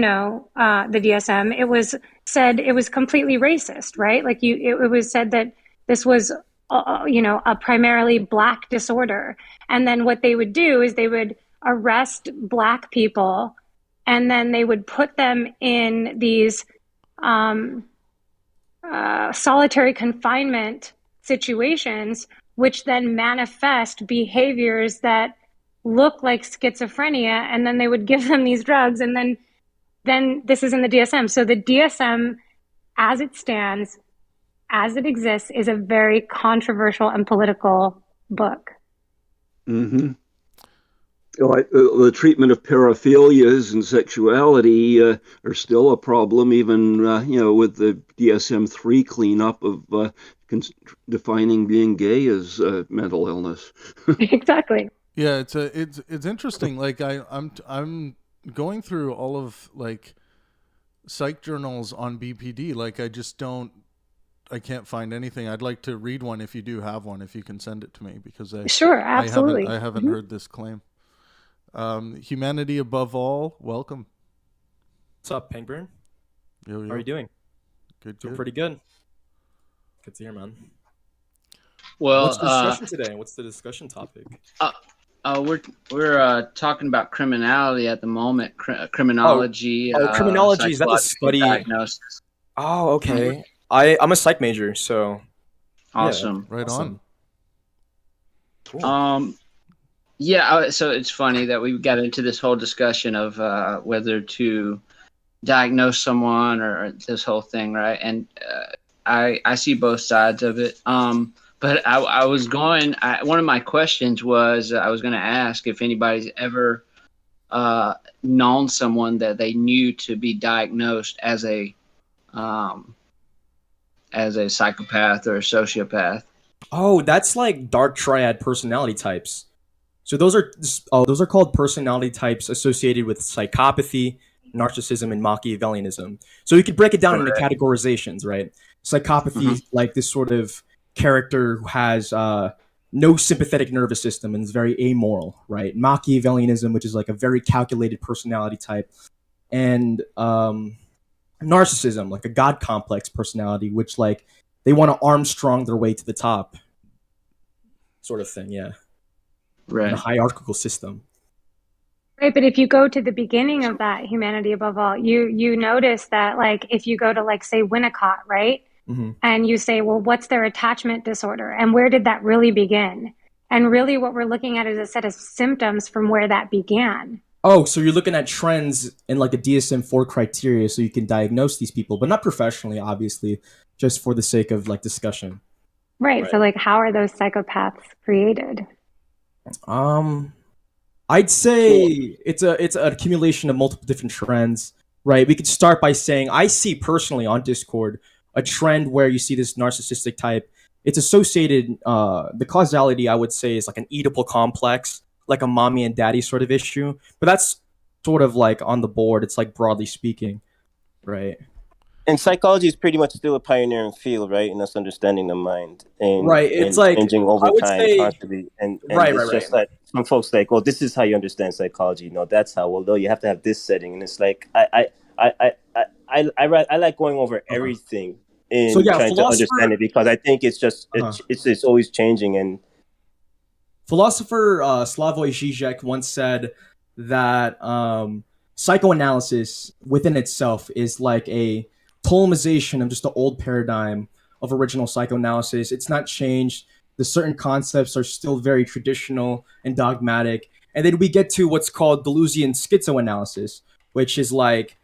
DSM, it was said it was completely racist, right? Like, it was said that this was, a primarily Black disorder. And then what they would do is they would arrest Black people, and then they would put them in these solitary confinement situations, which then manifest behaviors that look like schizophrenia, and then they would give them these drugs, and then this is in the DSM. So the DSM, as it stands, as it exists, is a very controversial and political book. Mm-hmm. Like the treatment of paraphilias and sexuality are still a problem, even with the DSM-3 cleanup of defining being gay as mental illness. Exactly. Yeah, it's interesting. Like, I'm going through all of, like, psych journals on BPD. Like, I can't find anything. I'd like to read one if you do have one, if you can send it to me, because sure, absolutely. I haven't heard this claim. Humanity above all, welcome. What's up, Pangburn? Yo. How are you doing? Good. Doing pretty good. Good to hear, man. Well, what's the discussion today? What's the discussion topic? We're talking about criminality at the moment. Criminology. Criminology, is that the study? Diagnosis. Oh, okay. I'm a psych major, so awesome. Yeah, right awesome. on. Cool. Yeah, so it's funny that we got into this whole discussion of whether to diagnose someone or this whole thing, right? And I see both sides of it. But I was one of my questions was I was going to ask if anybody's ever known someone that they knew to be diagnosed as a psychopath or a sociopath. Oh, that's like dark triad personality types. So those are called personality types associated with psychopathy, narcissism, and Machiavellianism. So you could break it down into categorizations, right? Psychopathy, like this sort of character who has no sympathetic nervous system and is very amoral, right? Machiavellianism, which is like a very calculated personality type, and narcissism, like a god complex personality, which like they want to Armstrong their way to the top, sort of thing, yeah. Right. In a hierarchical system. Right, but if you go to the beginning of that humanity above all, you notice that, like, if you go to, like, say Winnicott, right? Mm-hmm. And you say, well, what's their attachment disorder? And where did that really begin? And really what we're looking at is a set of symptoms from where that began. Oh, so you're looking at trends in like a DSM-4 criteria so you can diagnose these people, but not professionally, obviously, just for the sake of like discussion. Right. So like, how are those psychopaths created? I'd say it's an accumulation of multiple different trends, right? We could start by saying I see personally on Discord a trend where you see this narcissistic type. It's associated, the causality I would say is like an Oedipal complex, like a mommy and daddy sort of issue. But that's sort of like on the board. It's like broadly speaking, right? And psychology is pretty much still a pioneering field, right? In us understanding the mind, and right, it's and like changing over time say, constantly. And it's just like some folks like, oh, this is how you understand psychology. No, that's how. Well, no, you have to have this setting, and it's like I like going over everything in trying to understand it, because I think it's just it's always changing. And philosopher Slavoj Žižek once said that psychoanalysis within itself is like a tolemization of just the old paradigm of original psychoanalysis. It's not changed. The certain concepts are still very traditional and dogmatic. And then we get to what's called Deleuzian schizoanalysis, which is like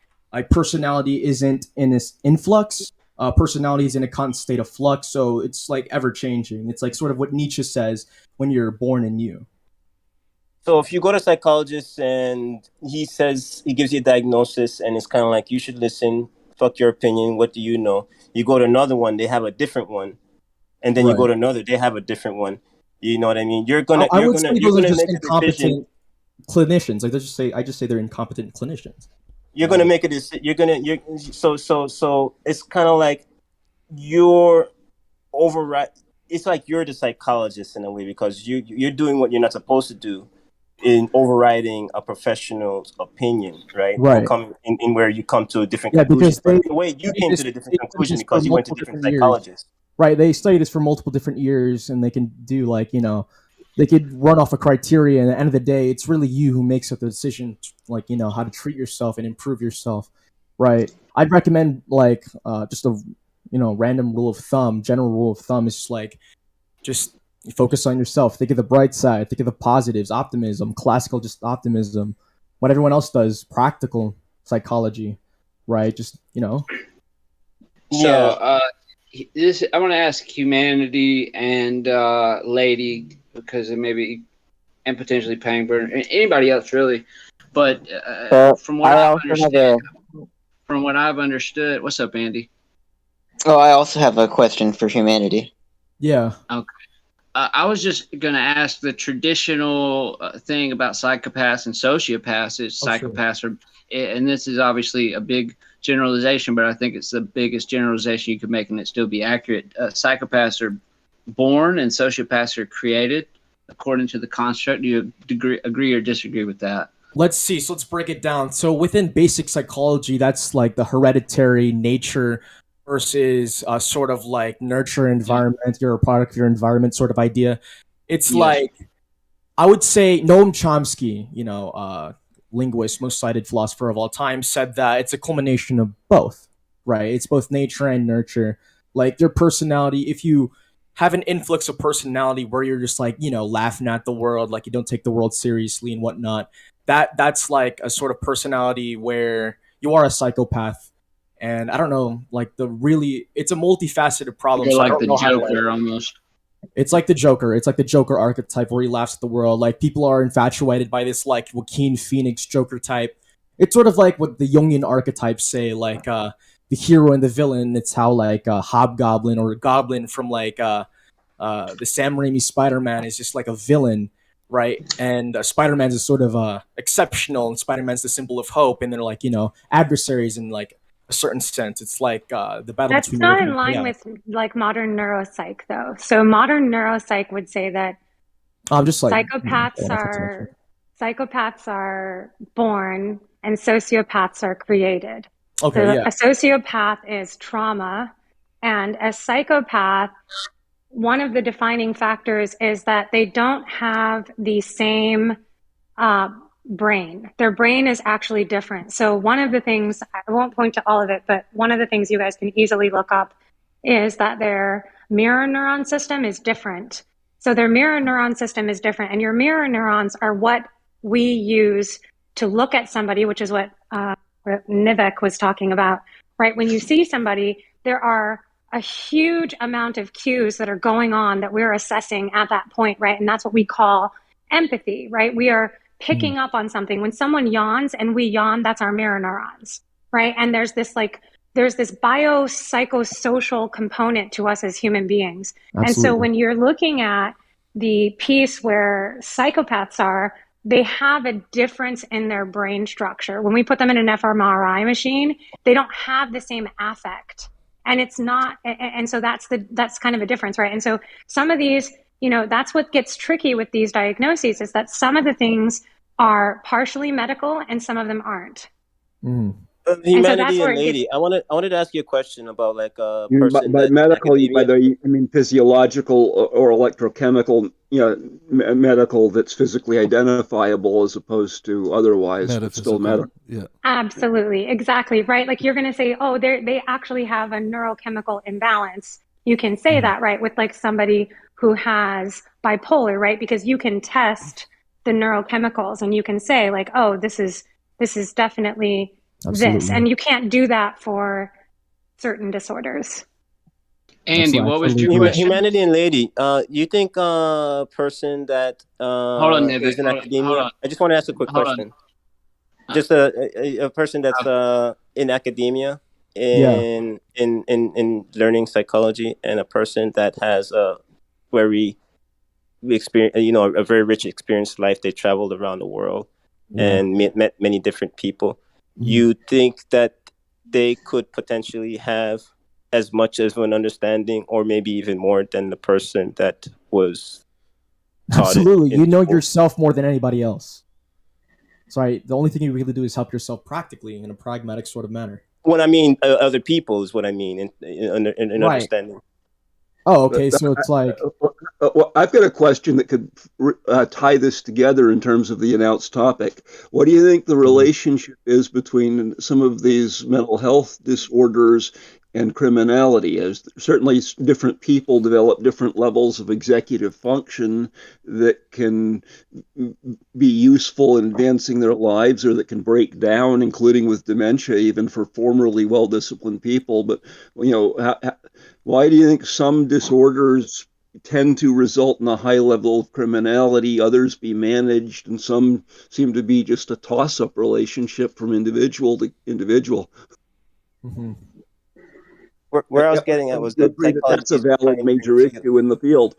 personality isn't in this influx. Personality is in a constant state of flux. So it's like ever changing. It's like sort of what Nietzsche says when you're born anew. So if you go to a psychologist and he says, he gives you a diagnosis and it's kind of like, you should listen, fuck your opinion, what do you know? You go to another one, they have a different one. And then you go to another, they have a different one. You know what I mean? You're gonna make a decision. Clinicians, like I just say they're incompetent clinicians. You're gonna make a decision. So it's kind of like you're override. It's like you're the psychologist in a way, because you're doing what you're not supposed to do in overriding a professional's opinion, right? Right. In where you come to a different conclusion. Because the way you came to the different conclusion because you went to different psychologists. Right. They study this for multiple different years, and they can do like, they could run off a criteria, and at the end of the day, it's really you who makes up the decision, like, how to treat yourself and improve yourself. Right. I'd recommend like just a random rule of thumb, general rule of thumb is just like, just focus on yourself. Think of the bright side. Think of the positives. Optimism, classical, just optimism. What everyone else does, practical psychology, right? Just So I want to ask Humanity and Lady, because it maybe, and potentially Pangburn, and anybody else really. But from what I've understood, what's up, Andy? Oh, I also have a question for Humanity. Yeah. Okay. I was just going to ask the traditional thing about psychopaths and sociopaths is psychopaths are, and this is obviously a big generalization, but I think it's the biggest generalization you could make and it still be accurate. Psychopaths are born and sociopaths are created according to the construct. Do you agree or disagree with that? Let's see. So let's break it down. So within basic psychology, that's like the hereditary nature versus sort of like nurture environment, you're a product of your environment sort of idea. It's like, I would say Noam Chomsky, linguist, most cited philosopher of all time, said that it's a culmination of both, right? It's both nature and nurture. Like your personality, if you have an influx of personality where you're just like, laughing at the world, like you don't take the world seriously and whatnot, that's like a sort of personality where you are a psychopath. And I don't know, like it's a multifaceted problem. You're like the Joker almost. It's like the Joker. It's like the Joker archetype where he laughs at the world. Like people are infatuated by this like Joaquin Phoenix Joker type. It's sort of like what the Jungian archetypes say, like the hero and the villain. It's how like a Hobgoblin or a Goblin from like the Sam Raimi Spider-Man is just like a villain, right? And Spider-Man's is sort of exceptional, and Spider-Man's the symbol of hope, and they're like adversaries in like a certain sense. It's like the battle. That's not in line with like modern neuropsych, though. So modern neuropsych would say that just like psychopaths are born and sociopaths are created. Okay, so a sociopath is trauma, and a psychopath, one of the defining factors is that they don't have the same brain. Their brain is actually different. So one of the things, I won't point to all of it, but one of the things you guys can easily look up is that their mirror neuron system is different. So their mirror neuron system is different, and your mirror neurons are what we use to look at somebody, which is what Nivek was talking about, right? When you see somebody, there are a huge amount of cues that are going on that we're assessing at that point, right? And that's what we call empathy, right? We are picking up on something. When someone yawns and we yawn, that's our mirror neurons, right? And there's this biopsychosocial component to us as human beings. Absolutely. And so when you're looking at the piece where psychopaths are, they have a difference in their brain structure. When we put them in an fMRI machine, they don't have the same affect. And it's not, and so that's kind of a difference, right? And so some of these, that's what gets tricky with these diagnoses, is that some of the things are partially medical and some of them aren't. Humanity and lady, I wanted to ask you a question about like a person. By medical, I mean physiological or electrochemical, medical that's physically identifiable as opposed to otherwise, but still medical. Yeah, absolutely, exactly, right. Like you're going to say, oh, they actually have a neurochemical imbalance. You can say that, right, with like somebody who has bipolar, right, because you can test the neurochemicals and you can say like, oh, this is definitely this, and you can't do that for certain disorders. Andy, what was your question? Humanity and lady, you think a person that hold on, is in academia? I just want to ask a quick question. Just a person that's in academia in learning psychology, and a person that has a very a very rich experienced life. They traveled around the world and met many different people. You think that they could potentially have as much as an understanding, or maybe even more than the person that was taught? Absolutely. You know yourself more than anybody else. Sorry, the only thing you really do is help yourself practically in a pragmatic sort of manner. What I mean, other people is what I mean in Right. understanding. Oh, okay. So it's like, Well, I've got a question that could tie this together in terms of the announced topic. What do you think the relationship is between some of these mental health disorders and criminality? As certainly different people develop different levels of executive function that can be useful in advancing their lives, or that can break down, including with dementia, even for formerly well-disciplined people. But why do you think some disorders tend to result in a high level of criminality, others be managed, and some seem to be just a toss-up relationship from individual to individual? Where I was getting at was that that's a valid major issue in the field.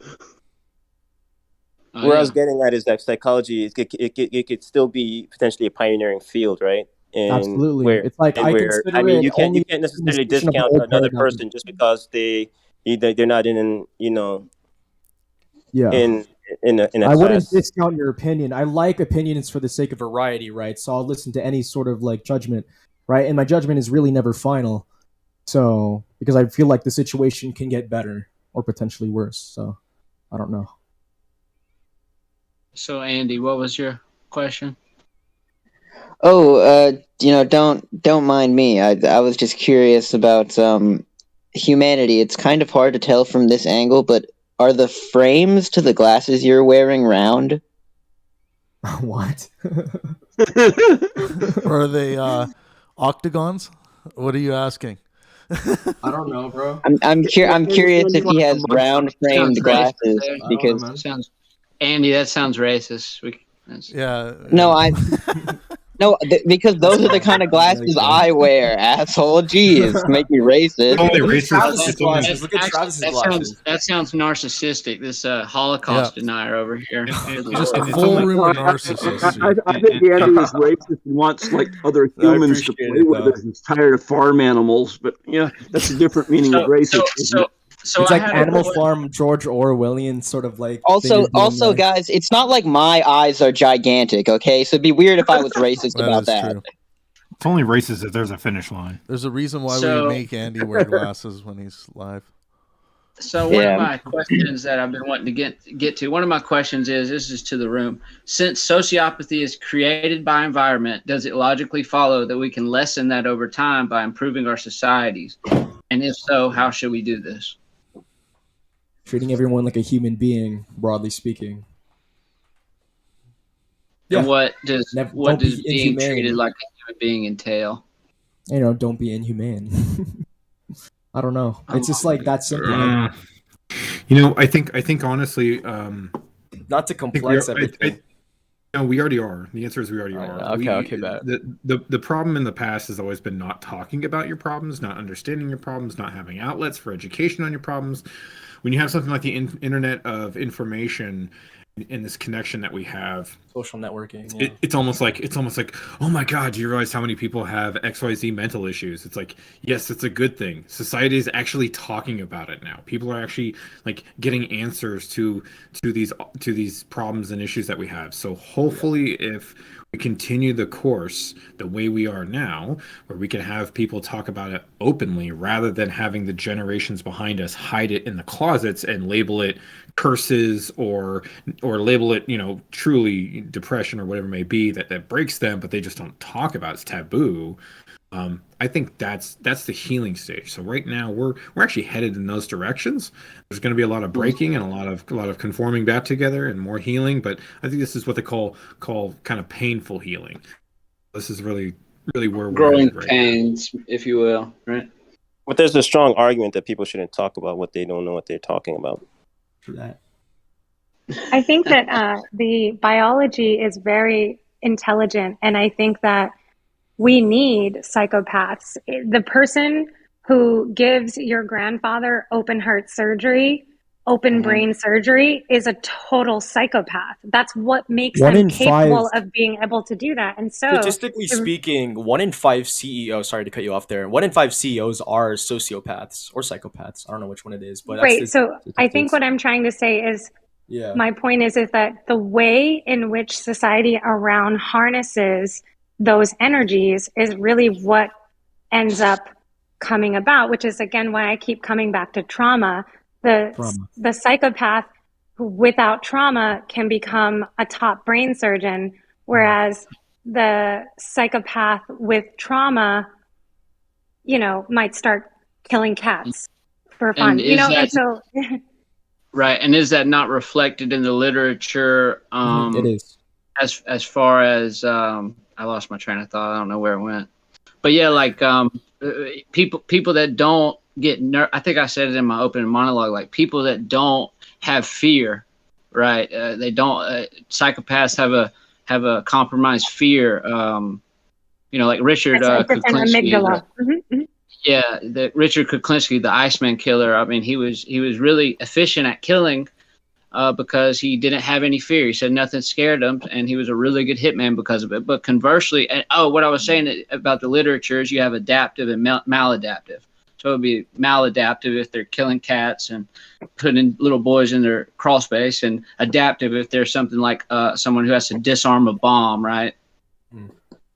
Where I was getting at is that psychology, it could still be potentially a pioneering field, right? And absolutely. It's like, you can't necessarily discount another person just because they're not in I wouldn't discount your opinion. I like opinions for the sake of variety, right? So I'll listen to any sort of like judgment, right? And my judgment is really never final. So, because I feel like the situation can get better or potentially worse. So, I don't know. So, Andy, what was your question? Oh, don't mind me. I was just curious about humanity. It's kind of hard to tell from this angle, but are the frames to the glasses you're wearing round? What? Or are they octagons? What are you asking? I don't know, bro. I'm curious if he has round framed glasses, because Andy, that sounds racist. No, because those are the kind of glasses I wear, asshole. Jeez, make me racist. Look at Travis's glasses. That sounds narcissistic. This Holocaust denier over here. Just a full room of narcissists. I think Andy is racist and wants like other humans to play with. He's tired of farm animals, but that's a different meaning of racist. So it's like Animal Farm, George Orwellian sort of like. Also, guys, it's not like my eyes are gigantic, okay? So it'd be weird if I was racist about that. True. It's only racist if there's a finish line. There's a reason why we make Andy wear glasses when he's live. So one of my questions that I've been wanting to get to, one of my questions is, this is to the room. Since sociopathy is created by environment, does it logically follow that we can lessen that over time by improving our societies? And if so, how should we do this? Treating everyone like a human being, broadly speaking. And what does being inhumane. treated like a human being entail? Don't be inhumane. I don't know. It's just like that simple. I think honestly, not to complex everything. No, we already are. The answer is we already are. Okay, bet. The problem in the past has always been not talking about your problems, not understanding your problems, not having outlets for education on your problems. When you have something like the internet of information and this connection that we have, social networking, it's almost like, oh my God, do you realize how many people have XYZ mental issues? It's like, yes, it's a good thing. Society is actually talking about it now. People are actually like getting answers to these problems and issues that we have. So hopefully, if we continue the course the way we are now, where we can have people talk about it openly rather than having the generations behind us hide it in the closets and label it curses or label it, truly depression or whatever it may be that breaks them, but they just don't talk about it. It's taboo. I think that's the healing stage. So right now we're actually headed in those directions. There's going to be a lot of breaking and a lot of conforming back together and more healing. But I think this is what they call kind of painful healing. This is really where we're growing right pains, now, if you will, right? But there's a strong argument that people shouldn't talk about what they don't know what they're talking about. For that, I think that the biology is very intelligent, and I think that we need psychopaths. The person who gives your grandfather open heart surgery, open brain surgery, is a total psychopath. That's what makes them capable of being able to do that. And so, statistically speaking, 1 in 5 CEOs, sorry to cut you off there, 1 in 5 CEOs are sociopaths or psychopaths. I don't know which one it is, but right. So I think what I'm trying to say is, my point is that the way in which society around harnesses those energies is really what ends up coming about, which is again why I keep coming back to trauma. The psychopath without trauma can become a top brain surgeon, whereas the psychopath with trauma, might start killing cats for fun. Right, and is that not reflected in the literature? It is. As far as I lost my train of thought. I don't know where it went. But yeah, like people that don't get I think I said it in my opening monologue. Like people that don't have fear, right? They don't. Psychopaths have a compromised fear. Like Richard Kuklinski. Yeah, Richard Kuklinski, the Iceman killer. I mean, he was really efficient at killing. Because he didn't have any fear. He said nothing scared him, and he was a really good hitman because of it. But conversely, what I was saying about the literature is you have adaptive and maladaptive. So it would be maladaptive if they're killing cats and putting little boys in their crawl space, and adaptive if there's something like someone who has to disarm a bomb, right?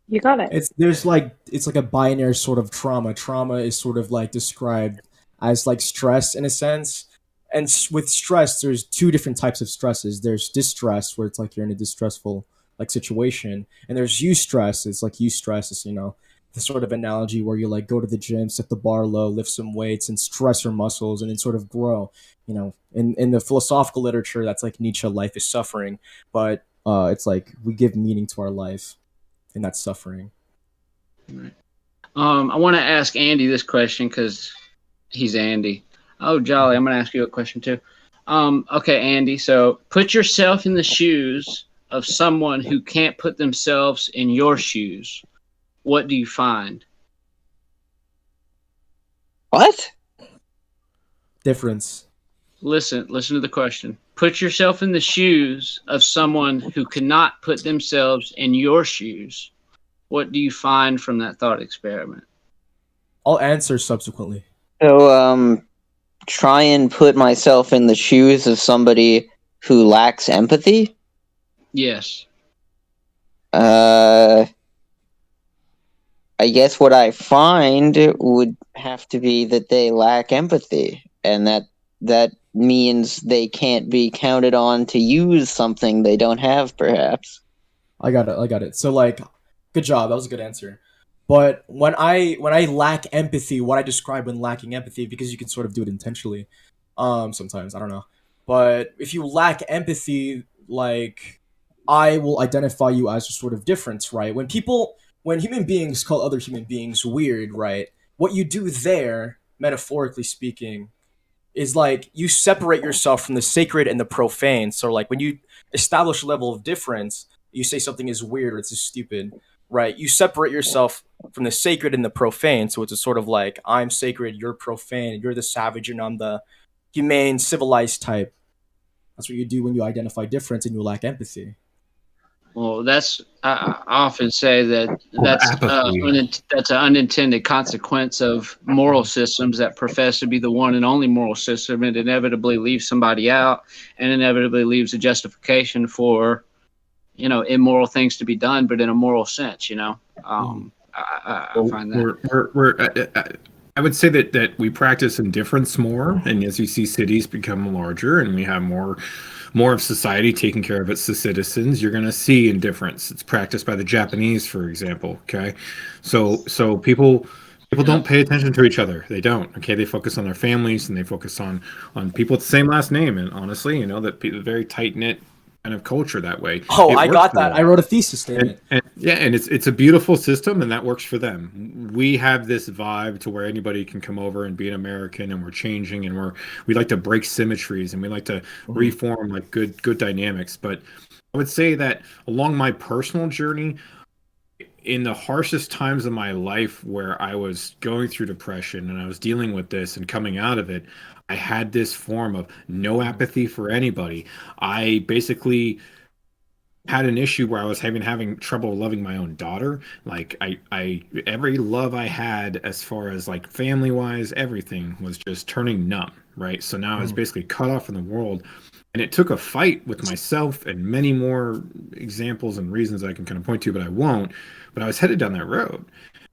You got it. It's like a binary sort of trauma. Trauma is sort of like described as like stress in a sense. And with stress, there's 2 different types of stresses. There's distress, where it's like you're in a distressful like situation, and there's eustress. It's like eustress is the sort of analogy where you like go to the gym, set the bar low, lift some weights, and stress your muscles, and then sort of grow. In the philosophical literature, that's like Nietzsche, life is suffering, but it's like we give meaning to our life, and that's suffering. Right. I want to ask Andy this question because he's Andy. Oh, jolly. I'm going to ask you a question, too. Okay, Andy. So put yourself in the shoes of someone who can't put themselves in your shoes. What do you find? What? Difference. Listen to the question. Put yourself in the shoes of someone who cannot put themselves in your shoes. What do you find from that thought experiment? I'll answer subsequently. So, try and put myself in the shoes of somebody who lacks empathy? Yes. I guess what I find would have to be that they lack empathy, and that that means they can't be counted on to use something they don't have, perhaps. I got it. So like, good job. That was a good answer. But when I lack empathy, what I describe when lacking empathy, because you can sort of do it intentionally, sometimes, I don't know. But if you lack empathy, like, I will identify you as a sort of difference, right? When human beings call other human beings weird, right? What you do there, metaphorically speaking, is like you separate yourself from the sacred and the profane. So like when you establish a level of difference, you say something is weird or it's just stupid, right? You separate yourself from the sacred and the profane. So it's a sort of like, I'm sacred, you're profane, you're the savage, and I'm the humane, civilized type. That's what you do when you identify difference and you lack empathy. Well, I often say that's an unintended consequence of moral systems that profess to be the one and only moral system, and inevitably leaves somebody out, and inevitably leaves a justification for, immoral things to be done, but in a moral sense. I find that I would say that we practice indifference more, and as you see cities become larger and we have more of society taking care of its citizens, you're going to see indifference. It's practiced by the Japanese, for example. Okay, so people don't pay attention to each other. They don't. Okay, they focus on their families and they focus on people with the same last name. And honestly, that very tight knit kind of culture that way. Oh, I got that. I wrote a thesis statement. And it's a beautiful system, and that works for them. We have this vibe to where anybody can come over and be an American, and we're changing, and we like to break symmetries, and we like to reform like good dynamics. But I would say that along my personal journey, in the harshest times of my life where I was going through depression and I was dealing with this and coming out of it, I had this form of no apathy for anybody. I basically had an issue where I was having trouble loving my own daughter. Like I every love I had as far as like family wise, everything was just turning numb, right? So now I was basically cut off from the world. And it took a fight with myself and many more examples and reasons I can kind of point to, but I won't. But I was headed down that road.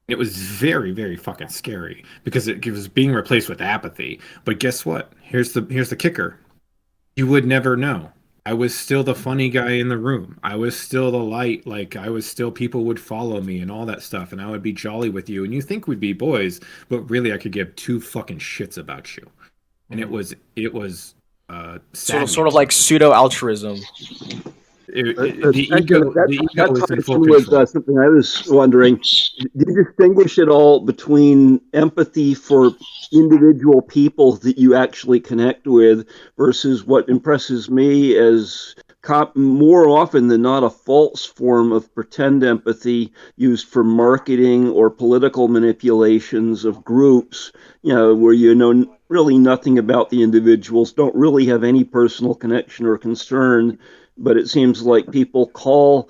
It was very, very fucking scary because it was being replaced with apathy. But guess what? Here's the kicker. You would never know. I was still the funny guy in the room. I was still the light. Like I was still, people would follow me and all that stuff. And I would be jolly with you. And you think we'd be boys, but really I could give two fucking shits about you. And it was sort of like pseudo altruism. That question was something I was wondering. Do you distinguish at all between empathy for individual people that you actually connect with versus what impresses me as more often than not a false form of pretend empathy used for marketing or political manipulations of groups, where you know really nothing about the individuals, don't really have any personal connection or concern, but it seems like people call,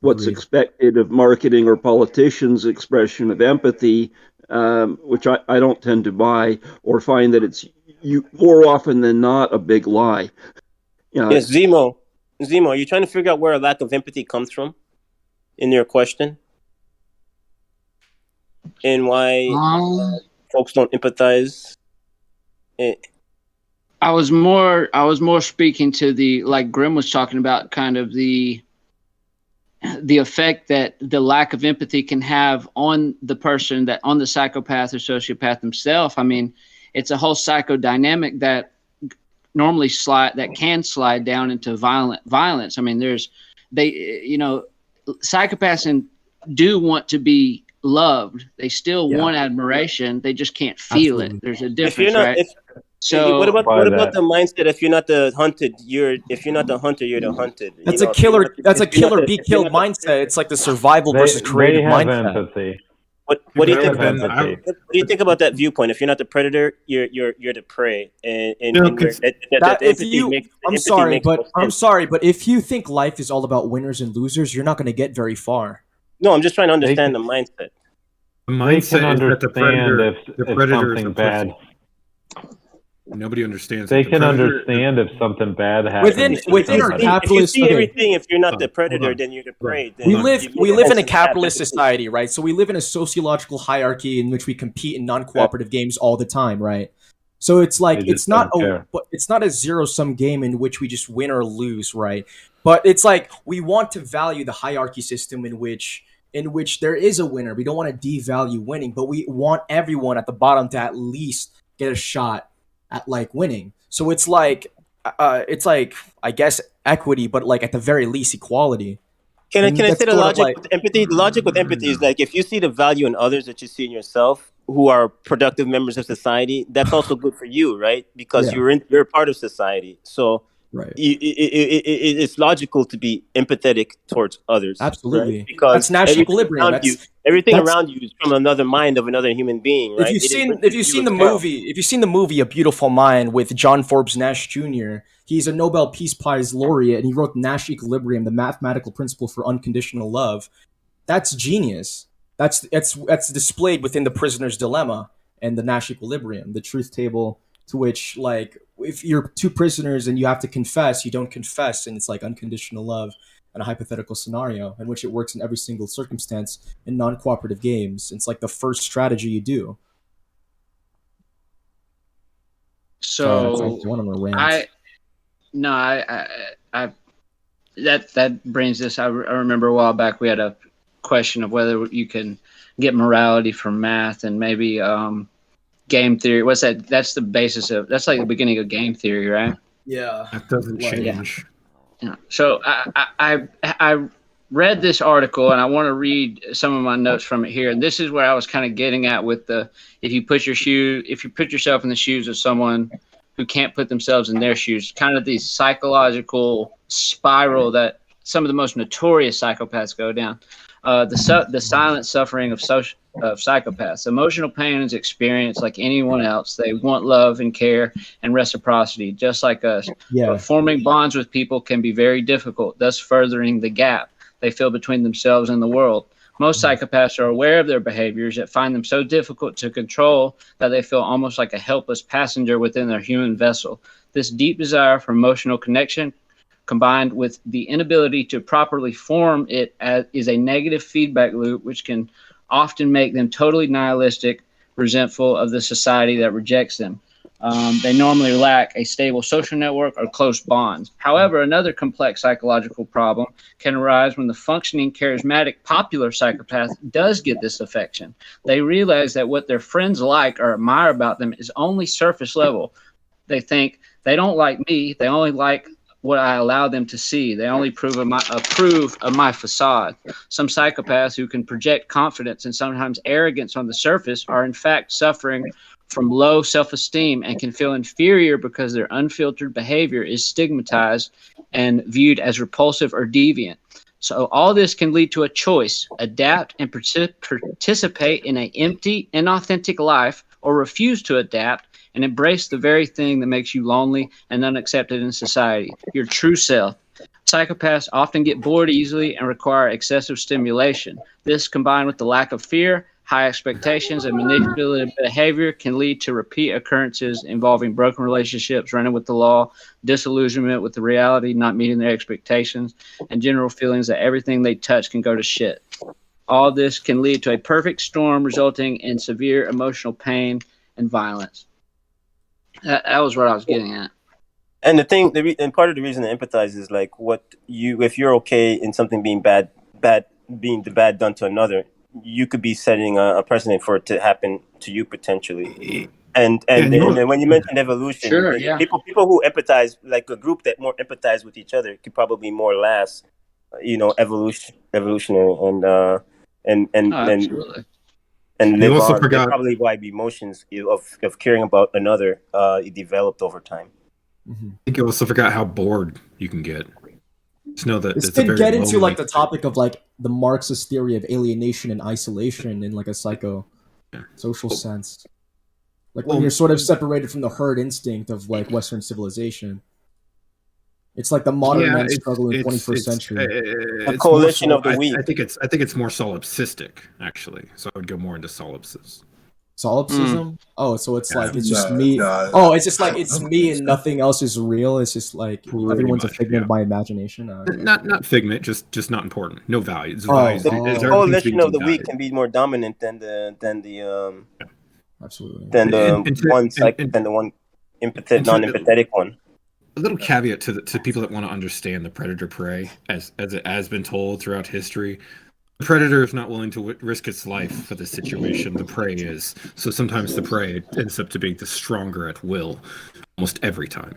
what's expected of marketing or politicians' expression of empathy, which I don't tend to buy or find that it's more often than not a big lie. Yes, ZMO, are you trying to figure out where a lack of empathy comes from in your question? And why folks don't empathize? I was more speaking to the, like Grim was talking about, kind of the effect that the lack of empathy can have on the person, that on the psychopath or sociopath themselves. I mean, it's a whole psychodynamic that normally can slide down into violence. I mean, psychopaths do want to be loved. They still want admiration. They just can't feel it. There's a difference, right? So what about the mindset? If you're not the hunted, you're the hunted. That's a killer. That's a killer be killed mindset. It's like the survival versus creative mindset. Empathy. What do you think about that? What do you think about that viewpoint? If you're not the predator, you're the prey. I'm sorry, but if you think life is all about winners and losers, you're not going to get very far. No, I'm just trying to understand the mindset. The mindset is that the predator if something bad. Nobody understands. They can understand if something bad happens. Within our capitalist, if you see everything, if you're not the predator, then you're the prey. We live in a capitalist society, right? So we live in a sociological hierarchy in which we compete in non-cooperative games all the time, right? So it's like They just it's not don't care. but it's not a zero-sum game in which we just win or lose, right? But it's like we want to value the hierarchy system in which there is a winner. We don't want to devalue winning, but we want everyone at the bottom to at least get a shot at like winning. So it's like I guess equity, but like at the very least equality. Can And I that's say the sort of logic like with empathy? The logic with empathy is like if you see the value in others that you see in yourself, who are productive members of society, that's also good for you, right? Because Yeah. you're a part of society. So right. it's logical to be empathetic towards others, Absolutely. right? Because That's Nash everything equilibrium. around you, That's everything that's around you is from another mind of another human being, right? if you've seen the movie A Beautiful Mind with John Forbes Nash Jr., he's a Nobel Peace Prize laureate, and he wrote Nash Equilibrium, the mathematical principle for unconditional love. That's genius. That's displayed within the Prisoner's Dilemma and the Nash Equilibrium, the truth table, to which, like, if you're two prisoners and you have to confess, you don't confess, and it's like unconditional love in a hypothetical scenario in which it works in every single circumstance in non-cooperative games. It's like the first strategy you do. So one of my rants. That brings this. I remember a while back we had a question of whether you can get morality from math and maybe game theory. What's that? That's the basis of. That's like the beginning of game theory, right? Yeah, that doesn't change. Yeah. So I read this article and I want to read some of my notes from it here. And this is where I was kind of getting at with the if you put yourself in the shoes of someone who can't put themselves in their shoes, kind of the psychological spiral that some of the most notorious psychopaths go down. The silent suffering of psychopaths. Emotional pain is experienced like anyone else. They want love and care and reciprocity, just like us. Yeah. But forming bonds with people can be very difficult, thus furthering the gap they feel between themselves and the world. Most psychopaths are aware of their behaviors that find them so difficult to control that they feel almost like a helpless passenger within their human vessel. This deep desire for emotional connection combined with the inability to properly form it is a negative feedback loop, which can often make them totally nihilistic, resentful of the society that rejects them. They normally lack a stable social network or close bonds. However, another complex psychological problem can arise when the functioning, charismatic, popular psychopath does get this affection. They realize that what their friends like or admire about them is only surface level. They think they don't like me, they only like what I allow them to see. They only approve of my facade. Some psychopaths who can project confidence and sometimes arrogance on the surface are in fact suffering from low self-esteem and can feel inferior because their unfiltered behavior is stigmatized and viewed as repulsive or deviant. So all this can lead to a choice: adapt and participate in an empty, inauthentic life, or refuse to adapt and embrace the very thing that makes you lonely and unaccepted in society, your true self. Psychopaths often get bored easily and require excessive stimulation. This, combined with the lack of fear, high expectations, and manipulative behavior, can lead to repeat occurrences involving broken relationships, running with the law, disillusionment with the reality, not meeting their expectations, and general feelings that everything they touch can go to shit. All this can lead to a perfect storm, resulting in severe emotional pain and violence. That was what I was getting at. And the thing, and part of the reason to empathize is like if you're okay in something being bad done to another, you could be setting a precedent for it to happen to you potentially. And when you mentioned evolution, sure, yeah. people who empathize, like a group that more empathize with each other, could probably more last, evolutionary absolutely. And live also on. forgot- That's probably why the emotions of caring about another developed over time. Mm-hmm. I think you also forgot how bored you can get. Just know that This it's a could very get into like lonely the topic of like the Marxist theory of alienation and isolation in like a social sense. Like when you're sort of separated from the herd instinct of like Western civilization. It's like the modern men's struggle in 21st century. A coalition of the weak. I think it's more solipsistic, actually. So I would go more into solipsis. Solipsism? Oh, so it's like it's just me. Oh, it's just like it's me and nothing else is real. It's just like everyone's a figment of my imagination. Not figment, just not important. No value. The coalition of the weak can be more dominant than the Absolutely. than the one non-empathetic one. A little caveat to people that want to understand the predator prey, as it has been told throughout history. The predator is not willing to risk its life for the situation. The prey is. So sometimes the prey ends up to being the stronger at will, almost every time.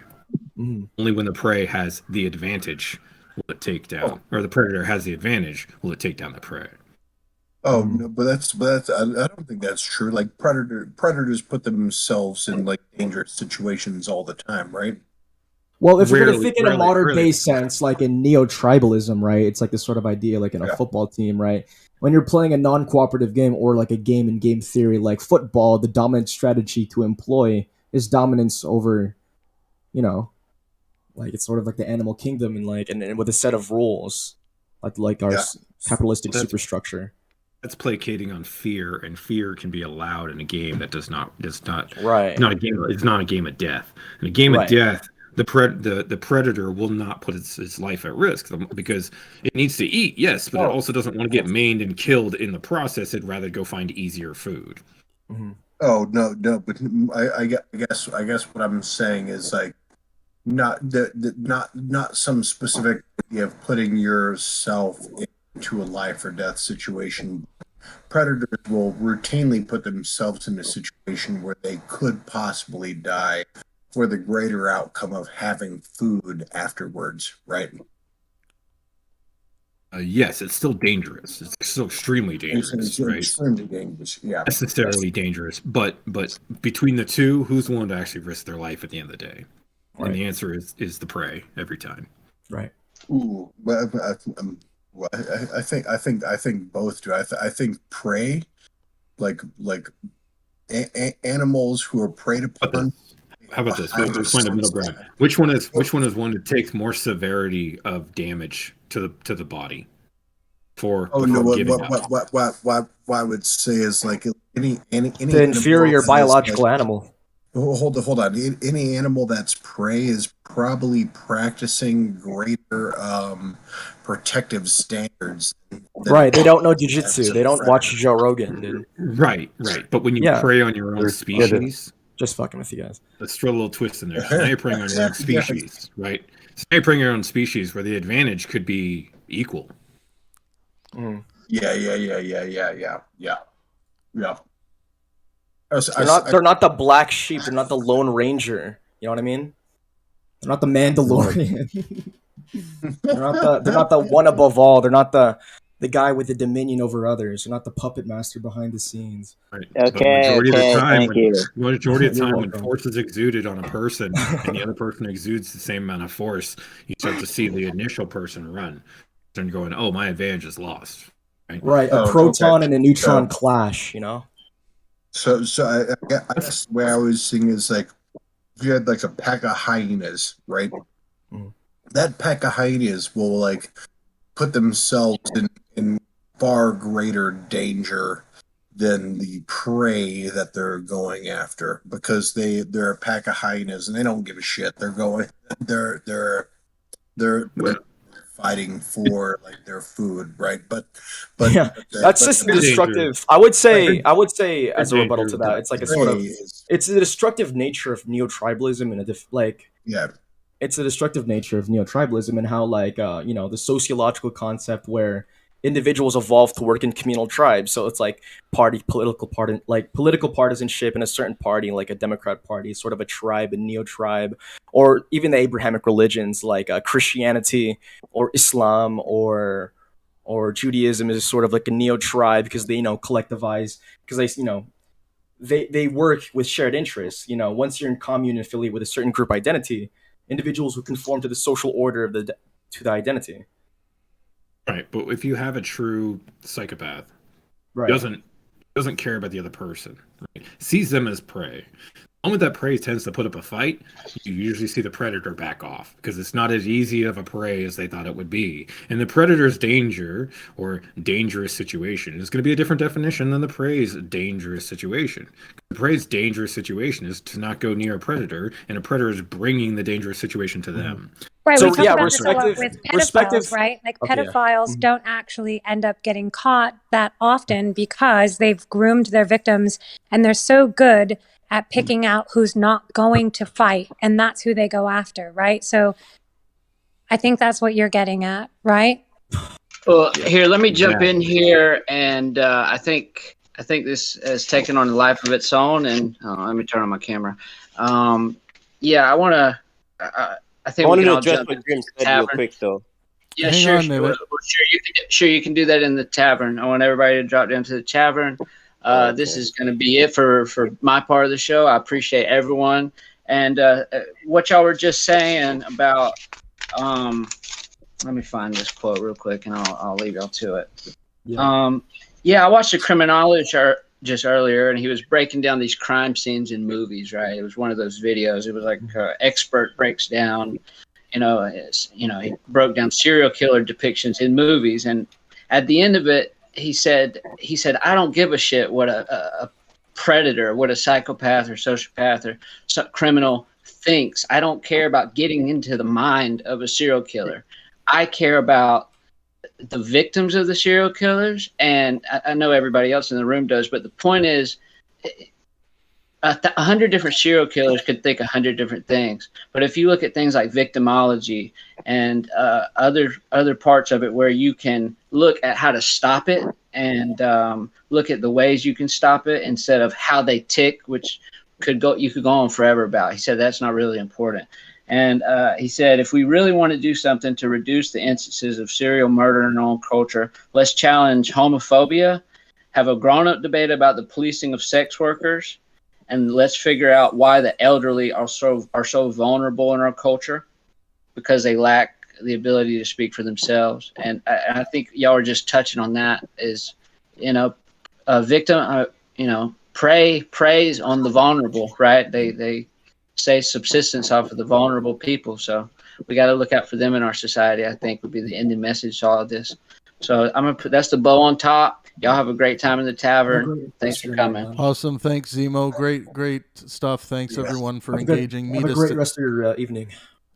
Only when the prey has the advantage will it take down, or the predator has the advantage will it take down the prey. Oh, no, but that's I don't think that's true. Like predators put themselves in like dangerous situations all the time, right? Well, if you're going to think in a modern day sense, like in neo-tribalism, right? It's like this sort of idea, like in a football team, right? When you're playing a non-cooperative game or like a game in game theory, like football, the dominant strategy to employ is dominance over, like it's sort of like the animal kingdom and with a set of rules, like our capitalistic superstructure. That's placating on fear, and fear can be allowed in a game that does not. Right. It's not a game of death. In a game of death, the predator will not put its life at risk because it needs to eat, yes, but it also doesn't want to get maimed and killed in the process. It'd rather go find easier food. Oh no, but I guess what I'm saying is like not some specific idea of putting yourself into a life or death situation. Predators will routinely put themselves in a situation where they could possibly die for the greater outcome of having food afterwards, right? Yes, it's still dangerous. It's still extremely dangerous, right? Extremely dangerous, yeah. Necessarily dangerous, but between the two, who's the one to actually risk their life at the end of the day? Right. And the answer is the prey every time. Right. Ooh, well, I think both do. I think prey, like animals who are preyed upon. How about this? We'll find a middle ground. Which one is one that takes more severity of damage to the body? What I would say is like any the inferior biological animal. Hold on. Any animal that's prey is probably practicing greater protective standards. Right. They don't know jiu-jitsu. They don't watch Joe Rogan, dude. Right. But when you prey on your own species, just fucking with you guys. Let's throw a little twist in there. So now you're preying on your own species, right? So now you're preying on your own species where the advantage could be equal. Yeah. They're not the black sheep. They're not the Lone Ranger. You know what I mean? They're not the Mandalorian. they're not the one above all. They're not the guy with the dominion over others. They're not the puppet master behind the scenes. Right. Okay. Majority of the time, when force is exuded on a person and the other person exudes the same amount of force, you start to see the initial person run. And going, oh, my advantage is lost. Right. A proton and a neutron clash. So I guess the way I was seeing is like if you had like a pack of hyenas, right? That pack of hyenas will like put themselves in far greater danger than the prey that they're going after because they're a pack of hyenas and they don't give a shit. They're fighting for like their food, right? But that's just destructive. I would say as a rebuttal to that, it's like a sort of it's the destructive nature of neo-tribalism and it's the destructive nature of neo-tribalism and how the sociological concept where individuals evolve to work in communal tribes. So it's like political partisanship in a certain party, like a Democrat party, sort of a tribe, a neo-tribe, or even the Abrahamic religions like Christianity or Islam or Judaism is sort of like a neo-tribe because they collectivize because they work with shared interests. Once you're in commune and affiliate with a certain group identity, individuals who conform to the social order of the identity. Right, but if you have a true psychopath, right, doesn't care about the other person, right? Sees them as prey. moment that prey tends to put up a fight, you usually see the predator back off because it's not as easy of a prey as they thought it would be. And the predator's danger or dangerous situation is going to be a different definition than the prey's dangerous situation. The prey's dangerous situation is to not go near a predator, and a predator is bringing the dangerous situation to them. Right, So, we talk yeah, about this a lot with pedophiles, right? Like Okay, yeah. pedophiles don't actually end up getting caught that often because they've groomed their victims and they're so good at picking out who's not going to fight, and that's who they go after, right? So I think that's what you're getting at, right? Well, here, let me jump in here, and I think this has taken on a life of its own. And let me turn on my camera. Yeah, I want to. I think I we wanted can to all address jump what into Jim the said real tavern. quick, though. Yeah, Hang sure, on, sure, David. sure. You can do that in the tavern. I want everybody to drop down to the tavern. This is going to be it for my part of the show. I appreciate everyone, and what y'all were just saying about. Let me find this quote real quick, and I'll leave y'all to it. Yeah. I watched the Criminology just earlier, and he was breaking down these crime scenes in movies. Right, it was one of those videos. It was like expert breaks down. He broke down serial killer depictions in movies, and at the end of it, he said, I don't give a shit what a predator, what a psychopath or sociopath or criminal thinks. I don't care about getting into the mind of a serial killer. I care about the victims of the serial killers, and I know everybody else in the room does, but the point is, 100 different serial killers could think 100 different things. But if you look at things like victimology and other parts of it where you can look at how to stop it and look at the ways you can stop it instead of how they tick, which you could go on forever about. He said that's not really important. And he said, if we really want to do something to reduce the instances of serial murder in our own culture, let's challenge homophobia, have a grown-up debate about the policing of sex workers, and let's figure out why the elderly are so vulnerable in our culture, because they lack the ability to speak for themselves. And I think y'all are just touching on that. Is a victim, preys on the vulnerable, right? They say subsistence off of the vulnerable people. So we got to look out for them in our society, I think would be the ending message to all of this. So that's the bow on top. Y'all have a great time in the tavern. Thanks for coming. Awesome. Thanks, ZMO. Great stuff. Thanks everyone for engaging. Have a great rest of your evening.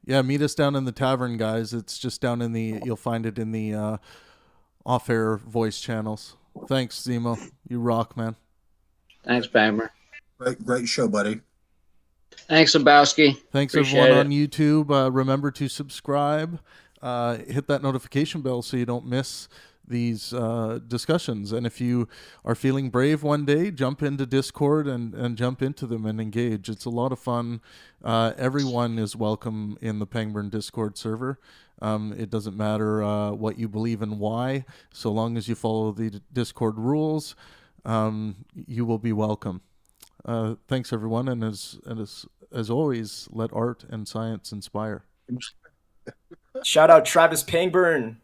Yeah, meet us down in the tavern, guys. It's just down in you'll find it in the off-air voice channels. Thanks, ZMO. You rock, man. Thanks, Pangburn. Great show, buddy. Thanks, Lebowski. Thanks, Appreciate everyone it. on YouTube. Remember to subscribe. Hit that notification bell so you don't miss these discussions. And if you are feeling brave one day, jump into Discord and jump into them and engage. It's a lot of fun. Everyone is welcome in the Pangburn Discord server. It doesn't matter what you believe and why, so long as you follow the Discord rules, you will be welcome. Thanks, everyone, and as always, let art and science inspire. Shout out Travis Pangburn.